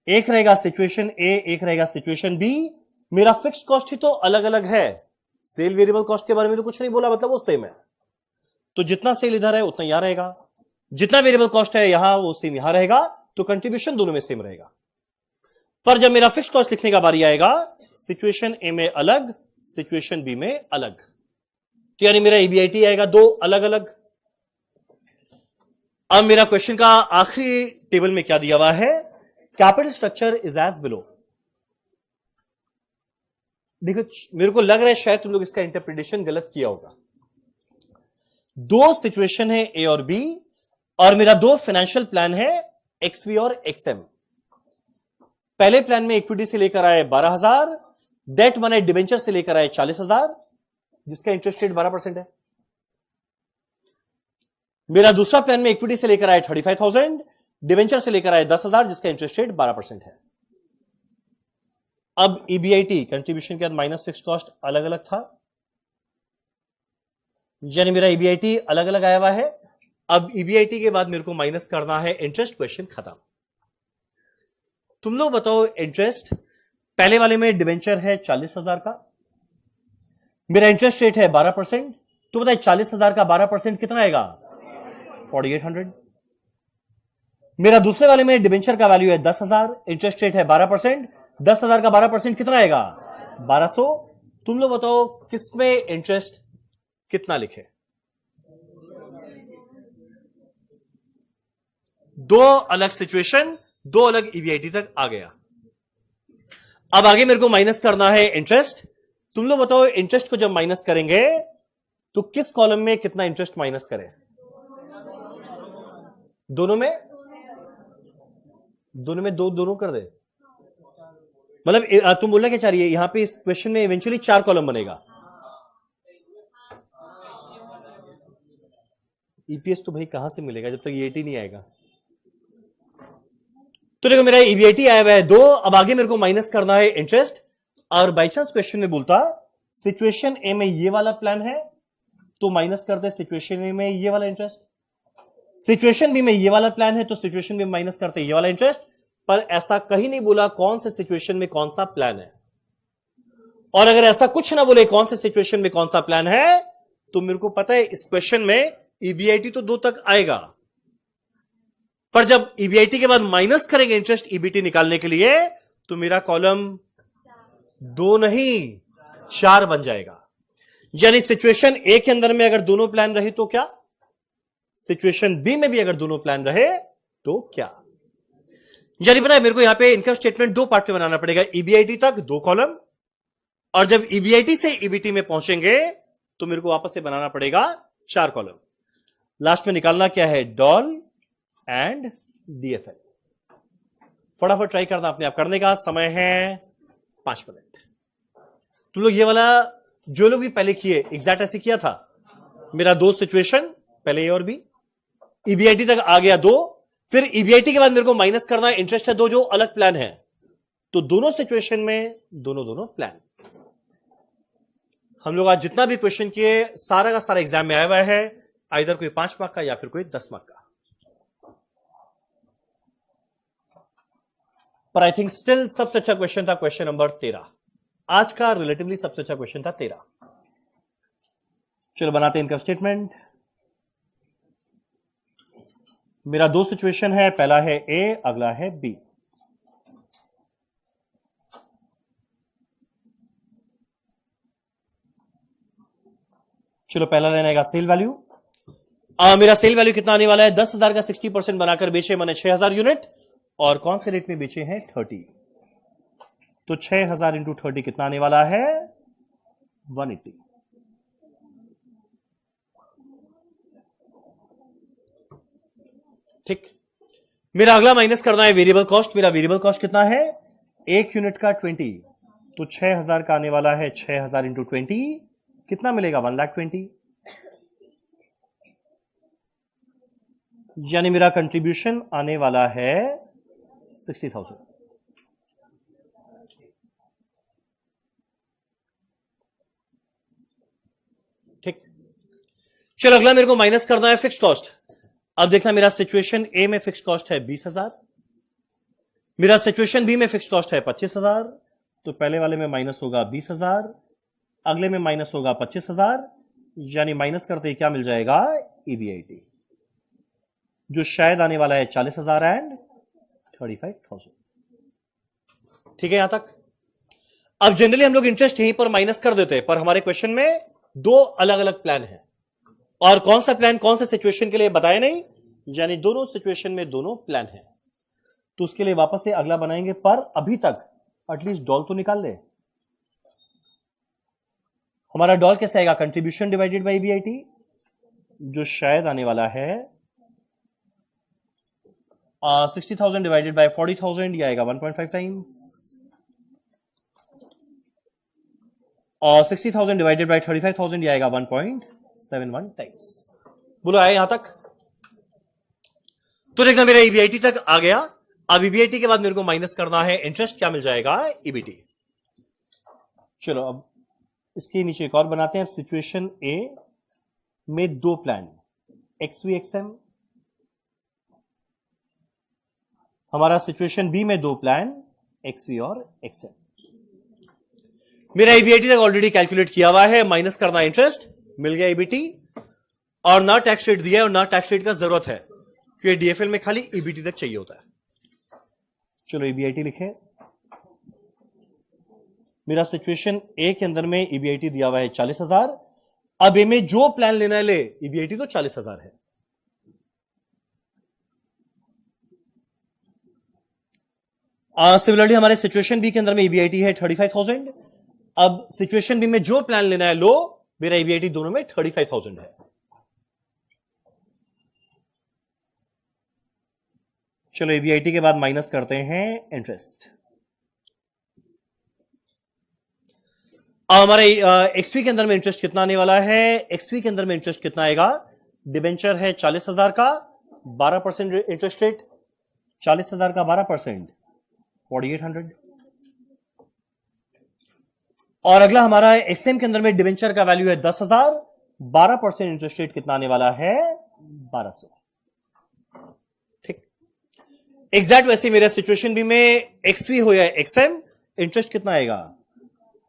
एक रहेगा सिचुएशन ए, एक रहेगा सिचुएशन बी. मेरा फिक्स कॉस्ट ही तो अलग अलग है. सेल वेरिएबल कॉस्ट के बारे में तो कुछ नहीं बोला, मतलब वो सेम है. तो जितना सेल इधर है उतना यहां रहेगा, जितना वेरिएबल कॉस्ट है यहां वो सेम यहां रहेगा. तो कंट्रीब्यूशन दोनों में सेम रहेगा. पर जब मेरा फिक्स कॉस्ट लिखने का बारी आएगा, सिचुएशन ए में अलग, सिचुएशन बी में अलग. तो यानी मेरा ईबीआईटी आएगा दो अलग अलग. अब मेरा क्वेश्चन का आखिरी टेबल में क्या दिया हुआ है? Capital structure is as below. देखो मेरे को लग रहा है शायद तुम लोग इसका इंटरप्रिटेशन गलत किया होगा. दो सिचुएशन है ए और बी, और मेरा दो फाइनेंशियल प्लान है एक्सवी और एक्सएम. पहले प्लान में इक्विटी से लेकर आए 12,000, डेट माने डिबेंचर से लेकर आए 40,000, जिसका इंटरेस्ट रेट 12% है. मेरा दूसरा प्लान में इक्विटी से लेकर आए 35,000, डिबेंचर से लेकर आए 10,000, जिसका इंटरेस्ट रेट 12% है. अब ईबीआईटी कंट्रीब्यूशन के बाद माइनस फिक्स कॉस्ट अलग अलग था, यानी मेरा ईबीआईटी अलग अलग आया हुआ है. अब ईबीआईटी के बाद मेरे को माइनस करना है इंटरेस्ट. क्वेश्चन खत्म. तुम लोग बताओ इंटरेस्ट. पहले वाले में डिबेंचर है 40,000 का, मेरा इंटरेस्ट रेट है 12%. तो बताइए 40,000 का 12% कितना आएगा? 4,800. मेरा दूसरे वाले में डिबेंचर का वैल्यू है 10,000, इंटरेस्ट रेट है 12%. 10,000 का 12% कितना आएगा? 1,200. तुम लोग बताओ किसमें इंटरेस्ट कितना लिखे? दो अलग सिचुएशन, दो अलग ईबीआईटी तक आ गया. अब आगे मेरे को माइनस करना है इंटरेस्ट. तुम लोग बताओ इंटरेस्ट को जब माइनस करेंगे तो किस कॉलम में कितना इंटरेस्ट माइनस करें? दोनों में? दोनों में दो दोनों कर दे. मतलब तुम बोलना क्या चाह रही है? यहां पे इस क्वेश्चन में इवेंचुअली 4 कॉलम बनेगा. ईपीएस तो भाई कहां से मिलेगा जब तक ईएटी नहीं आएगा. तो देखो मेरा ईबीआईटी आया हुआ है 2. अब आगे मेरे को माइनस करना है इंटरेस्ट. और बाई चांस क्वेश्चन में बोलता सिचुएशन ए में ये वाला प्लान है तो माइनस करते सिचुएशन ए में ये वाला इंटरेस्ट. सिचुएशन बी में ये वाला प्लान है तो सिचुएशन में माइनस करते ये वाला इंटरेस्ट. पर ऐसा कहीं नहीं बोला कौन से सिचुएशन में कौन सा प्लान है. और अगर ऐसा कुछ ना बोले कौन से सिचुएशन में कौन सा प्लान है, तो मेरे को पता है इस क्वेश्चन में ईबीआईटी तो 2 तक आएगा, पर जब ईबीआईटी के बाद माइनस करेंगे इंटरेस्ट ईबीटी निकालने के लिए तो मेरा कॉलम 2 नहीं 4 बन जाएगा. यानी सिचुएशन ए के अंदर में अगर दोनों प्लान रहे तो क्या, सिचुएशन बी में भी अगर दोनों प्लान रहे तो क्या. यानी पता है मेरे को यहां पे इनकम स्टेटमेंट 2 पार्ट में बनाना पड़ेगा. ईबीआईटी तक 2 कॉलम, और जब ईबीआईटी से ईबीटी में पहुंचेंगे तो मेरे को वापस से बनाना पड़ेगा 4 कॉलम. लास्ट में निकालना क्या है? Doll and DFL. फटाफट ट्राई करना अपने आप करने का। समय है 5 मिनट। तुम लोग ये वाला जो लोग भी पहले किए एग्जैक्ट ऐसे किया था। मेरा 2 सिचुएशन, पहले ए और बी, ईबीआईटी तक आ गया 2, फिर ईबीआईटी के बाद मेरे को माइनस करना है इंटरेस्ट है 2, जो अलग प्लान है। तो दोनों सिचुएशन में दोनों प्लान। हम लोग आज जितना भी क्वेश्चन किए सारा का सारा एग्जाम में आया हुआ है, आइदर कोई 5 मार्क का या फिर कोई 10 मार्क का। पर आई थिंक स्टिल सबसे अच्छा क्वेश्चन था क्वेश्चन नंबर 13। आज का रिलेटिवली सबसे अच्छा क्वेश्चन था 13। चलो बनाते हैं इनकम स्टेटमेंट। मेरा 2 सिचुएशन है, पहला है ए, अगला है बी। चलो पहला लेना है सेल वैल्यू। मेरा सेल वैल्यू कितना आने वाला है? 10,000 का 60% बनाकर बेचे मैंने 6,000 यूनिट, और कौन से रेट में बेचे हैं? 30। तो 6,000 इंटू 30 कितना आने वाला है? 180। ठीक। मेरा अगला माइनस करना है वेरिएबल कॉस्ट। मेरा वेरिएबल कॉस्ट कितना है? 1 यूनिट का 20। तो 6,000 का आने वाला है 6,000 इंटू 20 कितना मिलेगा? 1,20,000। यानी मेरा कंट्रीब्यूशन आने वाला है 60,000। ठीक। चलो अगला मेरे को माइनस करना है फिक्स कॉस्ट। अब देखना, मेरा सिचुएशन ए में फिक्स कॉस्ट है 20,000, मेरा सिचुएशन बी में फिक्स कॉस्ट है 25,000। तो पहले वाले में माइनस होगा 20,000, अगले में माइनस होगा 25,000, यानी माइनस करते ही क्या मिल जाएगा? ईबीआईटी, जो शायद आने वाला है 40,000 एंड 35,000। ठीक है यहां तक। अब जनरली हम लोग इंटरेस्ट यहीं पर माइनस कर देते हैं, पर हमारे क्वेश्चन में 2 अलग अलग प्लान है, और कौन सा प्लान कौन सा सिचुएशन के लिए बताया नहीं, यानी दोनों सिचुएशन में दोनों प्लान है। तो उसके लिए वापस से अगला बनाएंगे, पर अभी तक एटलीस्ट डॉल तो निकाल ले। हमारा डॉल कैसे आएगा? कंट्रीब्यूशन डिवाइडेड बाई ईबीआईटी, जो शायद आने वाला है 60,000 डिवाइडेड बाय 40,000, ये आएगा 1.5 टाइम्स, और 60,000 डिवाइडेड बाय 35,000, ये आएगा 1.71 टाइम्स। बोलो आए यहां तक? तो देखना मेरा ईबीआईटी तक आ गया। अब ईबीआईटी के बाद मेरे को माइनस करना है इंटरेस्ट, क्या मिल जाएगा? ईबीटी। चलो अब इसके नीचे एक और बनाते हैं। सिचुएशन ए में 2 प्लान, एक्सवी एक्सएम। हमारा सिचुएशन बी में 2 प्लान, एक्सवी और एक्सएम। मेरा ईबीआईटी तक ऑलरेडी कैलकुलेट किया हुआ है, माइनस करना इंटरेस्ट, मिल गया ईबीटी, और ना टैक्स रेट दिया है और ना टैक्स रेट का जरूरत है, क्योंकि डीएफएल में खाली ईबीटी तक चाहिए होता है। चलो ईबीआईटी लिखें। मेरा सिचुएशन ए के अंदर में ईबीआईटी दिया हुआ है 40,000। अब ए में जो प्लान लेना है ले, ईबीआईटी तो 40,000 है। सिमिलरली हमारे सिचुएशन बी के अंदर में ईबीआईटी है 35,000। अब सिचुएशन बी में जो प्लान लेना है लो, मेरा ईबीआईटी दोनों में 35,000 है। चलो ईबीआईटी के बाद माइनस करते हैं इंटरेस्ट। हमारे एक्सपी के अंदर में इंटरेस्ट कितना आने वाला है? एक्सपी के अंदर में इंटरेस्ट कितना आएगा? डिबेंचर है 40,000 का, 12% इंटरेस्ट रेट, 40,000 का 12%, 4,800। और अगला हमारा एक्सएम के अंदर में डिबेंचर का वैल्यू है 10,000, 12% इंटरेस्ट रेट कितना आने वाला है? 1,200। ठीक। एग्जैक्ट वैसे मेरा सिचुएशन भी में एक्सपी हो या एक्सएम, इंटरेस्ट कितना आएगा?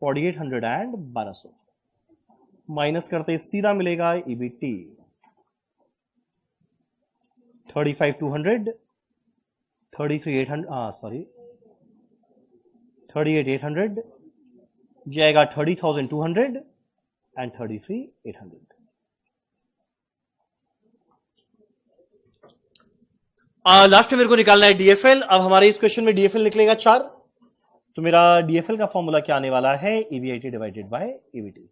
4,800 एंड 1,200। माइनस करते सीधा मिलेगा ईबीटी 35,200, 33,800, सॉरी 38,800, जाएगा 30,200 एंड 33,800। लास्ट में मेरे को निकालना है डीएफएल। अब हमारे इस क्वेश्चन में डीएफएल निकलेगा 4। तो मेरा डीएफएल का फॉर्मूला क्या आने वाला है? EBIT divided by EBT.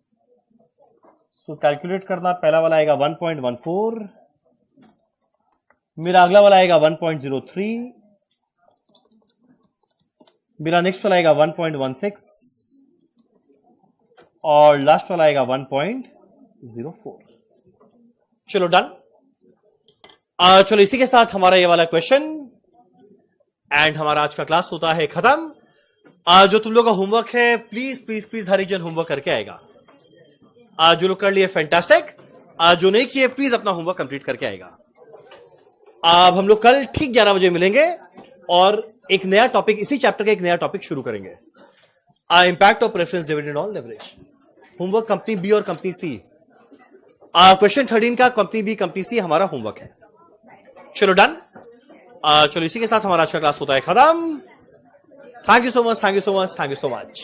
So calculate करना, पहला वाला आएगा 1.14, मेरा अगला वाला आएगा 1.03, मेरा नेक्स्ट वाला आएगा 1.16 और लास्ट वाला आएगा 1.04। चलो डन। चलो इसी के साथ हमारा ये वाला क्वेश्चन एंड हमारा आज का क्लास होता है खत्म। जो तुम लोग का होमवर्क है प्लीज प्लीज प्लीज हर एक जन होमवर्क करके आएगा। जो लोग कर लिए फैंटास्टिक, जो नहीं किए प्लीज अपना होमवर्क कंप्लीट करके आएगा। अब हम लोग कल ठीक 11 बजे मिलेंगे और एक नया टॉपिक, इसी चैप्टर का एक नया टॉपिक शुरू करेंगे, impact of preference dividend on leverage. Homework company B और कंपनी सी। क्वेश्चन 13 का कंपनी बी कंपनी सी हमारा होमवर्क है। चलो डन। चलो इसी के साथ हमारा आज का क्लास होता है खत्म। Thank you so much, thank you so much, thank you so much.